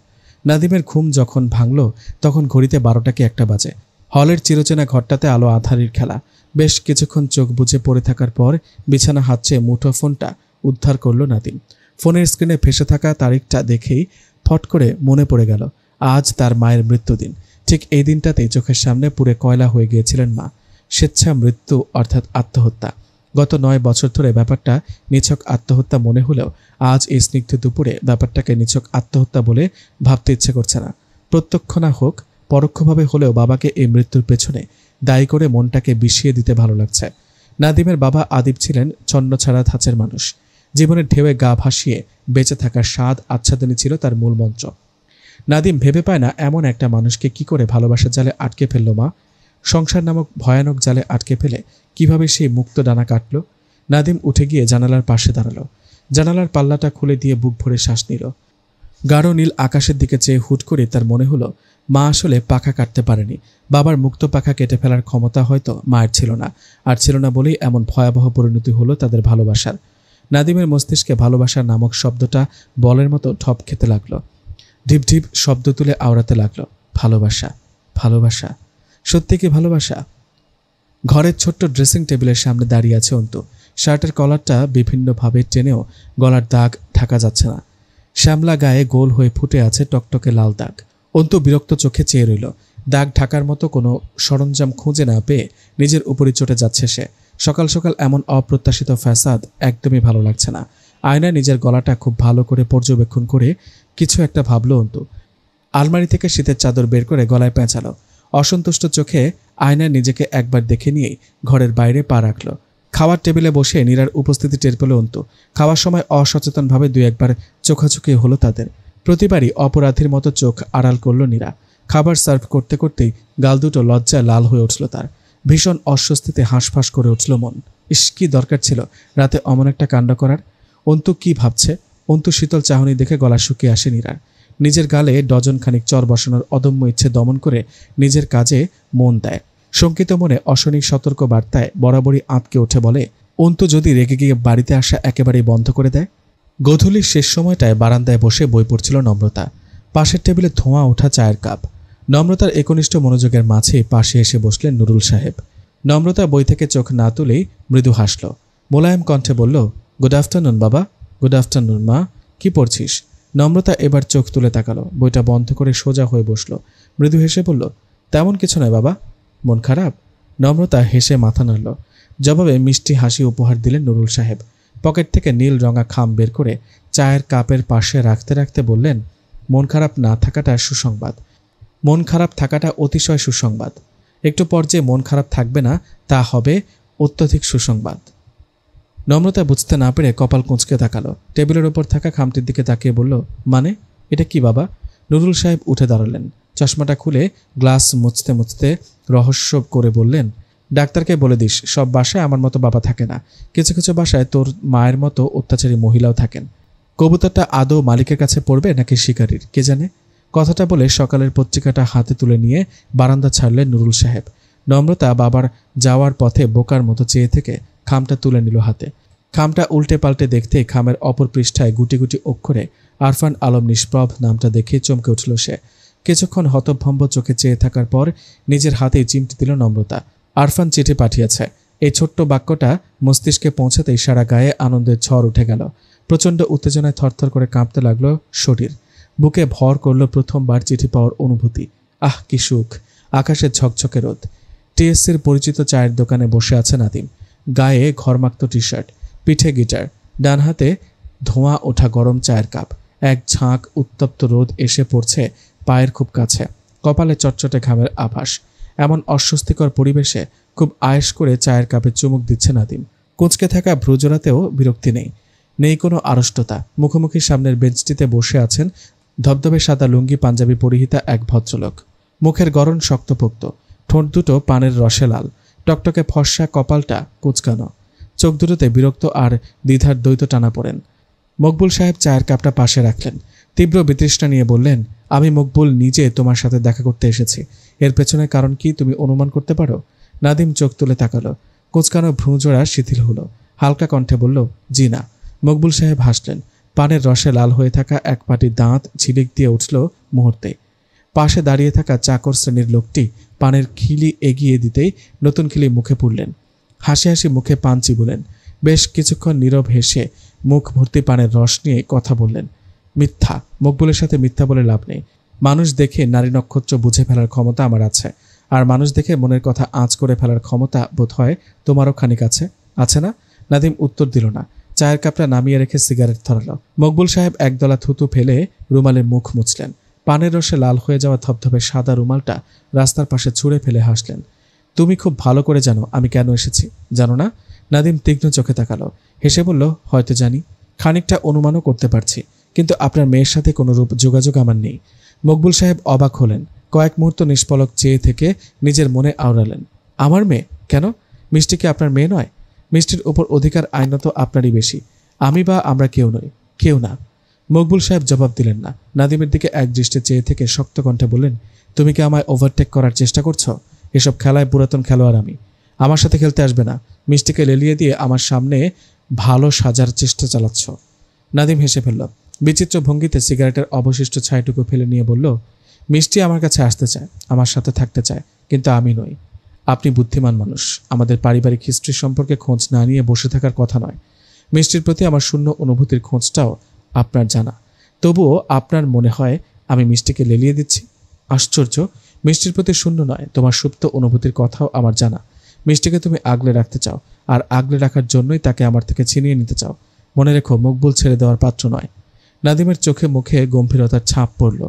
নাদিমের ঘুম যখন ভাঙল তখন ঘড়িতে 12টা কি 1টা বাজে। হলের চিরচেনা ঘরটাতে আলো আঁধারির খেলা। বেশ কিছুক্ষণ চোখ বুজে পড়ে থাকার পর বিছানা হাত চেয়ে মুঠো ফোনটা উদ্ধার করল নাদিম। ফোনের স্ক্রিনে ভেসে থাকা তারিখটা দেখেই ফট করে মনে পড়ে গেল, আজ তার মায়ের মৃত্যুদিন। ঠিক এই দিনটাতেই চোখের সামনে পুড়ে কয়লা হয়ে গিয়েছিলেন মা। স্বেচ্ছা মৃত্যু অর্থাৎ আত্মহত্যা। গত 9 বছর ধরে ব্যাপারটা নিছক আত্মহত্যা মনে হলেও আজ এই স্নিগ্ধ দুপুরে ব্যাপারটাকে নিছক আত্মহত্যা বলে ভাবতে ইচ্ছে করছে না। প্রত্যক্ষ না হোক পরোক্ষভাবে হলেও বাবাকে এই মৃত্যুর পেছনে দায়ী করে মনটাকে বিষিয়ে দিতে ভালো লাগছে। নাদিমের বাবা আদিব ছিলেন ছন্নছাড়া ধাঁচের মানুষ। জীবনের ঢেউয়ে গা ভাসিয়ে বেঁচে থাকার স্বাদ আচ্ছাদনই ছিল তার মূল মন্ত্র। নাদিম ভেবে পায় না এমন একটা মানুষকে কি করে ভালোবাসার জালে আটকে ফেলল মা। সংসার নামক ভয়ানক জালে আটকে ফেলে কিভাবে সেই মুক্ত ডানা কাটল। নাদিম উঠে গিয়ে জানালার পাশে দাঁড়ালো। জানালার পাল্লাটা খুলে দিয়ে বুক ভরে শ্বাস নিল। গাঢ় নীল আকাশের দিকে চেয়ে হুট করে তার মনে হলো মা আসলে পাখা কাটতে পারেনি। বাবার মুক্ত পাখা কেটে ফেলার ক্ষমতা হয়তো মায়ের ছিল না, আর ছিল না বলেই এমন ভয়াবহ পরিণতি হলো তাদের ভালোবাসার। নাদিমের মস্তিষ্কে ভালোবাসা নামক শব্দটা বলের মতো ঠপ খেতে লাগলো। ঢিপ ঢিপ শব্দ তুলে আওড়াতে লাগলো, ভালোবাসা, ভালোবাসা, সত্যি কি ভালোবাসা? ঘরের ছোট্ট ড্রেসিং টেবিলের সামনে দাঁড়িয়ে আছে অন্তু। শার্টের কলারটা বিভিন্নভাবে টেনেও গলার দাগ ঢাকা যাচ্ছে না। শ্যামলা গায়ে গোল হয়ে ফুটে আছে টকটকে লাল দাগ। অন্তু বিরক্ত চোখে চেয়ে রইল। দাগ ঢাকার মতো কোনো সরঞ্জাম খুঁজে না পেয়ে নিজের উপরই চটে যাচ্ছে সে। সকাল সকাল এমন অপ্রত্যাশিত ফ্যাসাদ একদমই ভালো লাগছে না। আয়নায় নিজের গলাটা খুব ভালো করে পর্যবেক্ষণ করে কিছু একটা ভাবল অন্তু। আলমারি থেকে শীতের চাদর বের করে গলায় পেঁচালো। অসন্তুষ্ট চোখে আয়নায় নিজেকে একবার দেখে নিয়েই ঘরের বাইরে পা রাখল। খাওয়ার টেবিলে বসে নীরার উপস্থিতি টের পেল অন্তু। খাওয়ার সময় অসচেতনভাবে দুই একবার চোখাচোখি হলো তাদের। প্রতিবারই অপরাধীর মতো চোখ আড়াল করল নীরা। খাবার সার্ভ করতে করতেই গাল দুটো লজ্জায় লাল হয়ে উঠল তার। ভীষণ অস্বস্তিতে হাঁসফাঁস করে উঠল মন। ইস, কি দরকার ছিল রাতে অমন একটা কাণ্ড করার। অন্তু কি ভাবছে? অন্তু শীতল চাহনি দেখে গলা শুকিয়ে আসে নীরার। নিজের গালে ডজন খানিক চর বসানোর অদম্য ইচ্ছে দমন করে নিজের কাজে মন দেয়। শঙ্কিত মনে অশনিক সতর্ক বার্তায় বরাবরই আঁতকে ওঠে বলে, অন্তু যদি রেগে গিয়ে বাড়িতে আসা একেবারেই বন্ধ করে দেয়। গধূলির শেষ সময়টায় বারান্দায় বসে বই পড়ছিল নম্রতা। পাশের টেবিলে ধোঁয়া ওঠা চায়ের কাপ। নম্রতার একনিষ্ঠ মনোযোগের মাঝে পাশে এসে বসলেন নুরুল সাহেব। নম্রতা বই থেকে চোখ না তুলেই মৃদু হাসল। মোলায়েম কণ্ঠে বলল, গুড আফটারনুন বাবা। গুড আফটারনুন মা। কি পড়ছিস? নম্রতা এবার চোখ তুলে তাকালো। বইটা বন্ধ করে সোজা হয়ে বসল। মৃদু হেসে বলল, তেমন কিছু নয় বাবা। মন খারাপ? নম্রতা হেসে মাথা নাড়ল। জবাবে মিষ্টি হাসি উপহার দিলেন নুরুল সাহেব। পকেট থেকে নীল রঙা খাম বের করে চায়ের কাপের পাশে রাখতে রাখতে বললেন, মন খারাপ না থাকাটা সুসংবাদ। মন খারাপ থাকাটা অতিশয় সুসংবাদ। একটু পর যে মন খারাপ থাকবে না তা হবে অত্যধিক সুসংবাদ। নম্রতা বুঝতে না পেরে কপাল কুঁচকে তাকালো। টেবিলের ওপর থাকা খামটির দিকে তাকিয়ে বলল, মানে এটা কি বাবা? নুরুল সাহেব উঠে দাঁড়ালেন। চশমাটা খুলে গ্লাস মুছতে মুছতে রহস্য করে বললেন, ডাক্তারকে বলে দিস সব বাসায় আমার মতো বাবা থাকে না। কিছু কিছু বাসায় তোর মায়ের মতো অত্যাচারী মহিলাও থাকেন। কবুতরটা আদৌ মালিকের কাছে পড়বে নাকি শিকারীর, কে জানে। কথাটা বলে সকালের পত্রিকাটা হাতে তুলে নিয়ে বারান্দা ছাড়লেন নুরুল সাহেব। নম্রতা বাবার যাওয়ার পথে বোকার মতো চেয়ে থেকে খামটা তুলে নিল হাতে। খামটা উল্টে পাল্টে দেখতে খামের অপর পৃষ্ঠায় গুটি গুটি অক্ষরে আরফান আলম নিষ্প্রভ নামটা দেখে চমকে উঠল সে। কিছুক্ষণ হতভম্ব চোখে চেয়ে থাকার পর নিজের হাতেই চিমটি দিল নম্রতা। আরফান চিঠি পাঠিয়েছে। এই ছোট্ট বাক্যটা মস্তিষ্কে পৌঁছাতেই সারা গায়ে আনন্দের ঝড় উঠে গেল। প্রচণ্ড উত্তেজনায় থরথর করে কাঁপতে লাগলো শরীর। বুকে ভর করল প্রথমবার চিঠি পাওয়ার অনুভূতি। আহ, কি সুখ! আকাশে ঝকঝকে রোদ। টিএসসির পরিচিত চায়ের দোকানে বসে আছে নাদিম। গায়ে ঘরমাক্ত টি শার্ট, পিঠে গিটার, ডান হাতে ধোঁয়া ওঠা গরম চায়ের কাপ। এক ঝাঁক উত্তপ্ত রোদ এসে পড়ছে পায়ের খুব কাছে। কপালে চটচটে ঘামের আভাস। এমন অস্বস্তিকর পরিবেশে খুব আয়েশ করে চায়ের কাপে চুমুক দিচ্ছে নাদিম। কুঁচকে থাকা ভ্রুজোড়াতেও বিরক্তি নেই, নেই কোনো আড়ষ্টতা। মুখোমুখি সামনের বেঞ্চটিতে বসে আছেন ধবধবে সাদা লুঙ্গি পাঞ্জাবি পরিহিতা এক ভদ্রলোক। মুখের গড়ন শক্তপোক্ত, ঠোঁট দুটো পানের রসে লাল, টকটকে ফর্সা, কপালটা কুঁচকানো। চোখ দুটোতে বিরক্ত আর দ্বিধার দ্বৈত টানা পড়েন। মকবুল সাহেব চায়ের কাপটা পাশে রাখলেন। তীব্র বিতৃষ্ণা নিয়ে বললেন, আমি মকবুল নিজে তোমার সাথে দেখা করতে এসেছি। এর পেছনে কারণ কি তুমি অনুমান করতে পারো? নাদিম চোখ তুলে তাকালো। কুঁচকানো ভ্রুজোড়া শিথিল হলো। হালকা কণ্ঠে বলল, জি না। মকবুল সাহেব হাসলেন। পানের রসে লাল হয়ে থাকা এক পাটি দাঁত ঝিলিক দিয়ে উঠল মুহূর্তে। পাশে দাঁড়িয়ে থাকা চাকর শ্রেণীর লোকটি পানের খিলি এগিয়ে দিতেই নতুন খিলি মুখে পুরলেন। হাসি হাসি মুখে পান চিবুলেন। বেশ কিছুক্ষণ নীরব হেসে মুখ ভর্তি পানের রস নিয়ে কথা বললেন। মিথ্যা। মকবুলের সাথে মিথ্যা বলে লাভ নেই। মানুষ দেখে নারী নক্ষত্র বুঝে ফেলার ক্ষমতা আমার আছে, আর মানুষ দেখে মনের কথা আঁচ করে ফেলার ক্ষমতা বোধ হয় তোমারও খানিক আছে, আছে না? নাদিম উত্তর দিল না। চায়ের কাপটা নামিয়ে রেখে সিগারেট ধরালো। মকবুল সাহেব একদলা থুতু ফেলে রুমালে মুখ মুছলেন। পানের রসে লাল হয়ে যাওয়া ধবধবে সাদা রুমালটা রাস্তার পাশে ছুঁড়ে ফেলে হাসলেন। তুমি খুব ভালো করে জানো আমি কেন এসেছি, জানো না? নাদিম তীক্ষ্ণ চোখে তাকালো, হেসে বলল, হয়তো জানি, খানিকটা অনুমানও করতে পারছি, কিন্তু আপনার মেয়ের সাথে কোনো রূপ যোগাযোগ আমার নেই। মকবুল সাহেব অবাক হলেন, কয়েক মুহূর্ত নিষ্পলক চেয়ে থেকে নিজের মনে আওড়ালেন, আমার মেয়ে? কেন? মিষ্টি কি আপনার মেয়ে নয়? মিষ্টির ওপর অধিকার আইনত আপনারই বেশি, আমি বা আমরা কেউ নই, কেউ না। মকবুল সাহেব জবাব দিলেন না। নাদিমের দিকে এক দৃষ্টে চেয়ে থেকে শক্ত কণ্ঠে বললেন, তুমি কি আমায় ওভারটেক করার চেষ্টা করছো? এসব খেলায় পুরাতন খেলোয়াড় আমি, আমার সাথে খেলতে আসবে না। মিষ্টিকে লেলিয়ে দিয়ে আমার সামনে ভালো সাজার চেষ্টা চালাচ্ছ। নাদিম হেসে ফেলল, বিচিত্র ভঙ্গিতে সিগারেটের অবশিষ্ট ছাইটুকু ফেলে নিয়ে বলল, মিষ্টি আমার কাছে আসতে চায়, আমার সাথে থাকতে চায়, কিন্তু আমি নই। আপনি বুদ্ধিমান মানুষ, আমাদের পারিবারিক হিস্ট্রি সম্পর্কে খোঁজ না নিয়ে বসে থাকার কথা নয়। মিষ্টির প্রতি আমার শূন্য অনুভূতির খোঁজটাও আপনার জানা, তবুও আপনার মনে হয় আমি মিষ্টিকে লেলিয়ে দিচ্ছি। আশ্চর্য, মিষ্টির প্রতি শূন্য নয়, তোমার সুপ্ত অনুভূতির কথাও আমার জানা। মিষ্টিকে তুমি আগলে রাখতে চাও, আর আগলে রাখার জন্যই তাকে আমার থেকে ছিনিয়ে নিতে চাও। মনে রেখো, মকবুল ছেড়ে দেওয়ার পাত্র নয়। নাদিমের চোখে মুখে গম্ভীরতার ছাপ পড়ল।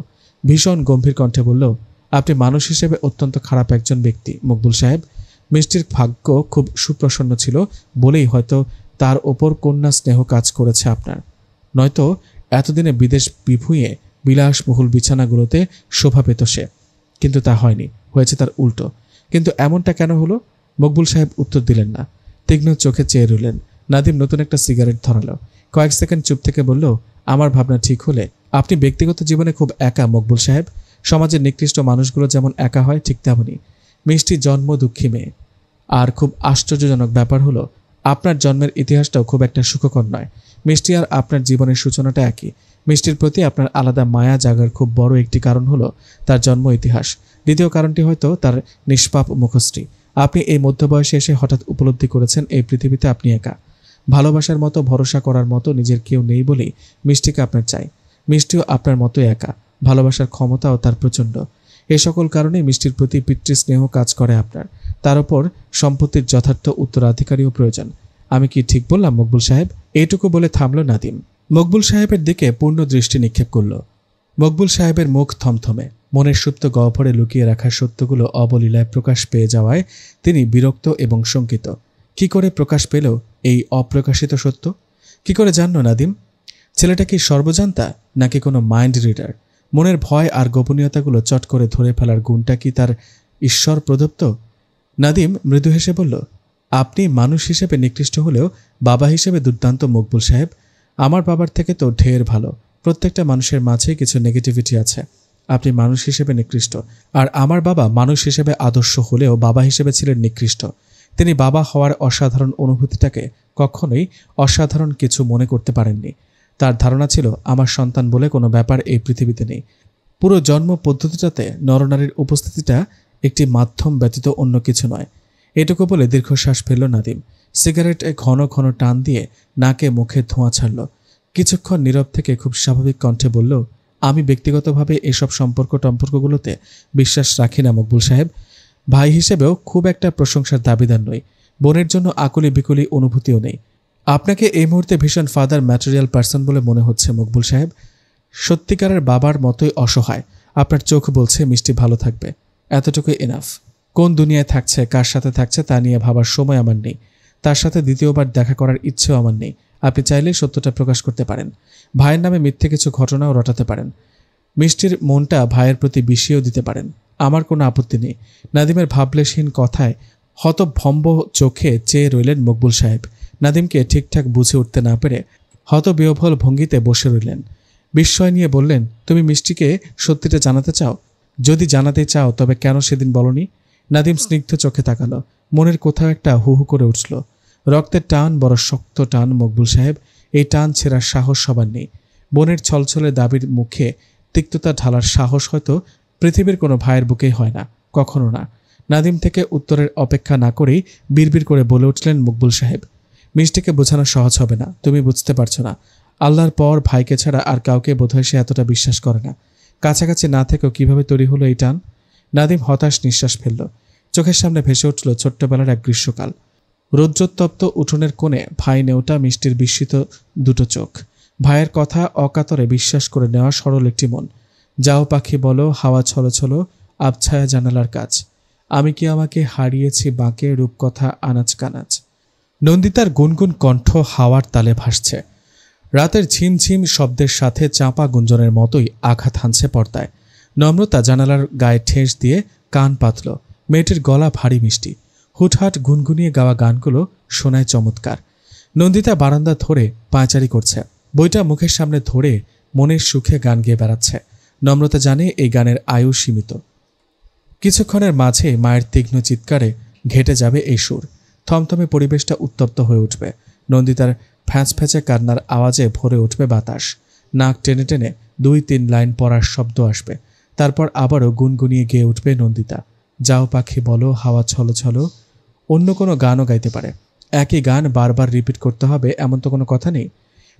ভীষণ গম্ভীর কণ্ঠে বলল, আপনি মানুষ হিসেবে অত্যন্ত খারাপ একজন ব্যক্তি মকবুল সাহেব। মিষ্টির ভাগ্য খুব সুপ্রসন্ন ছিল বলেই হয়তো তার ওপর কন্যা স্নেহ কাজ করেছে আপনার, নয়তো এতদিনে বিদেশ বিভুঁইয়ে বিলাসবহুল বিছানাগুলোতে শোভা পেত সে। কিন্তু তা হয়নি, হয়েছে তার উল্টো। কিন্তু এমনটা কেন হলো? মকবুল সাহেব উত্তর দিলেন না, তীক্ষ্ণ চোখে চেয়ে রইলেন। নাদিম নতুন একটা সিগারেট ধরালো, কয়েক সেকেন্ড চুপ থেকে বলল, আমার ভাবনা ঠিক হলে আপনি ব্যক্তিগত জীবনে খুব একা মকবুল সাহেব। সমাজের নিকৃষ্ট মানুষগুলো যেমন একা হয় ঠিক তেমনই। মিষ্টি জন্ম দুঃখী মেয়ে, আর খুব আশ্চর্যজনক ব্যাপার হলো আপনার জন্মের ইতিহাসটাও খুব একটা সুখকর নয়। মিষ্টি আর আপনার জীবনের সূচনাটা একই। মিষ্টির প্রতি আপনার আলাদা মায়া জাগার খুব বড় একটি কারণ হলো তার জন্ম ইতিহাস। দ্বিতীয় কারণটি হয়তো তার নিষ্পাপ মুখশ্রী। আপনি এই মধ্যবয়সে এসে হঠাৎ উপলব্ধি করেছেন এই পৃথিবীতে আপনি একা। ভালোবাসার মতো, ভরসা করার মতো নিজের কেউ নেই বলেই মিষ্টিকে আপনার চাই। মিষ্টিও আপনার মতো একা, ভালোবাসার ক্ষমতাও তার প্রচণ্ড। এ সকল কারণে মিষ্টির প্রতি পিতৃস্নেহ কাজ করে আপনার। তার উপর সম্পত্তির যথার্থ উত্তরাধিকারীও প্রয়োজন। আমি কি ঠিক বললাম মকবুল সাহেব? এইটুকু বলে থামল নাদিম। মকবুল সাহেবের দিকে পূর্ণ দৃষ্টি নিক্ষেপ করল। মকবুল সাহেবের মুখ থমথমে। মনের সুপ্ত গহ্বরে লুকিয়ে রাখা সত্যগুলো অবলীলায় প্রকাশ পেয়ে যাওয়ায় তিনি বিরক্ত এবং শঙ্কিত। কি করে প্রকাশ পেল এই অপ্রকাশিত সত্য? কি করে জানল নাদিম? ছেলেটা কি সর্বজান্তা, নাকি কোনো মাইন্ড রিডার? মনের ভয় আর গোপনীয়তাগুলো চট করে ধরে ফেলার গুণটা কি তার ঈশ্বর প্রদত্ত? নাদিম মৃদু হেসে বলল, আপনি মানুষ হিসেবে নিকৃষ্ট হলেও বাবা হিসেবে দুর্দান্ত মকবুল সাহেব। আমার বাবার থেকে তো ঢের ভালো। প্রত্যেকটা মানুষের মাঝেই কিছু নেগেটিভিটি আছে। আপনি মানুষ হিসেবে নিকৃষ্ট, আর আমার বাবা মানুষ হিসেবে আদর্শ হলেও বাবা হিসেবে ছিলেন নিকৃষ্ট। তিনি বাবা হওয়ার অসাধারণ অনুভূতিটাকে কখনোই অসাধারণ কিছু মনে করতে পারেননি। তার ধারণা ছিল আমার সন্তান বলে কোনো ব্যাপার এই পৃথিবীতে নেই। পুরো জন্ম পদ্ধতিটাতে নরনারীর উপস্থিতিটা একটি মাধ্যম ব্যতীত অন্য কিছু নয়। এটুকু বলে দীর্ঘশ্বাস ফেলল নাদিম। সিগারেটে ঘন ঘন টান দিয়ে নাকে মুখে ধোঁয়া ছাড়ল। কিছুক্ষণ নীরব থেকে খুব স্বাভাবিক কণ্ঠে বলল, আমি ব্যক্তিগতভাবে এসব সম্পর্কগুলোতে বিশ্বাস রাখি না মকবুল সাহেব। ভাই হিসেবেও খুব একটা প্রশংসার দাবিদার নই। বোনের জন্য আকুলি বিকুলি অনুভূতিও নেই। আপনাকে এই মুহূর্তে ভীষণ ফাদার ম্যাটেরিয়াল পার্সন বলে মনে হচ্ছে মকবুল সাহেব। সত্যিকারের বাবার মতোই অসহায়। আপনার চোখ বলছে মিষ্টি ভালো থাকবে, এতটুকুই এনাফ। কোন দুনিয়ায় থাকছে, কার সাথে থাকছে তা নিয়ে ভাবার সময় আমার নেই। তার সাথে দ্বিতীয়বার দেখা করার ইচ্ছেও আমার নেই। আপনি চাইলেই সত্যটা প্রকাশ করতে পারেন। ভাইয়ের নামে মিথ্যে কিছু ঘটনাও রটাতে পারেন। মিষ্টির মনটা ভাইয়ের প্রতি বিষিয়েও দিতে পারেন। আমার কোনো আপত্তি নেই। নাদিমের ভাবলেশহীন কথায় হতভম্ব চোখে চেয়ে রইলেন মকবুল সাহেব। নাদিমকে ঠিকঠাক বুঝে উঠতে না পেরে হতবিহ্বল ভঙ্গিতে বসে রইলেন। বিস্ময় নিয়ে বললেন, তুমি মিষ্টিকে সত্যিটা জানাতে চাও? যদি জানাতে চাও তবে কেন সেদিন বলনি? নাদিম স্নিগ্ধ চোখে তাকালো। মনের কোথাও একটা হু হু করে উঠল। রক্তের টান বড় শক্ত টান মকবুল সাহেব। এই টান ছেঁড়ার সাহস সবার নেই। বোনের ছলছলে দাবির মুখে তিক্ততা ঢালার সাহস হয়তো পৃথিবীর কোনো ভাইয়ের বুকেই হয় না, কখনো না। নাদিম থেকে উত্তরের অপেক্ষা না করেই বিড়বিড় করে বলে উঠলেন মকবুল সাহেব, মিষ্টিকে বোঝানো সহজ হবে না, তুমি বুঝতে পারছো না। আল্লাহর পর ভাইকে ছাড়া আর কাউকে বোধহয় সে এতটা বিশ্বাস করে না। কাছাকাছি না থেকেও কিভাবে তৈরি হলো এই টান? নাদিম হতাশ নিঃশ্বাস ফেলল। চোখের সামনে ভেসে উঠল ছোট্টবেলার এক গ্রীষ্মকাল। রৌদ্রোত্তপ্ত উঠোনের কোণে ভাই নেওটা মিষ্টির বিস্মিত দুটো চোখ, ভাইয়ের কথা অকাতরে বিশ্বাস করে নেওয়া সরল একটি মন। যাও পাখি বলো, হাওয়া ছলো ছলো, আবছায়া জানালার কাজ, আমি কি আমাকে হারিয়েছি বাঁকে, রূপকথা আনাচ কানাচ। নন্দিতার গুনগুন কণ্ঠ হাওয়ার তালে ভাসছে। রাতের ঝিমঝিম শব্দের সাথে চাপা গুঞ্জনের মতোই আঘাত হানছে পর্দায়। নম্রতা জানালার গায়ে ঠেস দিয়ে কান পাতল। মেয়েটির গলা ভারী মিষ্টি, হুটহাট গুনগুনিয়ে গাওয়া গানগুলো শোনায় চমৎকার। নন্দিতা বারান্দা ধরে পায়চারি করছে, বইটা মুখের সামনে ধরে মনের সুখে গান গেয়ে বেড়াচ্ছে। নম্রতা জানে এই গানের আয়ু সীমিত, কিছুক্ষণের মাঝে মায়ের তীক্ষ্ণ চিৎকারে ঘেটে যাবে এই সুর। থমথমে পরিবেশটা উত্তপ্ত হয়ে উঠবে। নন্দিতার ফ্যাঁচ ফ্যাঁচে কান্নার আওয়াজে ভরে উঠবে বাতাস। নাক টেনে টেনে 2-3 লাইন পড়ার শব্দ আসবে। তারপর আবারও গুনগুনিয়ে গেয়ে উঠবে নন্দিতা, যাও পাখি বলো, হাওয়া ছলো ছলো। অন্য কোনো গানও গাইতে পারে, একই গান বারবার রিপিট করতে হবে এমন তো কোনো কথা নেই।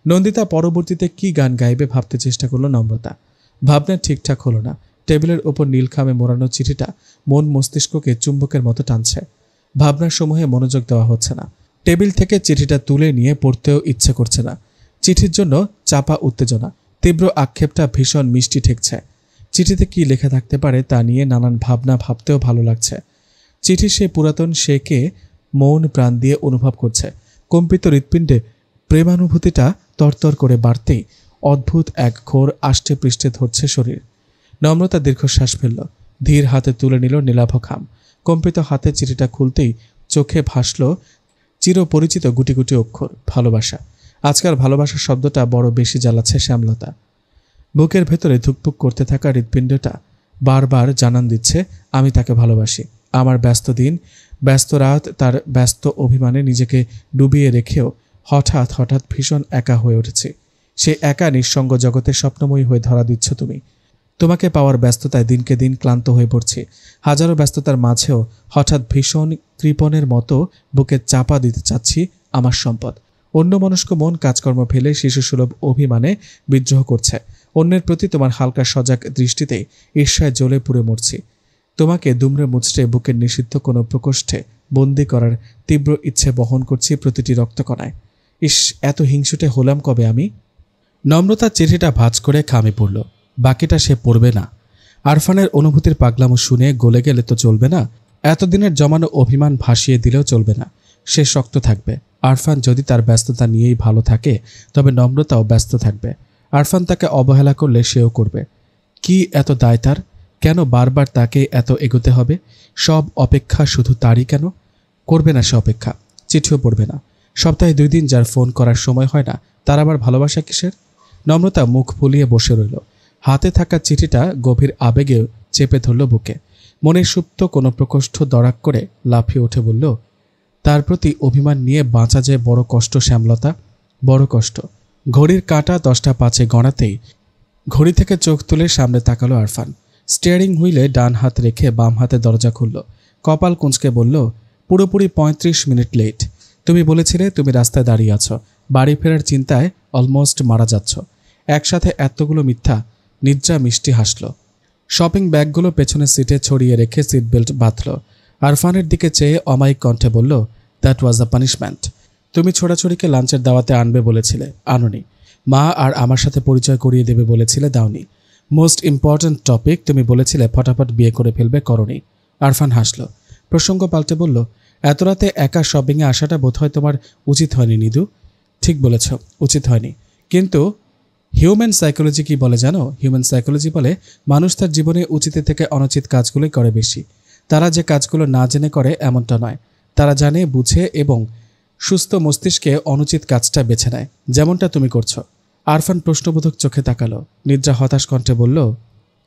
নন্দিতা পরবর্তীতে কি গান গাইবে ভাবতে চেষ্টা করলো নম্রতা। ভাবনা ঠিকঠাক হলো না। টেবিলের ওপর নীলখামে মোড়ানো চিঠিটা মন মস্তিষ্ককে চুম্বকের মতো টানছে। ভাবনার সমূহে মনোযোগ দেওয়া হচ্ছে না। টেবিল থেকে চিঠিটা তুলে নিয়ে পড়তেও ইচ্ছে করছে না। চিঠির জন্য চাপা উত্তেজনা, তীব্র আক্ষেপটা ভীষণ মিষ্টি ঠেকছে। চিঠিতে কি লেখা থাকতে পারে তা নিয়ে নানান ভাবনা ভাবতেও ভালো লাগছে। চিঠি সে পুরাতন সেকে মৌন প্রাণ দিয়ে অনুভব করছে। কম্পিত হৃৎপিণ্ডে প্রেমানুভূতিটা তরতর করে বাড়তেই অদ্ভুত এক ঘোর আষ্টে পৃষ্ঠে ধরছে শরীর। নম্রতা দীর্ঘশ্বাস ফেলল, ধীর হাতে তুলে নিল নীলাভ খাম। কম্পিত হাতে চিঠিটা খুলতেই চোখে ভাসল চিরপরিচিত গুটি গুটি অক্ষর, ভালোবাসা। আজকাল ভালোবাসা শব্দটা বড় বেশি জ্বালাচ্ছে শ্যামলতা। বুকের ভেতরে ধুকপুক করতে থাকা হৃৎপিণ্ডটা বারবার জানান দিচ্ছে, আমি তাকে ভালোবাসি। আমার ব্যস্ত দিন, ব্যস্ত রাত, তার ব্যস্ত অভিমানে নিজেকে ডুবিয়ে রেখেও হঠাৎ হঠাৎ ভীষণ একা হয়ে উঠেছি। সে একা নিঃসঙ্গ জগতে স্বপ্নময়ী হয়ে ধরা দিচ্ছ তুমি। তোমাকে পাওয়ার ব্যস্ততায় দিনকে দিন ক্লান্ত হয়ে পড়ছি। হাজারো ব্যস্ততার মাঝেও হঠাৎ ভীষণ কৃপণের মতো বুকে চাপা দিতে চাচ্ছি আমার সম্পদ। অন্যমনস্ক মন কাজকর্ম ফেলে শিশুসুলভ অভিমানে বিদ্রোহ করছে। অন্যের প্রতি তোমার হালকা সজাগ দৃষ্টিতেই ঈর্ষায় জ্বলে পুড়ে মরছি। তোমাকে দুমড়ে মুচড়ে বুকের নিষিদ্ধ কোনো প্রকোষ্ঠে বন্দি করার তীব্র ইচ্ছে বহন করছি প্রতিটি রক্তকণায়। ইস, এত হিংসুটে হলাম কবে আমি। নম্রতা চিঠিটা ভাঁজ করে খামে পড়ল। বাকিটা সে পড়বে না। আরফানের অনুভূতির পাগলামো শুনে গলে গেলে তো চলবে না। এতদিনের জমানো অভিমান ভাসিয়ে দিলেও চলবে না। সে শক্ত থাকবে। আরফান যদি তার ব্যস্ততা নিয়েই ভালো থাকে, তবে নম্রতাও ব্যস্ত থাকবে। আরফান তাকে অবহেলা করলে সেও করবে। কি এত দায় তার? কেন বারবার তাকে এত এগোতে হবে? সব অপেক্ষা শুধু তারই কেন? করবে না সে অপেক্ষা, চিঠিও পড়বে না। সপ্তাহে 2 দিন যার ফোন করার সময় হয় না, তার আবার ভালোবাসা কিসের? নম্রতা মুখ ফুলিয়ে বসে রইল। হাতে থাকা চিঠিটা গভীর আবেগে চেপে ধরল বুকে। মনের সুপ্ত কোনো প্রকোষ্ঠ দরাক করে লাফিয়ে উঠে বলল, তার প্রতি অভিমান নিয়ে বাঁচা যে বড় কষ্ট শ্যামলতা, বড় কষ্ট। ঘড়ির কাঁটা 10টা 5 গড়াতেই ঘড়ি থেকে চোখ তুলে সামনে তাকালো আরফান। স্টিয়ারিং হুইলে ডান হাত রেখে বাম হাতে দরজা খুলল। কপাল কুঁচকে বলল, পুরোপুরি 35 মিনিট লেট। তুমি বলেছিলে তুমি রাস্তায় দাঁড়িয়ে আছো, বাড়ি ফেরার চিন্তায় অলমোস্ট মারা যাচ্ছ। একসাথে এতগুলো মিথ্যা। নিদ্রা মিষ্টি হাসল। শপিং ব্যাগগুলো পেছনের সিটে ছড়িয়ে রেখে সিট বেল্ট বাঁধল। আরফানের দিকে চেয়ে অমায়িক কণ্ঠে বলল, দ্যাট ওয়াজ দ্য পানিশমেন্ট। তুমি ছোড়াছড়িকে লাঞ্চের দাওয়াতে আনবে বলেছিলে, আনোনি। মা আর আমার সাথে পরিচয় করিয়ে দেবে বলেছিলে, দাওনি। মোস্ট ইম্পর্ট্যান্ট টপিক, তুমি বলেছিলে ফটাফট বিয়ে করে ফেলবে, করনি। আরফান হাসল। প্রসঙ্গ পাল্টে বলল, এত রাতে একা শপিংয়ে আসাটা বোধহয় তোমার উচিত হয়নি নিদু। ঠিক বলেছ, উচিত হয়নি। কিন্তু হিউম্যান সাইকোলজি কি বলে জানো? হিউম্যান সাইকোলজি বলে মানুষ তার জীবনে উচিতের থেকে অনুচিত কাজগুলোই করে বেশি। তারা যে কাজগুলো না জেনে করে এমনটা নয়, তারা জানে বুঝে এবং সুস্থ মস্তিষ্কে অনুচিত কাজটা বেছে নেয়, যেমনটা তুমি করছো। আরফান প্রশ্নবোধক চোখে তাকালো। নিদ্রা হতাশ কণ্ঠে বলল,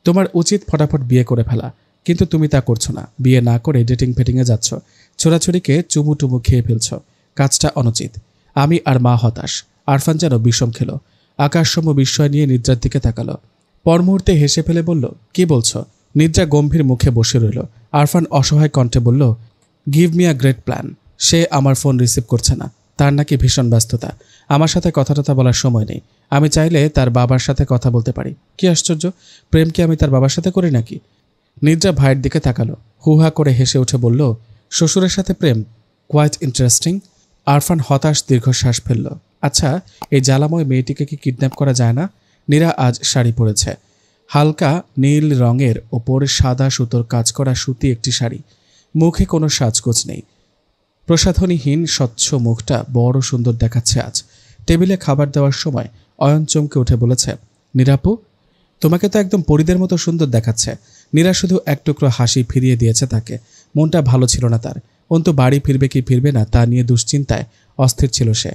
তোমার উচিত ফটাফট বিয়ে করে ফেলা, কিন্তু তুমি তা করছো না। বিয়ে না করে ডেটিং ফেটিংয়ে যাচ্ছ, ছোড়াছড়িকে চুমু টুমু খেয়ে ফেলছ। কাজটা অনুচিত। আমি আর মা হতাশ। আরফান যেন বিষম খেল। আকাশসম বিস্ময় নিয়ে নিদ্রার দিকে তাকালো। পর মুহূর্তে হেসে ফেলে বলল, কি বলছো? নিদ্রা গম্ভীর মুখে বসে রইল। আরফান অসহায় কণ্ঠে বলল, give me a great plan. সে আমার ফোন রিসিভ করছে না। তার নাকি ভীষণ ব্যস্ততা। আমার সাথে কথা বলার সময় নেই। আমি চাইলে তার বাবার সাথে কথা বলতে পারি। কি আশ্চর্য, প্রেম কি আমি তার বাবার সাথে করি নাকি? নিদ্রা ভাইয়ের দিকে তাকালো। হুহা করে হেসে উঠে বলল, শ্বশুরের সাথে প্রেম? Quite interesting. আরফান হতাশ দীর্ঘশ্বাস ফেলল। আচ্ছা, এই জ্বালাময় মেয়েটিকে কি কিডন্যাপ করা যায় না? নীরা আজ শাড়ি পরেছে। হালকা নীল রঙের ওপর সাদা সুতোর কাজ করা সুতি একটি শাড়ি, মুখে কোনো সাজগোজ নেই। প্রসাধনীহীন স্বচ্ছ মুখটা বড় সুন্দর দেখাচ্ছে আজ। টেবিলে খাবার দেওয়ার সময় অয়ন চমকে উঠে বলেছে, নীরাপু, তোমাকে তো একদম পরীদের মতো সুন্দর দেখাচ্ছে। নীরা শুধু এক টুকরো হাসি ফিরিয়ে দিয়েছে তাকে। মনটা ভালো ছিল না তার। অন্তু বাড়ি ফিরবে কি ফিরবে না তা নিয়ে দুশ্চিন্তায় অস্থির ছিল সে।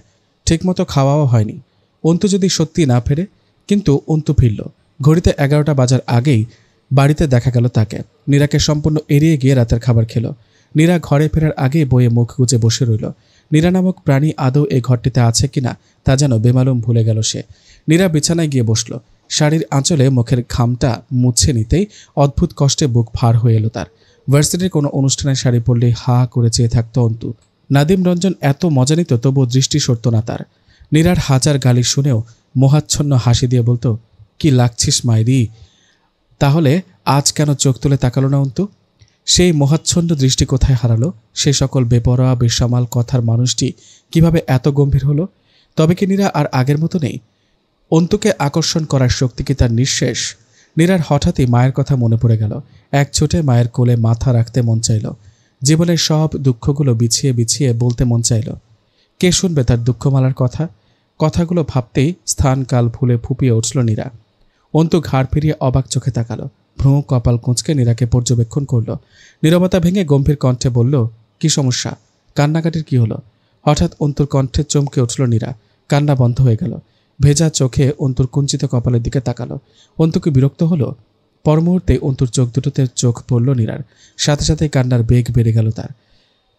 ঠিকমতো খাওয়াও হয়নি। অন্তু যদি সত্যি না ফেরে। কিন্তু অন্তু ফিরল। ঘড়িতে 11টা বাজার আগেই বাড়িতে দেখা গেল তাকে। নীরাকে সম্পূর্ণ এড়িয়ে গিয়ে রাতের খাবার খেল। নীরা ঘরে ফেরার আগেই বইয়ে মুখ গুজে বসে রইল। নীরা নামক প্রাণী আদৌ এই ঘরটিতে আছে কিনা তা যেন বেমালুম ভুলে গেল সে। নীরা বিছানায় গিয়ে বসল। শাড়ির আঁচলে মুখের ঘামটা মুছে নিতেই অদ্ভুত কষ্টে বুক ভার হয়ে এলো তার। ভার্সিটির কোনো অনুষ্ঠানে শাড়ি পরলেই হা করে চেয়ে থাকত অন্তু। নাদিম রঞ্জন এত মজা নিত, তবুও দৃষ্টি সরত না তার। নীরার হাজার গালি শুনেও মোহাচ্ছন্ন হাসি দিয়ে বলতো, কি লাগছিস মাইরি। তাহলে আজ কেন চোখ তুলে তাকালো না অন্তু? সেই মোহাচ্ছন্ন দৃষ্টি কোথায় হারালো? সেই সকল বেপরোয়া বেসামাল কথার মানুষটি কিভাবে এত গম্ভীর হলো? তবে কি নীরা আর আগের মতো নেই? অন্তুকে আকর্ষণ করার শক্তি কি তার নিঃশেষ? নীরার হঠাৎই মায়ের কথা মনে পড়ে গেল। এক ছোটে মায়ের কোলে মাথা রাখতে মন চাইল। জীবনের সব দুঃখগুলো বিছিয়ে বিছিয়ে বলতে মন চাইল। কে শুনবে তার দুঃখমালার কথা? কথাগুলো ভাবতেই স্থান কাল ভুলে ফুপিয়ে উঠল নীরা। অন্তু ঘাড় ফিরিয়ে অবাক চোখে তাকালো। ভ্রু কপাল কুঁচকে নীরাকে পর্যবেক্ষণ করল। নীরবতা ভেঙে গম্ভীর কণ্ঠে বলল, কি সমস্যা? কান্নাকাটির কি হলো? হঠাৎ অন্তুর কণ্ঠে চমকে উঠল নীরা। কান্না বন্ধ হয়ে গেল। ভেজা চোখে অন্তুর কুঞ্চিত কপালের দিকে তাকালো। অন্তুকে বিরক্ত হলো। পর মুহূর্তে অন্তুর চোখ দুটোতে চোখ পড়ল নীরার। সাথে সাথে কান্নার বেগ বেড়ে গেল তার।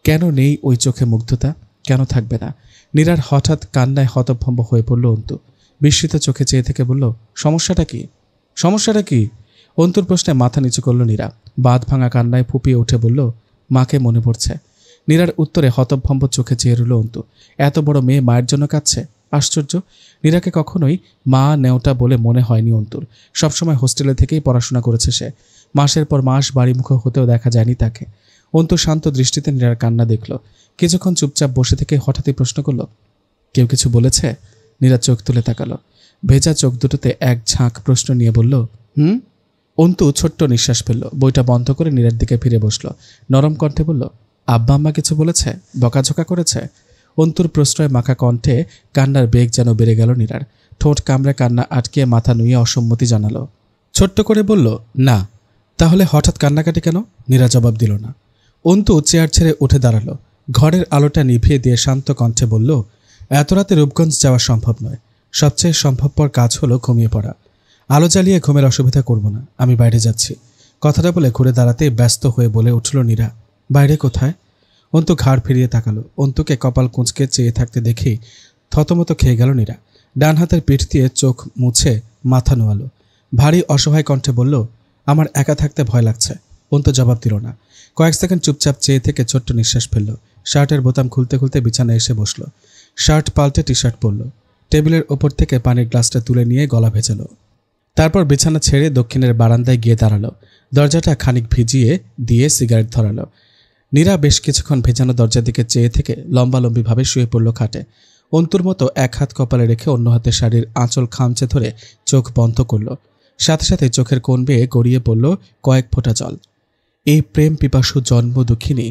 কেন নেই ওই চোখে মুগ্ধতা? কেন থাকবে না? নীরার হঠাৎ কান্নায় হতভম্ব হয়ে পড়ল অন্তু। বিস্মিত চোখে চেয়ে থেকে বলল, সমস্যাটা কি? সমস্যাটা কি? অন্তুর প্রশ্নে মাথা নিচু করল নীরা। বাঁধ ভাঙা কান্নায় ফুপিয়ে উঠে বলল, মাকে মনে পড়ছে। নীরার উত্তরে হতভম্ব চোখে চেয়ে রইল অন্তু। এত বড় মেয়ে মায়ের জন্য কাঁদছে? আশ্চর্য। নীরাকে কখনোই মা নেওটা বলে মনে হয়নি অন্তুর। সবসময় হোস্টেলে থেকেই পড়াশোনা করেছে সে। মাসের পর মাস বাড়িমুখ হতেও দেখা যায়নি তাকে। অন্তু শান্ত দৃষ্টিতে নীরার কান্না দেখল। কিছুক্ষণ চুপচাপ বসে থেকে হঠাৎই প্রশ্ন করল, কেউ কিছু বলেছে? নীরা চোখ তুলে তাকালো। ভেজা চোখ দুটোতে এক ঝাঁক প্রশ্ন নিয়ে বলল, অন্তু ছোট্ট নিঃশ্বাস ফেলল। বইটা বন্ধ করে নীরার দিকে ফিরে বসল। নরম কণ্ঠে বলল, আব্বা আম্মা কিছু বলেছে? বকাঝকা করেছে? অন্তুর প্রশ্রয় মাখা কণ্ঠে কান্নার বেগ যেন বেড়ে গেল নীরার। ঠোঁট কামড়ে কান্না আটকিয়ে মাথা নুয়ে অসম্মতি জানালো। ছোট্ট করে বলল, না। তাহলে হঠাৎ কান্নাকাটি কেন? নীরা জবাব দিল না। অন্তু চেয়ার ছেড়ে উঠে দাঁড়ালো। ঘরের আলোটা নিভিয়ে দিয়ে শান্ত কণ্ঠে বলল, এত রাতে রূপগঞ্জ যাওয়া সম্ভব নয়। সবচেয়ে সম্ভবপর কাজ হলো ঘুমিয়ে পড়া। আলো জ্বালিয়ে ঘুমের অসুবিধা করব না। আমি বাইরে যাচ্ছি। কথাটা বলে ঘুরে দাঁড়াতে ব্যস্ত হয়ে বলে উঠল নীরা, বাইরে কোথায়? অন্তু ঘাড় ফিরিয়ে তাকালো। অন্তুকে কপাল কুঁচকে চেয়ে থাকতে দেখেই থতমত খেয়ে গেল নীরা। ডান হাতের পিঠ দিয়ে চোখ মুছে মাথা নোয়ালো। ভারী অসহায় কণ্ঠে বলল, আমার একা থাকতে ভয় লাগছে। অন্তু জবাব দিল না। কয়েক সেকেন্ড চুপচাপ চেয়ে থেকে ছোট্ট নিঃশ্বাস ফেলল। শার্টের বোতাম খুলতে খুলতে বিছানায় এসে বসল। শার্ট পাল্টে টি শার্ট পরল। টেবিলের ওপর থেকে পানির গ্লাসটা তুলে নিয়ে গলা ভেজালো। তারপর বিছানা ছেড়ে দক্ষিণের বারান্দায় গিয়ে দাঁড়ালো। দরজাটা খানিক ভিজিয়ে দিয়ে সিগারেট ধরালো। নীরা বেশ কিছুক্ষণ ভেজানো দরজার দিকে চেয়ে থেকে লম্বালম্বিভাবে শুয়ে পড়ল খাটে। অন্তুর মতো এক হাত কপালে রেখে অন্য হাতে শাড়ির আঁচল খামচে ধরে চোখ বন্ধ করল। সাথে সাথে চোখের কোণ বেয়ে গড়িয়ে পড়ল কয়েক ফোঁটা জল। এই প্রেম পিপাসু জন্ম দুঃখিনী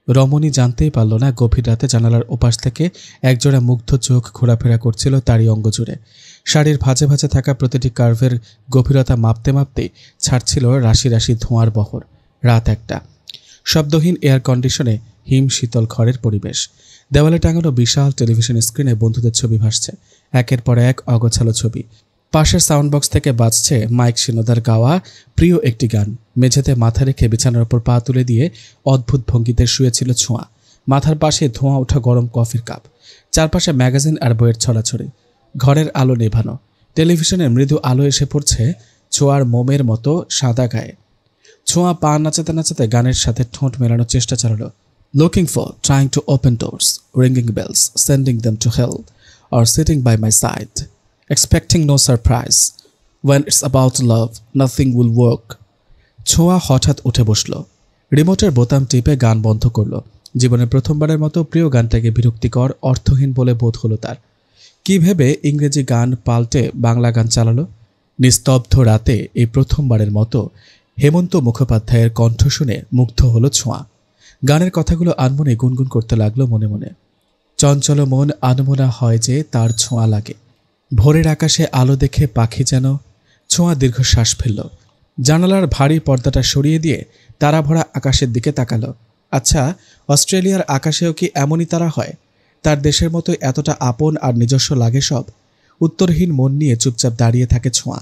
রমণী জানতেই পারল না গভীর রাতে জানালার ওপাশ থেকে একজোড়া মুগ্ধ চোখ ঘোরাফেরা করছিল তারই অঙ্গ জুড়ে। শাড়ির ভাঁজে ভাঁজে থাকা প্রতিটি কার্ভের গভীরতা মাপতে মাপতেই ছাড়ছিল রাশি রাশি ধোঁয়ার বহর। রাত 1টা। শব্দহীন এয়ার কন্ডিশনে হিম শীতল ঘরের পরিবেশ। দেওয়ালে টাঙানো বিশাল টেলিভিশন স্ক্রিনে বন্ধুদের ছবি ভাসছে। একের পর এক অগোছালো ছবি। পাশের সাউন্ড বক্স থেকে বাজছে মাইক শিনোদার গাওয়া প্রিয় একটি গান। মেঝেতে মাথা রেখে বিছানার ওপর পা তুলে দিয়ে অদ্ভুত ভঙ্গিতে শুয়েছিল ছোঁয়া। মাথার পাশে ধোঁয়া ওঠা গরম কফির কাপ। চারপাশে ম্যাগাজিন আর বইয়ের ছড়াছড়ি। ঘরের আলো নেভানো। টেলিভিশনের মৃদু আলো এসে পড়ছে ছোঁয়ার মোমের মতো সাদা গায়ে। ছোঁয়া পা নাচাতে নাচাতে গানের সাথে ঠোঁট মেলানোর চেষ্টা চালালো। Looking for, trying to open doors, ringing bells, sending them to hell, or sitting by my side, expecting no surprise. When it's about love, nothing will work. ছোঁয়া হঠাৎ উঠে বসল। রিমোটের বোতাম টিপে গান বন্ধ করল। জীবনের প্রথমবারের মতো প্রিয় গানটাকে বিরক্তিকর, অর্থহীন বলে বোধ হলো তার। কি ভেবে ইংরেজি গান পাল্টে বাংলা গান চালালো? নিস্তব্ধ রাতে এই প্রথমবারের মতো হেমন্ত মুখোপাধ্যায়ের কণ্ঠ শুনে মুগ্ধ হলো ছোঁয়া। গানের কথাগুলো আনমনে গুনগুন করতে লাগলো মনে মনে। চঞ্চল মন আনমনা হয় যে তার ছোঁয়া লাগে। ভোরের আকাশে আলো দেখে পাখি যেন। ছোঁয়া দীর্ঘশ্বাস ফেলল। জানালার ভারী পর্দাটা সরিয়ে দিয়ে তারা ভরা আকাশের দিকে তাকালো। আচ্ছা, অস্ট্রেলিয়ার আকাশেও কি এমনই তারা হয়? তার দেশের মতো এতটা আপন আর নিজস্ব লাগে সব? উত্তরহীন মন নিয়ে চুপচাপ দাঁড়িয়ে থাকে ছোঁয়া।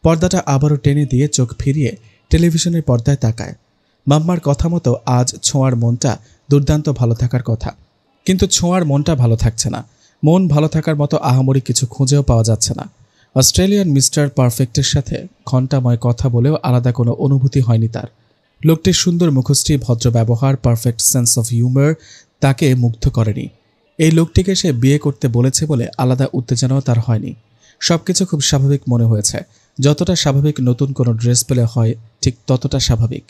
পর্দাটা আবারও টেনে দিয়ে চোখ ফিরিয়ে টেলিভিশনের পর্দায় তাকায়। মাম্মার কথা মতো আজ ছোঁয়ার মনটা দুর্দান্ত ভালো থাকার কথা, কিন্তু ছোঁয়ার মনটা ভালো থাকছে না। মন ভালো থাকার মতো আহামরি কিছু খুঁজেও পাওয়া যাচ্ছে না। অস্ট্রেলিয়ান মিস্টার পারফেক্টের সাথে ঘণ্টাময় কথা বলেও আলাদা কোনো অনুভূতি হয়নি তার। লোকটির সুন্দর মুখশ্রী, ভদ্র ব্যবহার, পারফেক্ট সেন্স অফ হিউমার তাকে মুগ্ধ করেনি। এই লোকটিকে সে বিয়ে করতে বলেছে বলে আলাদা উত্তেজনাও তার হয়নি। সবকিছু খুব স্বাভাবিক মনে হয়েছে। যতটা স্বাভাবিক নতুন কোনো ড্রেস পেলে হয়, ঠিক ততটা স্বাভাবিক।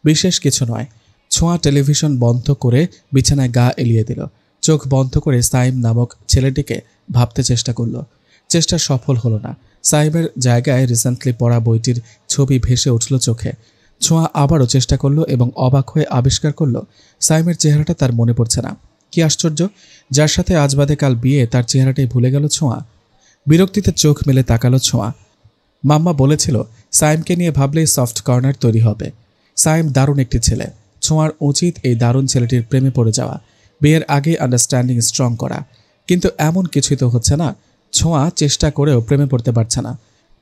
বিশেষ কিছু নয়। ছোঁয়া টেলিভিশন বন্ধ করে বিছানায় গা এলিয়ে দিল। চোখ বন্ধ করে সাইম নামক ছেলেটিকে ভাবতে চেষ্টা করল। চেষ্টা সফল হলো না। সাইমের জায়গায় রিসেন্টলি পড়া বইটির ছবি ভেসে উঠল চোখে। ছোঁয়া আবারও চেষ্টা করল এবং অবাক হয়ে আবিষ্কার করল সাইমের চেহারাটা তার মনে পড়ছে না। কি আশ্চর্য! যার সাথে আজ বাদে কাল বিয়ে, তার চেহারাটাই ভুলে গেল ছোঁয়া। বিরক্তিতে চোখ মেলে তাকালো ছোঁয়া। মাম্মা বলেছিল সাইমকে নিয়ে ভাবলেই সফট কর্নার তৈরি হবে। সাইম দারুণ একটি ছেলে। ছোঁয়ার উচিত এই দারুণ ছেলেটির প্রেমে পড়ে যাওয়া, বিয়ের আগে আন্ডারস্ট্যান্ডিং স্ট্রং করা। কিন্তু এমন কিছুই তো হচ্ছে না। ছোঁয়া চেষ্টা করেও প্রেমে পড়তে পারছে না।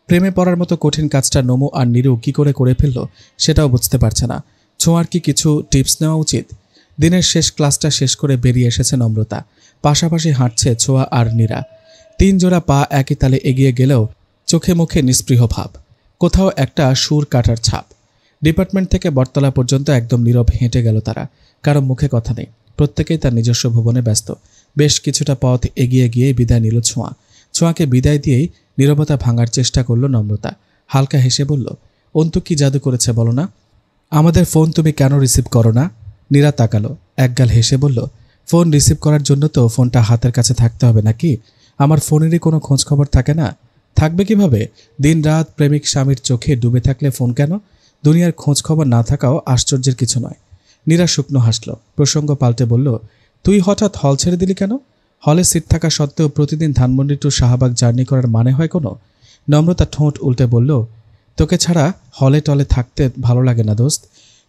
প্রেমে পড়ার মতো কঠিন কাজটা নমু আর নিরু কী করে ফেলল সেটাও বুঝতে পারছে না। ছোঁয়ার কি কিছু টিপস নেওয়া উচিত? দিনের শেষ ক্লাসটা শেষ করে বেরিয়ে এসেছে নম্রতা। পাশাপাশি হাঁটছে ছোঁয়া আর নীরা। 3 জোড়া পা একই তালে এগিয়ে গেলেও চোখে মুখে নিস্পৃহ ভাব, কোথাও একটা সুর কাটার ছাপ। ডিপার্টমেন্ট থেকে বটতলা পর্যন্ত একদম নীরব হেঁটে গেল তারা। কারো মুখে কথা নেই, প্রত্যেকেই তার নিজস্ব ভুবনে ব্যস্ত। বেশ কিছুটা পথ এগিয়ে গিয়ে বিদায় নিল ছোঁয়া। ছোঁয়াকে বিদায় দিয়েই নীরবতা ভাঙার চেষ্টা করল নম্রতা। হালকা হেসে বলল, অন্তু কি জাদু করেছে বলো না? আমাদের ফোন তুমি কেন রিসিভ করো না? নীরা তাকালো, একগাল হেসে বলল, ফোন রিসিভ করার জন্য তো ফোনটা হাতের কাছে থাকতে হবে নাকি? আমার ফোনেরই কোনো খোঁজ খবর থাকে না? থাকবে কিভাবে? দিন রাত প্রেমিক স্বামীর চোখে ডুবে থাকলে ফোন কেন? দুনিয়ার খোঁজ খবর না থাকাও আশ্চর্যের কিছু নয়। নীরা শুকনো হাসল। প্রসঙ্গ পাল্টে বলল, তুই হঠাৎ হল ছেড়ে দিলি কেন? হলে সিট থাকা সত্ত্বেও প্রতিদিন ধানমন্ডি টু শাহবাগ জার্নি করার মানে হয় কোনো? নম্রতা ঠোঁট উল্টে বলল, তোকে ছাড়া হলে টলে থাকতে ভালো লাগে না দোস্ত।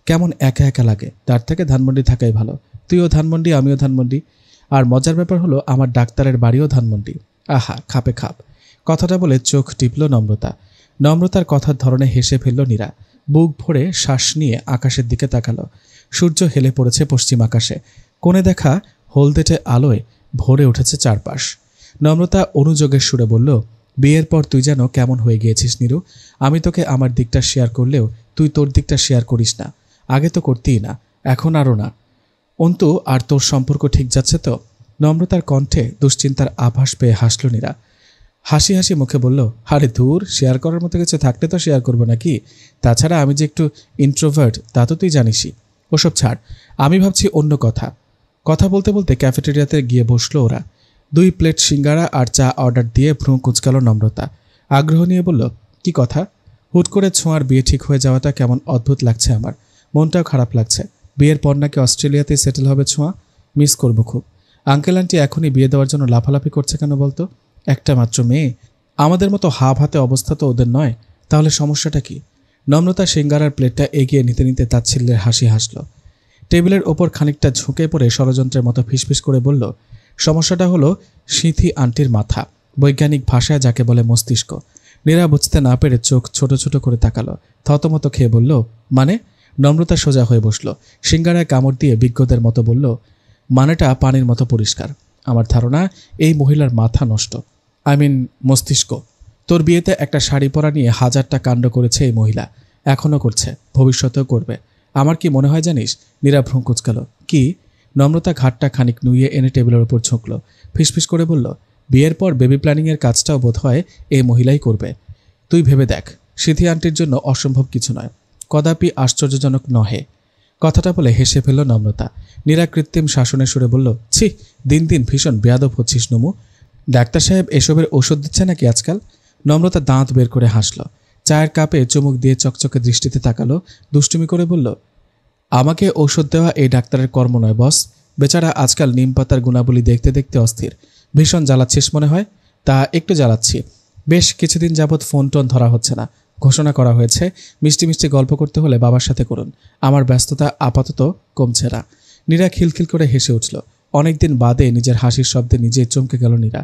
কেমন একা একা লাগে। তার থেকে ধানমন্ডি থাকাই ভালো। তুইও ধানমন্ডি, আমিও ধানমন্ডি। আর মজার ব্যাপার হলো আমার ডাক্তারের বাড়িও ধানমন্ডি। আহা, খাপে খাপ। কথাটা বলে চোখ টিপল নম্রতা। নম্রতার কথার ধরনে হেসে ফেলল নীরা। বুক ভরে শ্বাস নিয়ে আকাশের দিকে তাকালো। সূর্য হেলে পড়েছে পশ্চিম আকাশে। কোণে দেখা হলদেটে আলোয় ভরে উঠেছে চারপাশ। নম্রতা অনুযোগের সুরে বলল, বিয়ের পর তুই যেন কেমন হয়ে গিয়েছিস নীরু। আমি তোকে আমার দিকটা শেয়ার করলেও তুই তোর দিকটা শেয়ার করিস না। আগে তো করতেই না, এখন আরও না। অন্তু আর তোর সম্পর্ক ঠিক যাচ্ছে তো? নম্রতার কণ্ঠে দুশ্চিন্তার আভাস পেয়ে হাসল নীরা। হাসি হাসি মুখে বলল, আরে ধুর, শেয়ার করার মতো কিছু থাকলে তো শেয়ার করবো নাকি? তাছাড়া আমি যে একটু ইন্ট্রোভার্ট তা তো তুই জানিসই। ওসব ছাড়, আমি ভাবছি অন্য কথা। কথা বলতে বলতে ক্যাফেটেরিয়াতে গিয়ে বসলো ওরা। 2 প্লেট সিঙ্গারা আর চা অর্ডার দিয়ে ভ্রু কুঁচকাল নম্রতা। আগ্রহ নিয়ে বলল, কি কথা? হুট করে ছোঁয়ার বিয়ে ঠিক হয়ে যাওয়াটা কেমন অদ্ভুত লাগছে আমার। মনটাও খারাপ লাগছে। বিয়ের পর নাকি অস্ট্রেলিয়াতেই সেটেল হবে ছোঁয়া। মিস করবো খুব। আঙ্কেল আন্টি এখনই বিয়ে দেওয়ার জন্য লাফালাফি করছে কেন বলতো? একটা মাত্র মেয়ে, আমাদের মতো হাফ হাতে অবস্থা তো ওদের নয়। তাহলে সমস্যাটা কি? নম্রতা সিঙ্গারার প্লেটটা এগিয়ে নিতে নিতে তাচ্ছিল্যের হাসি হাসল। টেবিলের ওপর খানিকটা ঝুঁকে পড়ে ষড়যন্ত্রের মতো ফিসফিস করে বলল, সমস্যাটা হলো সিথি আন্টির মাথা, বৈজ্ঞানিক ভাষায় যাকে বলে মস্তিষ্ক। নীরা বুঝতে না পেরে চোখ ছোট ছোট করে তাকালো। থতমতো খেয়ে বলল, মানে? নম্রতা সোজা হয়ে বসল। সিঙ্গারায় কামড় দিয়ে বিজ্ঞদের মতো বলল, মানেটা পানির মতো পরিষ্কার। আমার ধারণা এই মহিলার মাথা নষ্ট, মস্তিষ্ক। তোর বিয়েতে একটা শাড়ি পরা নিয়ে 1000টা কাণ্ড করেছে এই মহিলা, এখনও করছে, ভবিষ্যতেও করবে। আমার কি মনে হয় জানিস? নীরা ভ্রু কুঁচকাল। কি? নম্রতা ঘাটটা খানিক নুইয়ে এনে টেবিলের উপর ঝুঁকল। ফিসফিস করে বলল, বিয়ের পর বেবি প্ল্যানিংয়ের কাজটাও বোধ হয় এই মহিলাই করবে। তুই ভেবে দেখ, সিথি আন্টির জন্য অসম্ভব কিছু নয়, কদাপি আশ্চর্যজনক নহে। কথাটা বলে হেসে ফেলল নম্রতা। নীরা কৃত্রিম শাসনের সুরে বলল, ছি, দিন দিন ভীষণ বেয়াদব হচ্ছিস নমু। ডাক্তার সাহেব এসবের ঔষধ দিচ্ছে নাকি আজকাল? নম্রতা দাঁত বের করে হাসল। চায়ের কাপে চুমুক দিয়ে চকচকে দৃষ্টিতে তাকালো, দুষ্টুমি করে বলল, আমাকে ঔষধ দেওয়া এই ডাক্তারের কর্ম নয় বস। বেচারা আজকাল নিম পাতার গুণাবলী দেখতে দেখতে অস্থির। ভীষণ জ্বালাচ্ছিস মনে হয়? তা একটু জ্বালাচ্ছি। বেশ কিছুদিন যাবৎ ফোন টোন ধরা হচ্ছে না। ঘোষণা করা হয়েছে মিষ্টি মিষ্টি গল্প করতে হলে বাবার সাথে করুন। আমার ব্যস্ততা আপাতত কমছে না। নীরা খিলখিল করে হেসে উঠল। অনেকদিন বাদে নিজের হাসির শব্দে নিজেই চমকে গেল নীরা।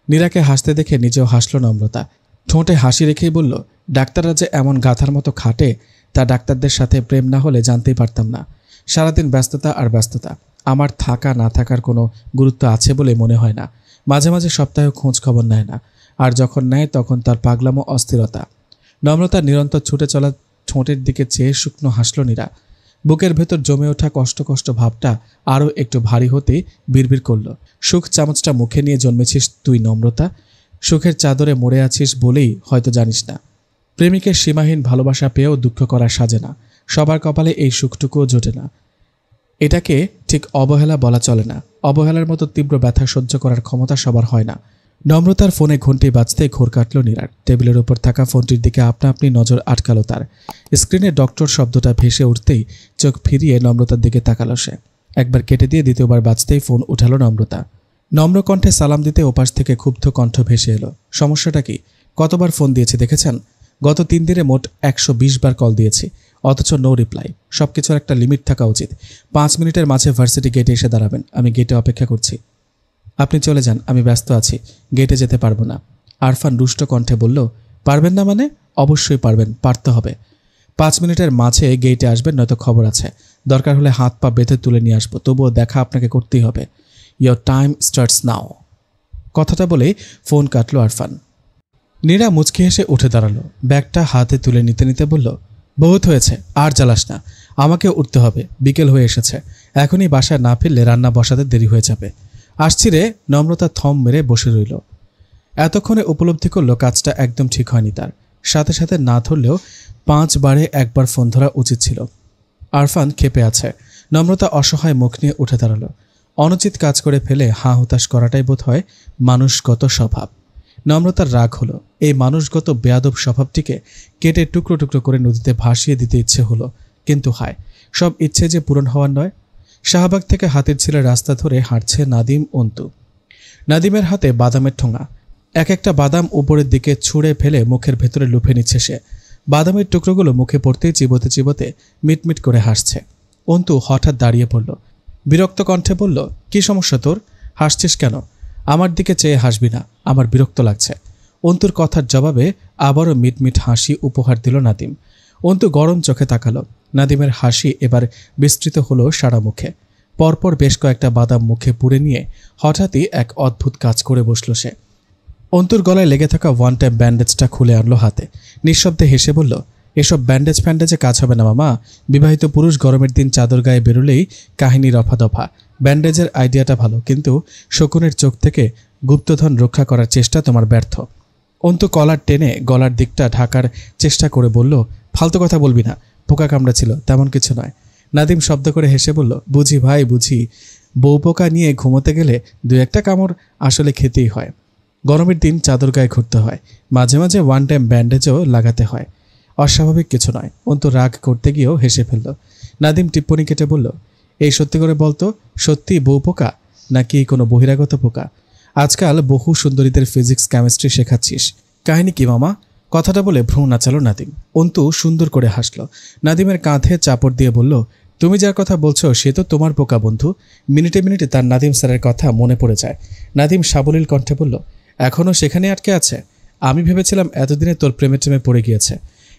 নীরাকে হাসতে দেখে নিজেও হাসল নম্রতা। ঠোঁটে হাসি রেখেই বলল, ডাক্তাররা যে এমন গাধার মতো খাটে তা ডাক্তারদের সাথে প্রেম না হলে জানতেই পারতাম না। সারাদিন ব্যস্ততা আর ব্যস্ততা। আমার থাকা না থাকার কোনো গুরুত্ব আছে বলে মনে হয় না। মাঝে মাঝে সপ্তাহে খোঁজ খবর নেয় না, আর যখন নেয় তখন তার পাগলামো অস্থিরতা। নম্রতার নিরন্তর ছুটে চলা ঠোঁটের দিকে চেয়ে শুকনো হাসল নীরা। বুকের ভেতর জমে ওঠা কষ্ট কষ্ট ভাবটা আরও একটু ভারী হতেই বিড়বিড় করল, সুখ চামচটা মুখে নিয়ে জন্মেছিস তুই নম্রতা। সুখের চাদরে মরে আছিস বলেই হয়তো জানিস না, প্রেমিকের সীমাহীন ভালোবাসা পেয়েও দুঃখ করা সাজে না। সবার কপালে এই সুখটুকুও জোটে না। এটাকে ঠিক অবহেলা বলা চলে না। অবহেলার মতো তীব্র ব্যথা সহ্য করার ক্ষমতা সবার হয় না। নম্রতার ফোনে ঘন্টি বাজতে ঘোর কাটল নীরার। টেবিলের উপর থাকা ফোনটির দিকে আপনা আপনি নজর আটকালো তার। স্ক্রিনে ডক্টর শব্দটা ভেসে উঠতেই চোখ ফিরিয়ে নম্রতার দিকে তাকালো সে। একবার কেটে দিয়ে দ্বিতীয়বার বাজতেই ফোন উঠালো নম্রতা। নম্র কণ্ঠে সালাম দিতে ওপাশ থেকে ক্ষুব্ধ কণ্ঠ ভেসে এলো। সমস্যাটা কি? কতবার ফোন দিয়েছে দেখেছেন? গত 3 দিনে মোট 120 বার কল দিয়েছি, অথচ নো রিপ্লাই। সবকিছুর একটা লিমিট থাকা উচিত। 5 মিনিটের মাঝে ভার্সিটি গেটে এসে দাঁড়াবেন। আমি গেটে অপেক্ষা করছি। আপনি চলে যান, আমি ব্যস্ত আছি, গেটে যেতে পারবো না। আরফান রুষ্ট কণ্ঠে বলল, পারবেন না মানে? অবশ্যই পারবেন, পারতে হবে। 5 মিনিটের মাঝে গেটে আসবেন, নয়তো খবর আছে। দরকার হলে হাত পা বেঁধে তুলে নিয়ে আসবো, তবুও দেখা আপনাকে করতেই হবে। Your time starts now. কথাটা বলেই ফোন কাটলো আরফান। নীরা মুচকি হেসে উঠে দাঁড়ালো। ব্যাগটা হাতে তুলে নিতে নিতে বলল, বহুত হয়েছে, আর জ্বালাস না। আমাকেও উঠতে হবে, বিকেল হয়ে এসেছে। এখনই বাসায় না ফিরলে রান্না বসাতে দেরি হয়ে যাবে। আসছি রে। নম্রতা থম মেরে বসে রইল। এতক্ষণে উপলব্ধি করল কাজটা একদম ঠিক হয়নি তার। সাথে সাথে না ধরলেও 5 বারে একবার ফোন ধরা উচিত ছিল। আরফান ক্ষেপে আছে। নম্রতা অসহায় মুখ নিয়ে উঠে দাঁড়ালো। অনুচিত কাজ করে ফেলে হাঁ হুতাশ করাটাই বোধ হয় মানুষগত স্বভাব। নম্রতার রাগ হলো। এই মানুষগত বেয়াদব স্বভাবটিকে কেটে টুকরো টুকরো করে নদীতে ভাসিয়ে দিতে ইচ্ছে হলো, কিন্তু হায়, সব ইচ্ছে যে পূরণ হওয়ার নয়। শাহবাগ থেকে হাতির ঝিলে রাস্তা ধরে হাঁটছে নাদিম অন্তু। নাদিমের হাতে বাদামের ঠোঙা। এক একটা বাদাম উপরের দিকে ছুঁড়ে ফেলে মুখের ভেতরে লুফে নিচ্ছে সে। বাদামের টুকরোগুলো মুখে পড়তেই চিবোতে চিবোতে মিটমিট করে হাসছে। অন্তু হঠাৎ দাঁড়িয়ে পড়ল। বিরক্ত কণ্ঠে বলল, কি সমস্যা তোর? হাসছিস কেন? আমার দিকে চেয়ে হাসবি না, আমার বিরক্ত লাগছে। অন্তুর কথার জবাবে আবারও মিটমিট হাসি উপহার দিল নাদিম। অন্তু গরম চোখে তাকালো। নাদিমের হাসি এবার বিস্তৃত হলো সারা মুখে। পরপর বেশ কয়েকটা বাদাম মুখে পুড়ে নিয়ে হঠাৎই এক অদ্ভুত কাজ করে বসল সে। অন্তুর গলায় লেগে থাকা ওয়ান টাইম ব্যান্ডেজটা খুলে আনলো হাতে। নিঃশব্দে হেসে বলল, এসব ব্যান্ডেজ ফ্যান্ডেজে কাজ হবে না মামা। বিবাহিত পুরুষ গরমের দিন চাদর গায়ে বেরোলেই কাহিনী রফা দফা। ব্যান্ডেজের আইডিয়াটা ভালো, কিন্তু শকুনের চোখ থেকে গুপ্তধন রক্ষা করার চেষ্টা তোমার ব্যর্থ। অন্তু কলার টেনে গলার দিকটা ঢাকার চেষ্টা করে বলল, ফালতু কথা বলবি না, পোকা কামড়া ছিল, তেমন কিছু নয়। নাদিম শব্দ করে হেসে বলল, বুঝি ভাই বুঝি। বউ পোকা নিয়ে ঘুমোতে গেলে 2-1টা কামড় আসলে খেতেই হয়। গরমের দিন চাদর গায়ে ঘুরতে হয়, মাঝে মাঝে ওয়ান টাইম ব্যান্ডেজও লাগাতে হয়। অস্বাভাবিক কিছু নয়। অন্তু রাগ করতে গিয়েও হেসে ফেলল। নাদিম টিপ্পনি কেটে বলল, এই সত্যি করে বলতো, সত্যি বউ পোকা নাকি কোনো বহিরাগত পোকা? আজকাল বহু সুন্দরীদের ফিজিক্স কেমিস্ট্রি শেখাচ্ছিস, কাহিনী কি মামা? কথাটা বলে ভ্রু নাচালো নাদিম। অন্তু সুন্দর করে হাসল। নাদিমের কাঁধে চাপড় দিয়ে বলল, তুমি যার কথা বলছো সে তো তোমার পোকা বন্ধু। মিনিটে মিনিটে তার নাদিম স্যারের কথা মনে পড়ে যায়। নাদিম সাবলীল কণ্ঠে বলল, এখনও সেখানে আটকে আছে? আমি ভেবেছিলাম এতদিনে তোর প্রেমে টেমে পড়ে গিয়েছে।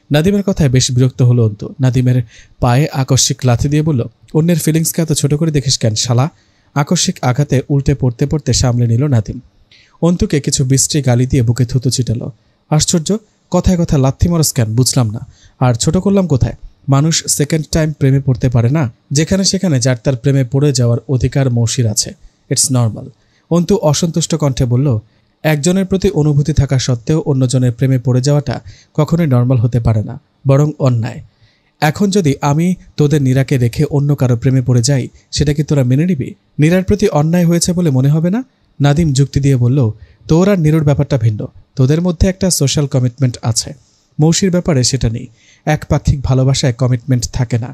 নাদিমের কথায় বেশ বিরক্ত হলো অন্তু। নাদিমের পায়ে আকস্মিক লাথি দিয়ে বলল, অন্যের ফিলিংসকে এত ছোট করে দেখিস কেন শালা? আকস্মিক আঘাতে উল্টে পড়তে পড়তে সামলে নিল নাদিম। অন্তুকে কিছু বিশ্রী গালি দিয়ে বুকে থুতু ছিটালো। আশ্চর্য, কথায় কথা লাথি মারস কেন বুঝলাম না। আর ছোট করলাম কোথায়? মানুষ সেকেন্ড টাইম প্রেমে পড়তে পারে না। যেখানে সেখানে যার তার প্রেমে পড়ে যাওয়ার অধিকার মৌসির আছে। It's normal. অন্তু অসন্তুষ্ট কণ্ঠে বলল, একজনের প্রতি অনুভূতি থাকা সত্ত্বেও অন্যজনের প্রেমে পড়ে যাওয়াটা কখনোই নর্মাল হতে পারে না, বরং অন্যায়। এখন যদি আমি তোদের নীরাকে রেখে অন্য কারো প্রেমে পড়ে যাই, সেটা কি তোরা মেনে নিবি? নীরার প্রতি অন্যায় হয়েছে বলে মনে হবে না? নাদিম যুক্তি দিয়ে বলল, তোর আর নীরুর ব্যাপারটা ভিন্ন। তোদের মধ্যে একটা সোশ্যাল কমিটমেন্ট আছে, মৌসির ব্যাপারে সেটা নেই। একপাক্ষিক ভালোবাসায় কমিটমেন্ট থাকে না।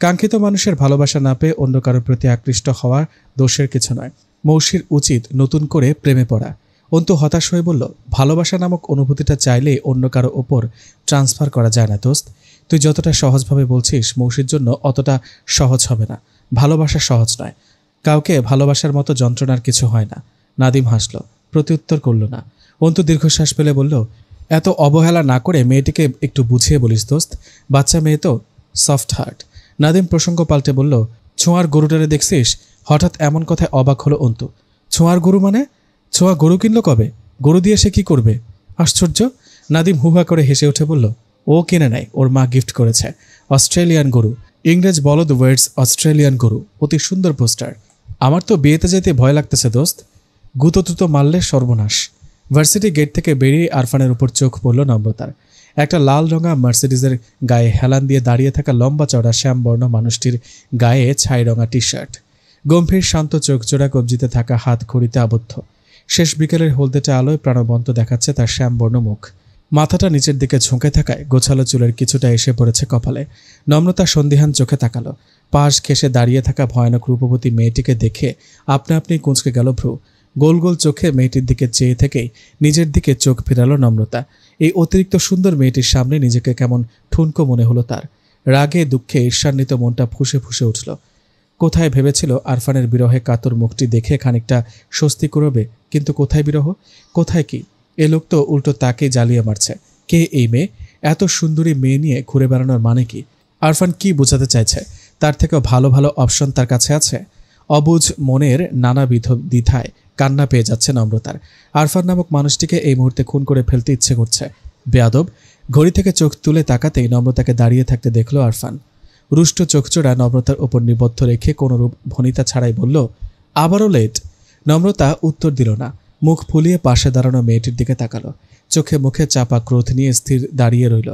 কাঙ্ক্ষিত মানুষের ভালোবাসা না পেয়ে অন্য কারোর প্রতি আকৃষ্ট হওয়া দোষের কিছু নয়। মৌসির উচিত নতুন করে প্রেমে পড়া। অন্তু হতাশ হয়ে বলল, ভালোবাসা নামক অনুভূতিটা চাইলেই অন্য কারো ওপর ট্রান্সফার করা যায় না দোস্ত। তুই যতটা সহজভাবে বলছিস মৌসির জন্য অতটা সহজ হবে না। ভালোবাসা সহজ নয়। কাউকে ভালোবাসার মতো যন্ত্রণার কিছু হয় না। নাদিম হাসল, প্রত্যুত্তর করল না। অন্তু দীর্ঘশ্বাস ফেলে বলল, এত অবহেলা না করে মেয়েটিকে একটু বুঝিয়ে বলিস দোস্ত, বাচ্চা মেয়ে তো, সফট হার্ট। নাদিম প্রসঙ্গ পাল্টে বলল, ছোঁয়ার গরুটারে দেখছিস? হঠাৎ এমন কথায় অবাক হলো অন্তু। ছোঁয়ার গরু মানে? ছোঁয়া গরু কিনল কবে? গরু দিয়ে সে কি করবে? আশ্চর্য। নাদিম হুহা করে হেসে উঠে বলল, ও কিনে নাই, ওর মা গিফট করেছে। অস্ট্রেলিয়ান গরু, ইংরেজ বলদ ওয়ার্ডস অস্ট্রেলিয়ান গরু, অতি সুন্দর পোস্টার। আমার তো বিয়েতে যেতে ভয় লাগতেছে দোস্ত, গুঁতো তুতো মারলে সর্বনাশ। ভার্সিটি গেট থেকে বেরিয়ে আরফানের উপর চোখ পড়ল নম্রতার। একটা লাল রঙা মার্সিডিজের গায়ে হেলান দিয়ে দাঁড়িয়ে থাকা লম্বা চড়া শ্যামবর্ণ মানুষটির গায়ে ছাই রঙা টি শার্ট, গম্ভীর শান্ত চোখ জোড়া কবজিতে থাকা হাত ঘড়িতে আবদ্ধ। শেষ বিকেলের হলদেটে আলোয় প্রাণবন্ত দেখাচ্ছে তার শ্যামবর্ণ মুখ। মাথাটা নিচের দিকে ঝুঁকে থাকায় গোছালো চুলের কিছুটা এসে পড়েছে কপালে। নম্রতা সন্দিহান চোখে তাকালো। পাশ ঘেঁষে দাঁড়িয়ে থাকা ভয়ানক রূপবতী মেয়েটিকে দেখে আপনা আপনি কুঁচকে গেল ভ্রু। গোল গোল চোখে মেয়েটির দিকে চেয়ে থেকেই নিজের দিকে চোখ ফেরালো নম্রতা। এই অতিরিক্ত সুন্দর মেয়েটির সামনে নিজেকে কেমন ঠুনকো মনে হলো তার। রাগে দুঃখে ঈর্ষান্বিত মনটা ফুঁসে ফুঁসে উঠল। কোথায় ভেবেছিল আরফানের বিরহে কাতর মুখটি দেখে খানিকটা স্বস্তি করবে, কিন্তু কোথায় বিরহ, কোথায় কি? এ লোক তো উল্টো তাকে জ্বালিয়ে মারছে। কে এই মেয়ে? এত সুন্দরী মেয়ে নিয়ে ঘুরে বেড়ানোর মানে কি? আরফান কি বোঝাতে চাইছে? তার থেকেও ভালো ভালো অপশন তার কাছে আছে। অবুঝ মনের নানাবিধ দ্বিধায় কান্না পেয়ে যাচ্ছে নম্রতার। আরফান নামক মানুষটিকে এই মুহূর্তে খুন করে ফেলতে ইচ্ছে করছে। বেয়াদব। ঘড়ি থেকে চোখ তুলে তাকাতেই নম্রতাকে দাঁড়িয়ে থাকতে দেখল আরফান। রুষ্ট চোখচোড়া নম্রতার ওপর নিবদ্ধ রেখে কোনোরূপ ভনিতা ছাড়াই বলল, আবারও লেট? নম্রতা উত্তর দিল না। মুখ ফুলিয়ে পাশে দাঁড়ানো মেয়েটির দিকে তাকালো। চোখে মুখে চাপা ক্রোধ নিয়ে স্থির দাঁড়িয়ে রইল।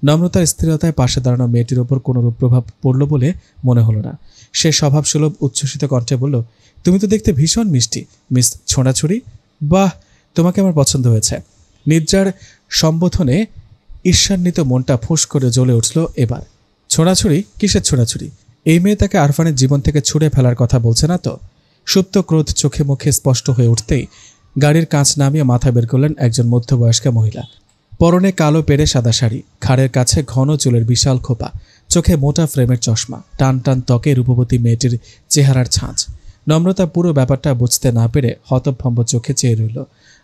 নম্রতার স্থিরতায় পাশে দাঁড়ানো মেয়েটির ওপর কোনোরূপ প্রভাব পড়ল বলে মনে হলো না। সে স্বভাবসুলভ উচ্ছ্বসিত কণ্ঠে বলল, তুমি তো দেখতে ভীষণ মিষ্টি, মিস ছোঁড়াছুড়ি। বাহ, তোমাকে আমার পছন্দ হয়েছে। নির্জার সম্বোধনে ঈর্ষান্বিত মনটা ফুঁস করে জ্বলে উঠল এবার। ছোঁড়াছুড়ি? কিসের ছোঁড়াছুড়ি? এই মেয়ে তাকে আরফানের জীবন থেকে ছুড়ে ফেলার কথা বলছে না তো? সুপ্ত ক্রোধ চোখে মুখে স্পষ্ট হয়ে উঠতেই গাড়ির কাঁচ নামিয়ে মাথা বের করলেন একজন মধ্যবয়স্কা মহিলা। পরনে কালো পেরে সাদা শাড়ি, ঘাড়ের কাছে ঘন চুলের বিশাল খোপা, চোখে মোটা ফ্রেমের চশমা, টান টান ত্বকে রূপবতী মেয়েটির চেহারার ছাঁচ। নম্রতা পুরো ব্যাপারটা বুঝতে না পেরে হতভম্ব চোখে চেয়ে রইল।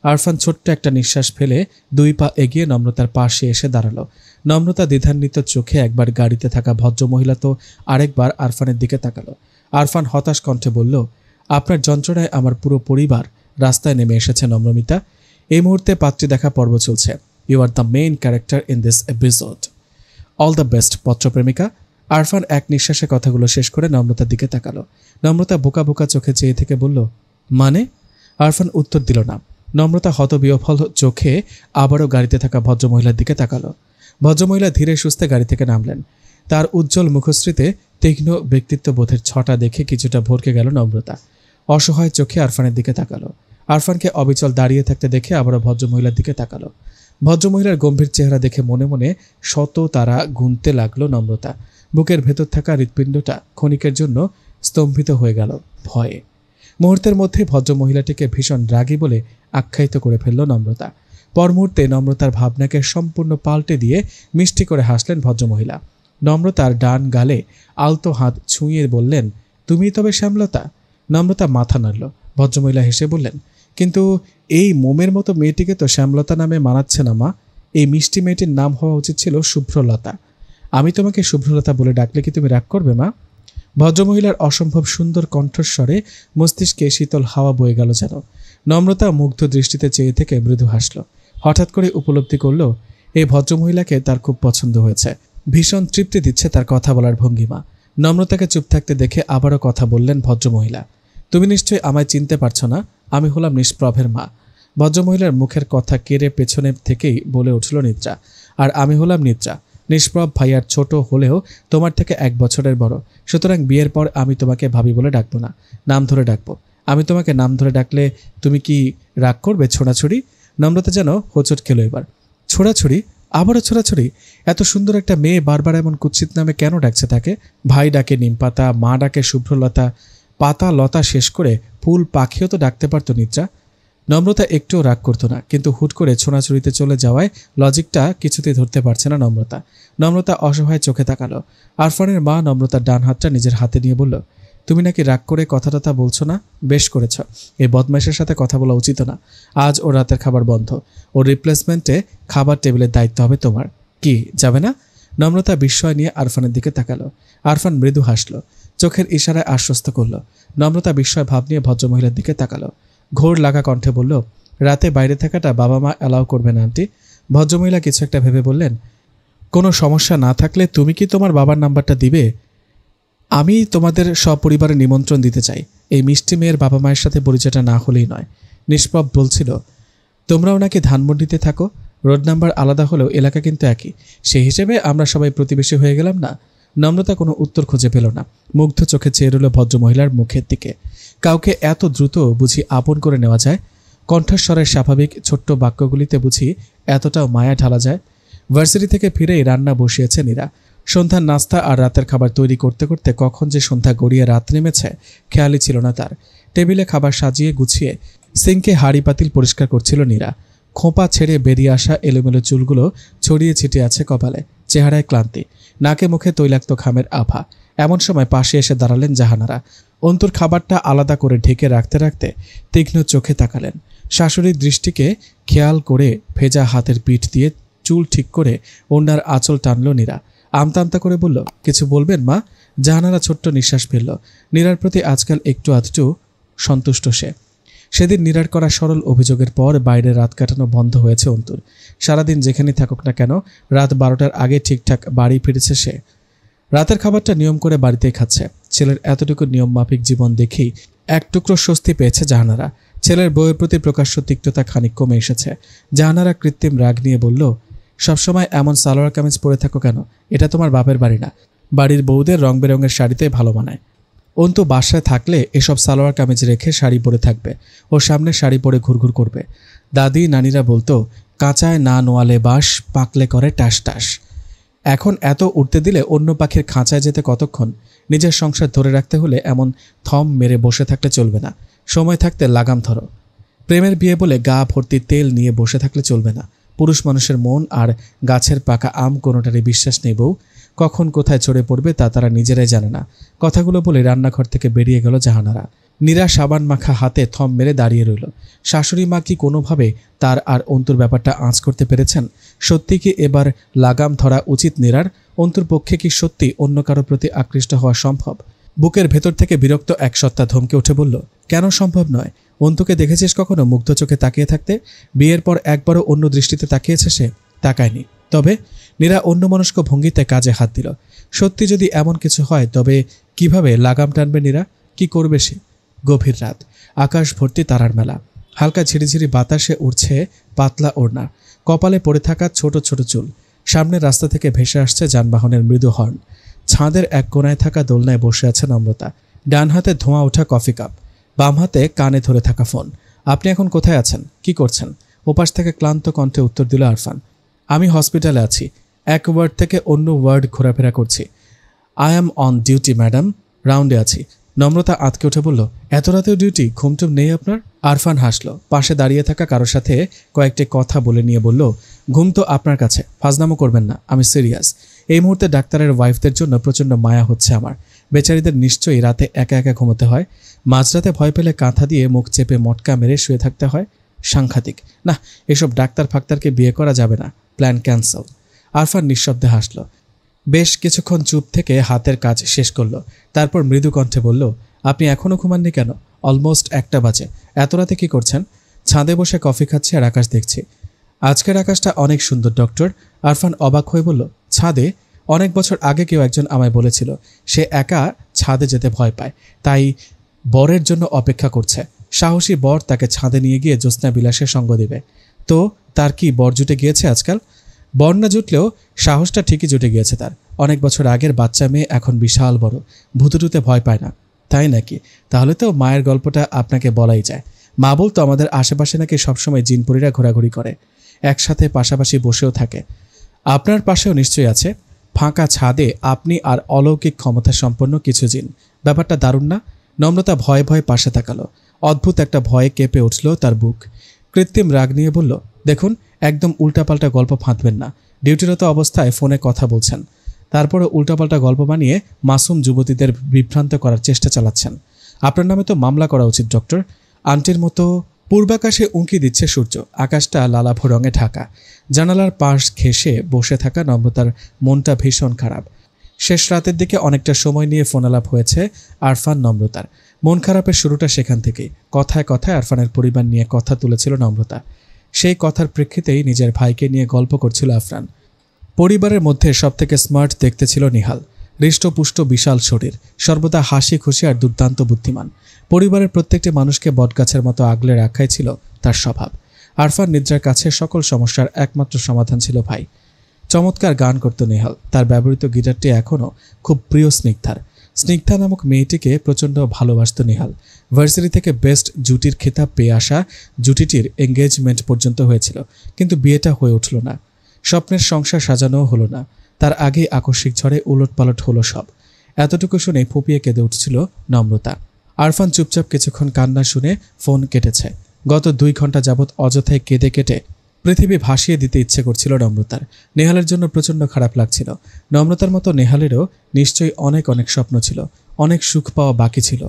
আরফান ছোট্ট একটা নিঃশ্বাস ফেলে 2 পা এগিয়ে নম্রতার পাশে এসে দাঁড়ালো। নম্রতা দ্বিধান্বিত চোখে একবার গাড়িতে থাকা ভদ্রমহিলা তো আরেকবার আরফানের দিকে তাকালো। আরফান হতাশ কণ্ঠে বলল, আপনার যন্ত্রণায় আমার পুরো পরিবার রাস্তায় নেমে এসেছে নম্রমিতা। এই মুহূর্তে পাত্রী দেখা পর্ব চলছে। You are the main character in this episode. All the best পত্রপ্রেমিকা। আরফান এক নিঃশ্বাসে কথাগুলো শেষ করে নম্রতার দিকে তাকালো। নম্রতা বোকা বোকা চোখে চেয়ে থেকে বলল, মানে? আরফান উত্তর দিল না। নম্রতা হতবিহ্বল চোখে আবারও গাড়িতে থাকা ভদ্রমহিলার দিকে তাকালো। ভদ্রমহিলা ধীরে সুস্থে গাড়ি থেকে নামলেন। তার উজ্জ্বল মুখশ্রীতে তীক্ষ্ণ ব্যক্তিত্ববোধের ছটা দেখে কিছুটা ভরকে গেল নম্রতা। অসহায় চোখে আরফানের দিকে তাকালো। আরফানকে অবিচল দাঁড়িয়ে থাকতে দেখে আবারও ভদ্রমহিলার দিকে তাকালো। ভদ্রমহিলার গম্ভীর চেহারা দেখে মনে মনে শত তারা গুনতে লাগলো নম্রতা। বুকের ভেতর থাকা হৃৎপিণ্ডটা ক্ষণিকের জন্য স্তম্ভিত হয়ে গেল ভয়ে। মুহূর্তের মধ্যে ভদ্রমহিলাটিকে ভীষণ রাগী বলে আখ্যায়িত করে ফেলল নম্রতা। পর মুহূর্তে নম্রতার ভাবনাকে সম্পূর্ণ পাল্টে দিয়ে মিষ্টি করে হাসলেন ভদ্রমহিলা। নম্রতার ডান গালে আলতো হাত ছুঁয়ে বললেন, তুমি তবে শ্যামলতা? নম্রতা মাথা নাড়ল। ভদ্রমহিলা হেসে বললেন, কিন্তু এই মোমের মতো মেয়েটিকে তো শ্যামলতা নামে মানাচ্ছে না মা। এই মিষ্টি মেয়েটির নাম হওয়া উচিত ছিল শুভ্রলতা। আমি তোমাকে শুভ্রলতা বলে ডাকলে কি তুমি রাগ করবে মা? ভদ্রমহিলার অসম্ভব সুন্দর কণ্ঠস্বরে মস্তিষ্কে শীতল হাওয়া বয়ে গেল যেন। নম্রতা মুগ্ধ দৃষ্টিতে চেয়ে থেকে মৃদু হাসল। হঠাৎ করে উপলব্ধি করল এই ভদ্রমহিলাকে তার খুব পছন্দ হয়েছে। ভীষণ তৃপ্তি দিচ্ছে তার কথা বলার ভঙ্গিমা। নম্রতাকে চুপ থাকতে দেখে আবারও কথা বললেন ভদ্রমহিলা, তুমি নিশ্চয়ই আমায় চিনতে পারছো না? আমি হলাম নিষ্প্রভের মা। ভদ্রমহিলার মুখের কথা কেড়ে পেছনের থেকেই বলে উঠল নিদ্রা। আর আমি হলাম নিদ্রা, নিষ্প্রভ ভাইয়ার ছোট হলেও তোমার থেকে 1 বছরের বড়। সুতরাং বিয়ের পর আমি তোমাকে ভাবি বলে ডাকবো না, নাম ধরে ডাকবো। আমি তোমাকে নাম ধরে ডাকলে তুমি কি রাগ করবে? ছোড়াছুড়ি? নম্রতা যেন হোঁচট খেল এবার। ছোড়াছুড়ি? আবারও ছোড়াছুড়ি? এত সুন্দর একটা মেয়ে বারবার এমন কুৎসিত নামে কেন ডাকছে তাকে? ভাই ডাকে নিমপাতা, মা ডাকে শুভ্রলতা, পাতা লতা শেষ করে ফুল পাখিও তো ডাকতে পারত নিদ্রা। নম্রতা একটুও রাগ করতো না, কিন্তু হুট করে ছোড়াছুড়িতে চলে যাওয়ায় লজিকটা কিছুতেই ধরতে পারছে না নম্রতা অসহায় চোখে তাকালো। আরফানের মা নম্রতার ডান হাতটা নিজের হাতে নিয়ে বলল, তুমি নাকি রাগ করে কথাটা বলছো না? বেশ করেছ, এই বদমাইশের সাথে কথা বলা উচিত না। আজ ওর রাতের খাবার বন্ধ, ওর রিপ্লেসমেন্টে খাবার টেবিলের দায়িত্ব হবে তোমার। কি যাবে না? নম্রতা বিস্ময় নিয়ে আরফানের দিকে তাকালো। আরফান মৃদু হাসল, চোখের ইশারায় আশ্বস্ত করল। নম্রতা বিস্ময় ভাব নিয়ে ভদ্রমহিলার দিকে তাকালো, ঘোর লাগা কণ্ঠে বলল, রাতে বাইরে থাকাটা বাবা মা অ্যালাউ করবে না আন্টি। ভদ্রমহিলা কিছু একটা ভেবে বললেন, কোনো সমস্যা না থাকলে তুমি কি তোমার বাবার নাম্বারটা দিবে? আমি তোমাদের সপরিবারে নিমন্ত্রণ দিতে চাই। এই মিষ্টি মেয়ের বাবা মায়ের সাথে পরিচয়টা না হলেই নয়। নিষ্প্রভ বলছিল, তোমরাও নাকি ধানমন্ডিতে থাকো, রোড নাম্বার আলাদা হলেও এলাকা কিন্তু একই, সেই হিসেবে আমরা সবাই প্রতিবেশী হয়ে গেলাম না? নম্রতা কোনো উত্তর খুঁজে পেল না, মুগ্ধ চোখে চেয়ে রইল ভদ্রমহিলার মুখের দিকে। কাউকে এত দ্রুত বুঝি আপন করে নেওয়া যায়? কণ্ঠস্বরের স্বাভাবিক ছোট্ট বাক্যগুলিতে বুঝি এতটাও মায়া ঢালা যায়? ভার্সিটি থেকে ফিরেই রান্না বসিয়েছে নীরা। সন্ধ্যার নাস্তা আর রাতের খাবার তৈরি করতে করতে কখন যে সন্ধ্যা গড়িয়ে রাত নেমেছে খেয়ালই ছিল না তার। টেবিলে খাবার সাজিয়ে গুছিয়ে সিঙ্কে হাঁড়ি পাতিল পরিষ্কার করছিল নীরা। খোঁপা ছেড়ে বেরিয়ে আসা এলোমেলো চুলগুলো ছড়িয়ে ছিটিয়ে আছে কপালে, চেহারায় ক্লান্তি, নাকে মুখে তৈলাক্ত ঘামের আভা। এমন সময় পাশে এসে দাঁড়ালেন জাহানারা। অন্তুর খাবারটা আলাদা করে ঢেকে রাখতে রাখতে তীক্ষ্ণ চোখে তাকালেন। শাশুড়ির দৃষ্টিকে খেয়াল করে ভেজা হাতের পিঠ দিয়ে চুল ঠিক করে ওনার আঁচল টানল নীরা। আমতা আমতা করে বলল, কিছু বলবেন মা? জাহানারা ছোট্ট নিঃশ্বাস ফেলল। নীরার প্রতি আজকাল একটু আধটু সন্তুষ্ট সে। সেদিন নীরার করা সরল অভিযোগের পর বাইরে রাত কাটানো বন্ধ হয়েছে অন্তুর। সারাদিন যেখানে থাকুক না কেন রাত 12টার আগে ঠিকঠাক বাড়ি ফিরেছে সে। রাতের খাবারটা নিয়ম করে বাড়িতেই খাচ্ছে। ছেলের এতটুকু নিয়ম মাফিক জীবন দেখেই এক টুকরো স্বস্তি পেয়েছে জাহানারা। ছেলের বউয়ের প্রতি প্রকাশ্য তিক্ততা খানিক কমে এসেছে। জাহানারা কৃত্রিম রাগ নিয়ে বলল, সবসময় এমন সালোয়ার কামিজ পরে থাকো কেন? এটা তোমার বাপের বাড়ি না, বাড়ির বউদের রং বেরঙের শাড়িতে ভালো মানায়। অন্তু বাসায় থাকলে এসব সালোয়ার কামিজ রেখে শাড়ি পরে থাকবে, ওর সামনে শাড়ি পরে ঘুরঘুর করবে। দাদি নানিরা বলতো, কাঁচায় না নোয়ালে বাস, পাকলে করে টাস টাস। এখন এত উঠতে দিলে অন্য পাখির খাঁচায় যেতে কতক্ষণ? নিজের সংসার ধরে রাখতে হলে এমন থম মেরে বসে থাকলে চলবে না, সময় থাকতে লাগাম ধরো। প্রেমের বিয়ে বলে গা ভর্তি তেল নিয়ে বসে থাকলে চলবে না। পুরুষ মানুষের মন আর গাছের পাকা আম কোনোটারই বিশ্বাস নেই বউ। কখন কোথায় চড়ে পড়বে তা তারা নিজেরাই জানে না। কথাগুলো বলে রান্নাঘর থেকে বেরিয়ে গেল জাহানারা। নীরা সাবান মাখা হাতে থম মেরে দাঁড়িয়ে রইল। শাশুড়ি মা কি কোনোভাবে তার আর অন্তুর ব্যাপারটা আঁচ করতে পেরেছেন? সত্যি কি এবার লাগাম ধরা উচিত নীরার? অন্তুর পক্ষে কি সত্যি অন্য কারো প্রতি আকৃষ্ট হওয়া সম্ভব? বুকের ভেতর থেকে বিরক্ত এক সত্তা ধমকে উঠে বলল, কেন সম্ভব নয়? অন্তুকে দেখেছিস কখনো মুগ্ধ চোখে তাকিয়ে থাকতে? বিয়ের পর একবারও অন্য দৃষ্টিতে তাকিয়েছে সে? তাকায়নি। তবে নীরা অন্যমনস্ক ভঙ্গিতে কাজে হাত দিল। সত্যি যদি এমন কিছু হয় তবে কিভাবে লাগাম টানবে নীরা? কি করবে সে? গভীর রাত, আকাশ ভর্তি তারার মেলা, হালকা ঝিরিঝিরি বাতাসে উড়ছে পাতলা ওড়না, কপালে পড়ে থাকা ছোট ছোট চুল। সামনের রাস্তা থেকে ভেসে আসছে যানবাহনের মৃদু হর্ন। ছাদের এক কোনায় থাকা দোলনায় বসে আছে নম্রতা। ডান হাতে ধোঁয়া ওঠা কফি কাপ, বাম হাতে কানে ধরে থাকা ফোন। আপনি এখন কোথায় আছেন? কি করছেন? ওপাশ থেকে ক্লান্ত কণ্ঠে উত্তর দিল আরফান, আমি হসপিটালে আছি, এক ওয়ার্ড থেকে অন্য ওয়ার্ড ঘোরাফেরা করছি। I am on duty madam, রাউন্ডে আছি। নম্রতা আঁতকে উঠে বলল, এত রাতেও ডিউটি? ঘুমটুম নেই আপনার? আরফান হাসল। পাশে দাঁড়িয়ে থাকা কারোর সাথে কয়েকটি কথা বলে নিয়ে বলল, ঘুম তো আপনার কাছে, ফাজলামো করবেন না, আমি সিরিয়াস। এই মুহূর্তে ডাক্তারের ওয়াইফদের জন্য প্রচণ্ড মায়া হচ্ছে আমার। বেচারিদের নিশ্চয়ই রাতে একা একা ঘুমোতে হয়। মাঝরাতে ভয় পেলে কাঁথা দিয়ে মুখ চেপে মটকা মেরে শুয়ে থাকতে হয়। সাংঘাতিক না, এসব ডাক্তার ফাক্তারকে বিয়ে করা যাবে না, প্ল্যান ক্যান্সেল। আরফান নিঃশব্দে হাসল। বেশ কিছুক্ষণ চুপ থেকে হাতের কাজ শেষ করল। তারপর মৃদু কণ্ঠে বলল, আপনি এখনও ঘুমাননি কেন? অলমোস্ট 1টা বাজে, এত রাতে কি করছেন? ছাদে বসে কফি খাচ্ছি আর আকাশ দেখছি। আজকের আকাশটা অনেক সুন্দর ডক্টর। আরফান অবাক হয়ে বলল, ছাদে? অনেক বছর আগে কেউ একজন আমায় বলেছিল সে একা ছাদে যেতে ভয় পায়, তাই বরের জন্য অপেক্ষা করছে। সাহসী বর তাকে ছাদে নিয়ে গিয়ে জ্যোৎস্না বিলাসের সঙ্গ দেবে। তো তার কি বর জুটে গিয়েছে আজকাল? বর না জুটলেও সাহসটা ঠিকই জুটে গিয়েছে তার। অনেক বছর আগের বাচ্চা মেয়ে এখন বিশাল বড়, ভূতুটুতে ভয় পায় না। তাই নাকি? তাহলে তো মায়ের গল্পটা আপনাকে বলাই যায়। মা বলতো আমাদের আশেপাশে নাকি সবসময় জিনপরীরা ঘোরাঘুরি করে, একসাথে পাশাপাশি বসেও থাকে। আপনার পাশেও নিশ্চয়ই আছে। ফাঁকা ছাদে আপনি আর অলৌকিক ক্ষমতা সম্পন্ন কিছু জিন। ব্যাপারটা দারুণ না? নম্রতা ভয়ে ভয়ে পাশে তাকালো। অদ্ভুত একটা ভয়ে কেঁপে উঠল তার বুক। কৃত্রিম রাগ নিয়ে বলল, দেখুন, একদম উল্টাপাল্টা গল্প ফাঁদবেন না। ডিউটিরত অবস্থায় ফোনে কথা বলছেন, তারপরে উল্টাপাল্টা গল্প বানিয়ে মাসুম যুবতীদের বিভ্রান্ত করার চেষ্টা চালাচ্ছেন। আপনার নামে তো মামলা করা উচিত ডক্টর। আন্টির মতো। পূর্বাকাশে উঁকি দিচ্ছে সূর্য, আকাশটা লালাভ রঙে ঢাকা। জানালার পাশ ঘেঁষে বসে থাকা নম্রতার মনটা ভীষণ খারাপ। শেষ রাতের দিকে অনেকটা সময় নিয়ে ফোনালাপ হয়েছে আরফান নম্রতার। মন খারাপের শুরুটা সেখান থেকেই। কথায় কথায় আরফানের পরিবার নিয়ে কথা তুলেছিল নম্রতা। সেই কথার প্রেক্ষিতেই নিজের ভাইকে নিয়ে গল্প করছিল আরফান। পরিবারের মধ্যে সবথেকে স্মার্ট দেখতে ছিল নিহাল। হৃষ্টপুষ্ট বিশাল শরীর, সর্বদা হাসি খুশি আর দুর্দান্ত বুদ্ধিমান। পরিবারের প্রত্যেকটি মানুষকে বটগাছের মতো আগলে রাখাই ছিল তার স্বভাব। আরফান নিদ্রার কাছে সকল সমস্যার একমাত্র সমাধান ছিল ভাই। চমৎকার গান করত নিহাল। তার ব্যবহৃত গিটারটি এখনও খুব প্রিয় স্নিগ্ধার। স্নিগ্ধা নামক মেয়েটিকে প্রচণ্ড ভালোবাসত নিহাল। ভার্সিটি থেকে বেস্ট জুটির খেতাব পেয়ে আসা জুটিটির এঙ্গেজমেন্ট পর্যন্ত হয়েছিল, কিন্তু বিয়েটা হয়ে উঠল না। স্বপ্নের সংসার সাজানোও হলো না। তার আগেই আকস্মিক ঝড়ে উলটপালট হলো সব। এতটুকু শুনে ফুপিয়ে কেঁদে উঠছিল নম্রতা। আরফান চুপচাপ কিছুক্ষণ কান্না শুনে ফোন কেটেছে। গত 2 ঘন্টা যাবৎ অযথায় কেঁদে কেটে পৃথিবী ভাসিয়ে দিতে ইচ্ছে করছিল নম্রতার। নেহালের জন্য প্রচণ্ড খারাপ লাগছিল। নম্রতার মতো নেহালেরও নিশ্চয়ই অনেক অনেক স্বপ্ন ছিল, অনেক সুখ পাওয়া বাকি ছিল।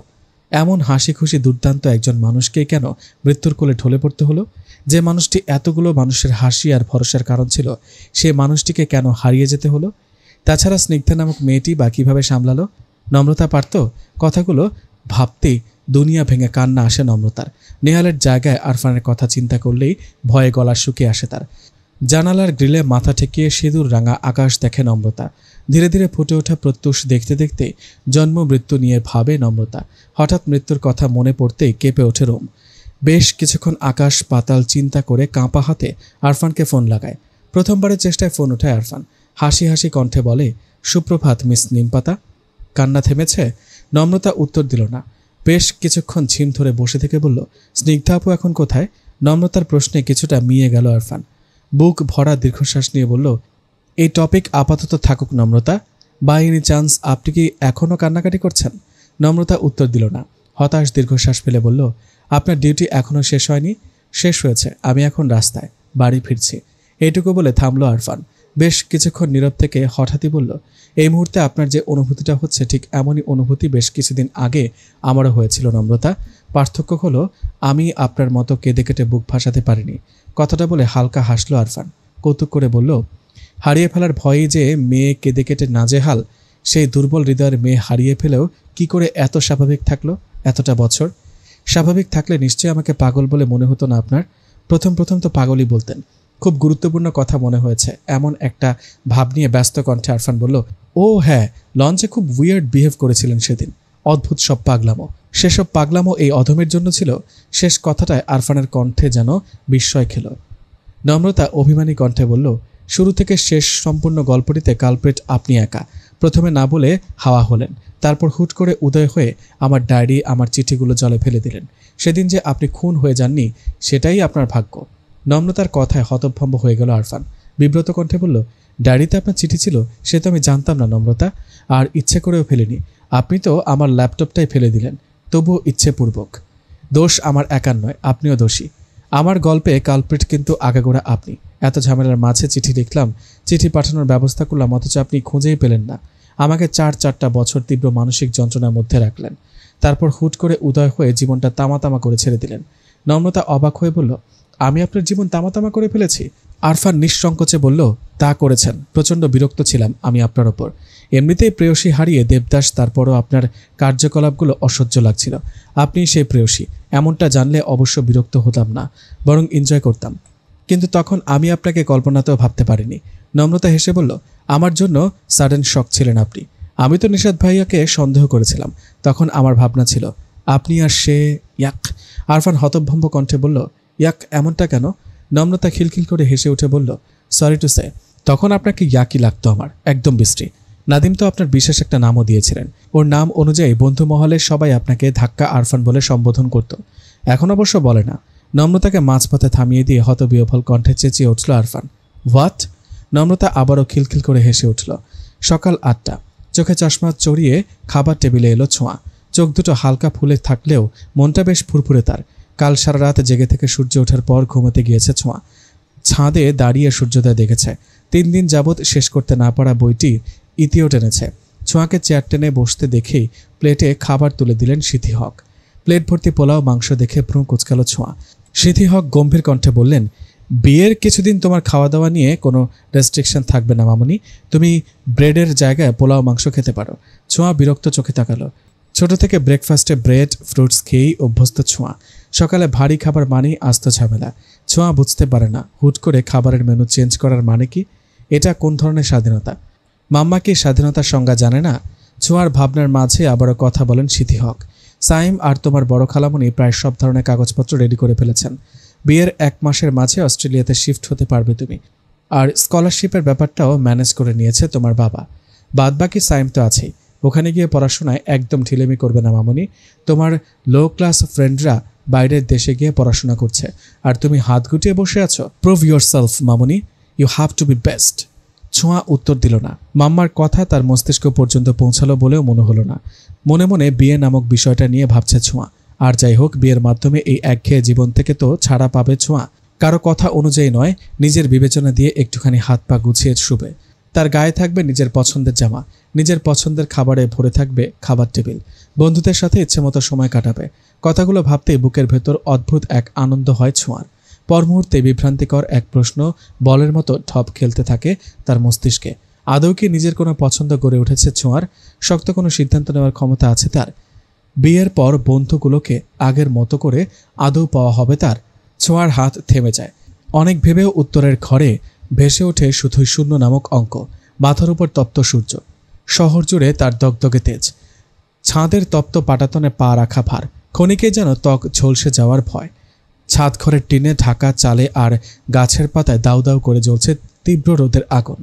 এমন হাসি খুশি দুর্দান্ত একজন মানুষকেই কেন মৃত্যুর কোলে ঢলে পড়তে হলো? যে মানুষটি এতগুলো মানুষের হাসি আর ভরসার কারণ ছিল, সে মানুষটিকে কেন হারিয়ে যেতে হলো? তাছাড়া স্নিগ্ধা নামক মেয়েটি বা কীভাবে সামলালো? নম্রতা পারত? কথাগুলো ভাবতেই দুনিয়া ভেঙে কান্না আসে নম্রতার। নেহালের জায়গায় আরফানের কথা চিন্তা করলেই ভয়ে গলা শুকিয়ে আসে তার। জানালার গ্রিলে মাথা ঠেকিয়ে সিঁদুর রাঙা আকাশ দেখে নম্রতা। ধীরে ধীরে ফুটে ওঠা প্রত্যুষ দেখতে দেখতে জন্ম মৃত্যু নিয়ে ভাবে নম্রতা। হঠাৎ মৃত্যুর কথা মনে পড়তেই কেঁপে ওঠে রোম। বেশ কিছুক্ষণ আকাশ পাতাল চিন্তা করে কাঁপা হাতে আরফানকে ফোন লাগায়। প্রথমবারের চেষ্টায় ফোন ওঠায় আরফান। হাসি হাসি কণ্ঠে বলে, সুপ্রভাত মিস নিমপাতা। কান্না থেমেছে? নম্রতা উত্তর দিল না। বেশ কিছুক্ষণ ঝিম ধরে বসে থেকে বলল, স্নিগ্ধা আপু এখন কোথায়? নম্রতার প্রশ্নে কিছুটা মিয়ে গেল আরফান। বুক ভরা দীর্ঘশ্বাস নিয়ে বলল, এই টপিক আপাতত থাকুক নম্রতা। বাই এনি চান্স আপনি কি এখনও কান্নাকাটি করছেন? নম্রতা উত্তর দিল না। হতাশ দীর্ঘশ্বাস ফেলে বলল, আপনার ডিউটি এখনও শেষ হয়নি? শেষ হয়েছে, আমি এখন রাস্তায়, বাড়ি ফিরছি। এইটুকু বলে থামল আরফান। বেশ কিছুক্ষণ নীরব থেকে হঠাৎই বলল, এই মুহূর্তে আপনার যে অনুভূতিটা হচ্ছে ঠিক এমনই অনুভূতি বেশ কিছুদিন আগে আমারও হয়েছিল নম্রতা। পার্থক্য হলো আমি আপনার মতো কেঁদে কেটে বুক ভাসাতে পারিনি। কথাটা বলে হালকা হাসলো আরফান। কৌতুক করে বলল, হারিয়ে ফেলার ভয়ে যে মেয়ে কেঁদে কেটে নাজেহাল, সেই দুর্বল হৃদয়ের মেয়ে হারিয়ে ফেলেও কি করে এত স্বাভাবিক থাকলো এতটা বছর? স্বাভাবিক থাকলে নিশ্চয়ই আমাকে পাগল বলে মনে হতো না আপনার? প্রথম প্রথম তো পাগলই বলতেন। খুব গুরুত্বপূর্ণ কথা মনে হয়েছে, এমন একটা ভাব নিয়ে ব্যস্ত কণ্ঠে আরফান বলল, ও হ্যাঁ, লঞ্চে খুব উইয়ার্ড বিহেভ করেছিলেন সেদিন। অদ্ভুত সব পাগলামো। সেসব পাগলামো এই অধমের জন্য ছিল? শেষ কথাটায় আরফানের কণ্ঠে যেন বিস্ময় খেল। নম্রতা অভিমানী কণ্ঠে বলল, শুরু থেকে শেষ সম্পূর্ণ গল্পটিতে কালপ্রিট আপনি একা। প্রথমে না বলে হাওয়া হলেন, তারপর হুট করে উদয় হয়ে আমার ডায়েরি, আমার চিঠিগুলো জলে ফেলে দিলেন। সেদিন যে আপনি খুন হয়ে যাননি, সেটাই আপনার ভাগ্য। নম্রতার কথায় হতভম্ব হয়ে গেল আরফান। বিব্রত কণ্ঠে বলল, ডায়েরিতে আপনার চিঠি ছিল? সে তো আমি জানতাম না নম্রতা, আর ইচ্ছে করেও ফেলিনি। আপনি তো আমার ল্যাপটপটাই ফেলে দিলেন, তবুও ইচ্ছেপূর্বক। দোষ আমার একার নয়, আপনিও দোষী। আমার গল্পে কালপ্রিট কিন্তু আগাগোড়া আপনি। এত ঝামেলার মাঝে চিঠি লিখলাম, চিঠি পাঠানোর ব্যবস্থা করলাম, অথচ আপনি খুঁজেই পেলেন না। আমাকে 4 বছর তীব্র মানসিক যন্ত্রণার মধ্যে রাখলেন। তারপর হুট করে উদয় হয়ে জীবনটা তামাতামা করে ছেড়ে দিলেন। নম্রতা অবাক হয়ে বলল, আমি আপনার জীবন তামাতামা করে ফেলেছি? আরফান নিঃসংকোচে বলল, তা করেছেন। প্রচণ্ড বিরক্ত ছিলাম আমি আপনার ওপর। এমনিতেই প্রেয়সী হারিয়ে দেবদাস, তারপরও আপনার কার্যকলাপগুলো অসহ্য লাগছিল। আপনি সেই প্রেয়সী, এমনটা জানলে অবশ্য বিরক্ত হতাম না, বরং এনজয় করতাম। কিন্তু তখন আমি আপনাকে কল্পনাতেও ভাবতে পারিনি। নম্রতা হেসে বলল, আমার জন্য সাডেন শক ছিলেন আপনি। আমি তো নিশাদ ভাইয়াকে সন্দেহ করেছিলাম। তখন আমার ভাবনা ছিল আপনি আর সে। ইয়াক। আরফান হতভম্ব কণ্ঠে বলল, ইয়াক এমনটা কেন? নম্রতা খিলখিল করে হেসে উঠে বলল, সরি টু সে, তখন আপনাকে ইয়াকই লাগতো আমার, একদম বিশ্রী। নাদিম তো আপনার বিশেষ একটা নামও দিয়েছিলেন। ওর নাম অনুযায়ী বন্ধু মহলে সবাই আপনাকে ধাক্কা আরফান বলে সম্বোধন করত। এখন অবশ্য বলে না। নম্রতাকে মাঝপথে থামিয়ে দিয়ে হতবিহ্বল কণ্ঠে চেঁচিয়ে উঠল আরফান। হোয়াট? নম্রতা আবারও খিলখিল করে হেসে উঠল। সকাল 8টা। চোখে চশমা চড়িয়ে খাবার টেবিলে এলো ছোঁয়া। চোখ দুটো হালকা ফুলে থাকলেও মনটা বেশ ফুরফুরে তার। কাল সারা রাত জেগে থেকে সূর্য ওঠার পর ঘুমোতে গিয়েছে ছোঁয়া। ছাদে দাঁড়িয়ে সূর্যোদয় দেখেছে। 3 দিন যাবৎ শেষ করতে না পারা বইটি ইতিও টেনেছে। ছোঁয়াকে চেয়ার টেনে বসতে দেখেই প্লেটে খাবার তুলে দিলেন সিথি হক। প্লেট ভর্তি পোলাও মাংস দেখে ভ্রু কুঁচকাল ছোঁয়া। সিথি হক গম্ভীর কণ্ঠে বললেন, বিয়ের কিছুদিন তোমার খাওয়া দাওয়া নিয়ে কোনো রেস্ট্রিকশন থাকবে না মামুনি। তুমি ব্রেডের জায়গায় পোলাও মাংস খেতে পারো। ছোঁয়া বিরক্ত চোখে তাকালো। ছোট থেকে ব্রেকফাস্টে ব্রেড ফ্রুটস খেয়েই অভ্যস্ত ছোঁয়া। সকালে ভারী খাবার মানেই আস্ত ঝামেলা। ছোঁয়া বুঝতে পারে না হুট করে খাবারের মেনু চেঞ্জ করার মানে কি। এটা কোন ধরনের স্বাধীনতা? মাম্মা কি স্বাধীনতার সংজ্ঞা জানে না? ছোঁয়ার ভাবনার মাঝে আবারও কথা বলেন সিথি হক। সাইম আর তোমার বড় খালামণি প্রায় সব ধরনের কাগজপত্র রেডি করে ফেলেছেন। বিয়ের 1 মাসের মাঝে অস্ট্রেলিয়াতে শিফট হতে পারবে তুমি। আর স্কলারশিপের ব্যাপারটাও ম্যানেজ করে নিয়েছে তোমার বাবা। বাদবাকি সাইম তো আছেই। ওখানে গিয়ে পড়াশোনায় একদম ঢিলেমি করবে না মামুনি। তোমার লো ক্লাস ফ্রেন্ডরা বাইরের দেশে গিয়ে পড়াশোনা করছে আর তুমি হাত গুটিয়ে বসে আছো। প্রুভ ইয়োর সেলফ মামুনি, you have to be best. Chhoya উত্তর দিল না। মাম্মার কথা তার মস্তিষ্ক পর্যন্ত পৌঁছালো বলেও মনে হলো না। মনে মনে বিয়ে নামক বিষয়টা নিয়ে ভাবছে ছোঁয়া। আর যাই হোক, বিয়ের মাধ্যমে এই একঘেয়ে জীবন থেকে তো ছাড়া পাবে ছোঁয়া। কারো কথা অনুযায়ী নয়, নিজের বিবেচনা দিয়ে একটুখানি হাত পা গুছিয়ে শুবে। তার গায়ে থাকবে নিজের পছন্দের জামা, নিজের পছন্দের খাবারে ভরে থাকবে খাবার টেবিল। বন্ধুদের সাথে ইচ্ছেমতো সময় কাটাবে। কথাগুলো ভাবতেই বুকের ভেতর অদ্ভুত এক আনন্দ হয় ছোঁয়ার। পর মুহূর্তে বিভ্রান্তিকর এক প্রশ্ন বলের মতো ঠপ খেলতে থাকে তার মস্তিষ্কে। আদৌ কি নিজের কোনো পছন্দ গড়ে উঠেছে ছোঁয়ার? শক্ত কোনো সিদ্ধান্ত নেওয়ার ক্ষমতা আছে তার? বিয়ের পর বন্ধুগুলোকে আগের মতো করে আদৌ পাওয়া হবে তার? ছোঁয়ার হাত থেমে যায়। অনেক ভেবেও উত্তরের ঘরে ভেসে ওঠে শুধুই শূন্য নামক অঙ্ক। মাথার উপর তপ্ত সূর্য, শহর জুড়ে তার দগদগে তেজ, ছাদের তপ্ত পাটাতনে পা রাখা ভার। ক্ষণিকে যেন ত্বক ঝলসে যাওয়ার ভয়। ছাদ ঘরের টিনে ঢাকা চালে আর গাছের পাতায় দাউ দাউ করে জ্বলছে তীব্র রোদের আগুন।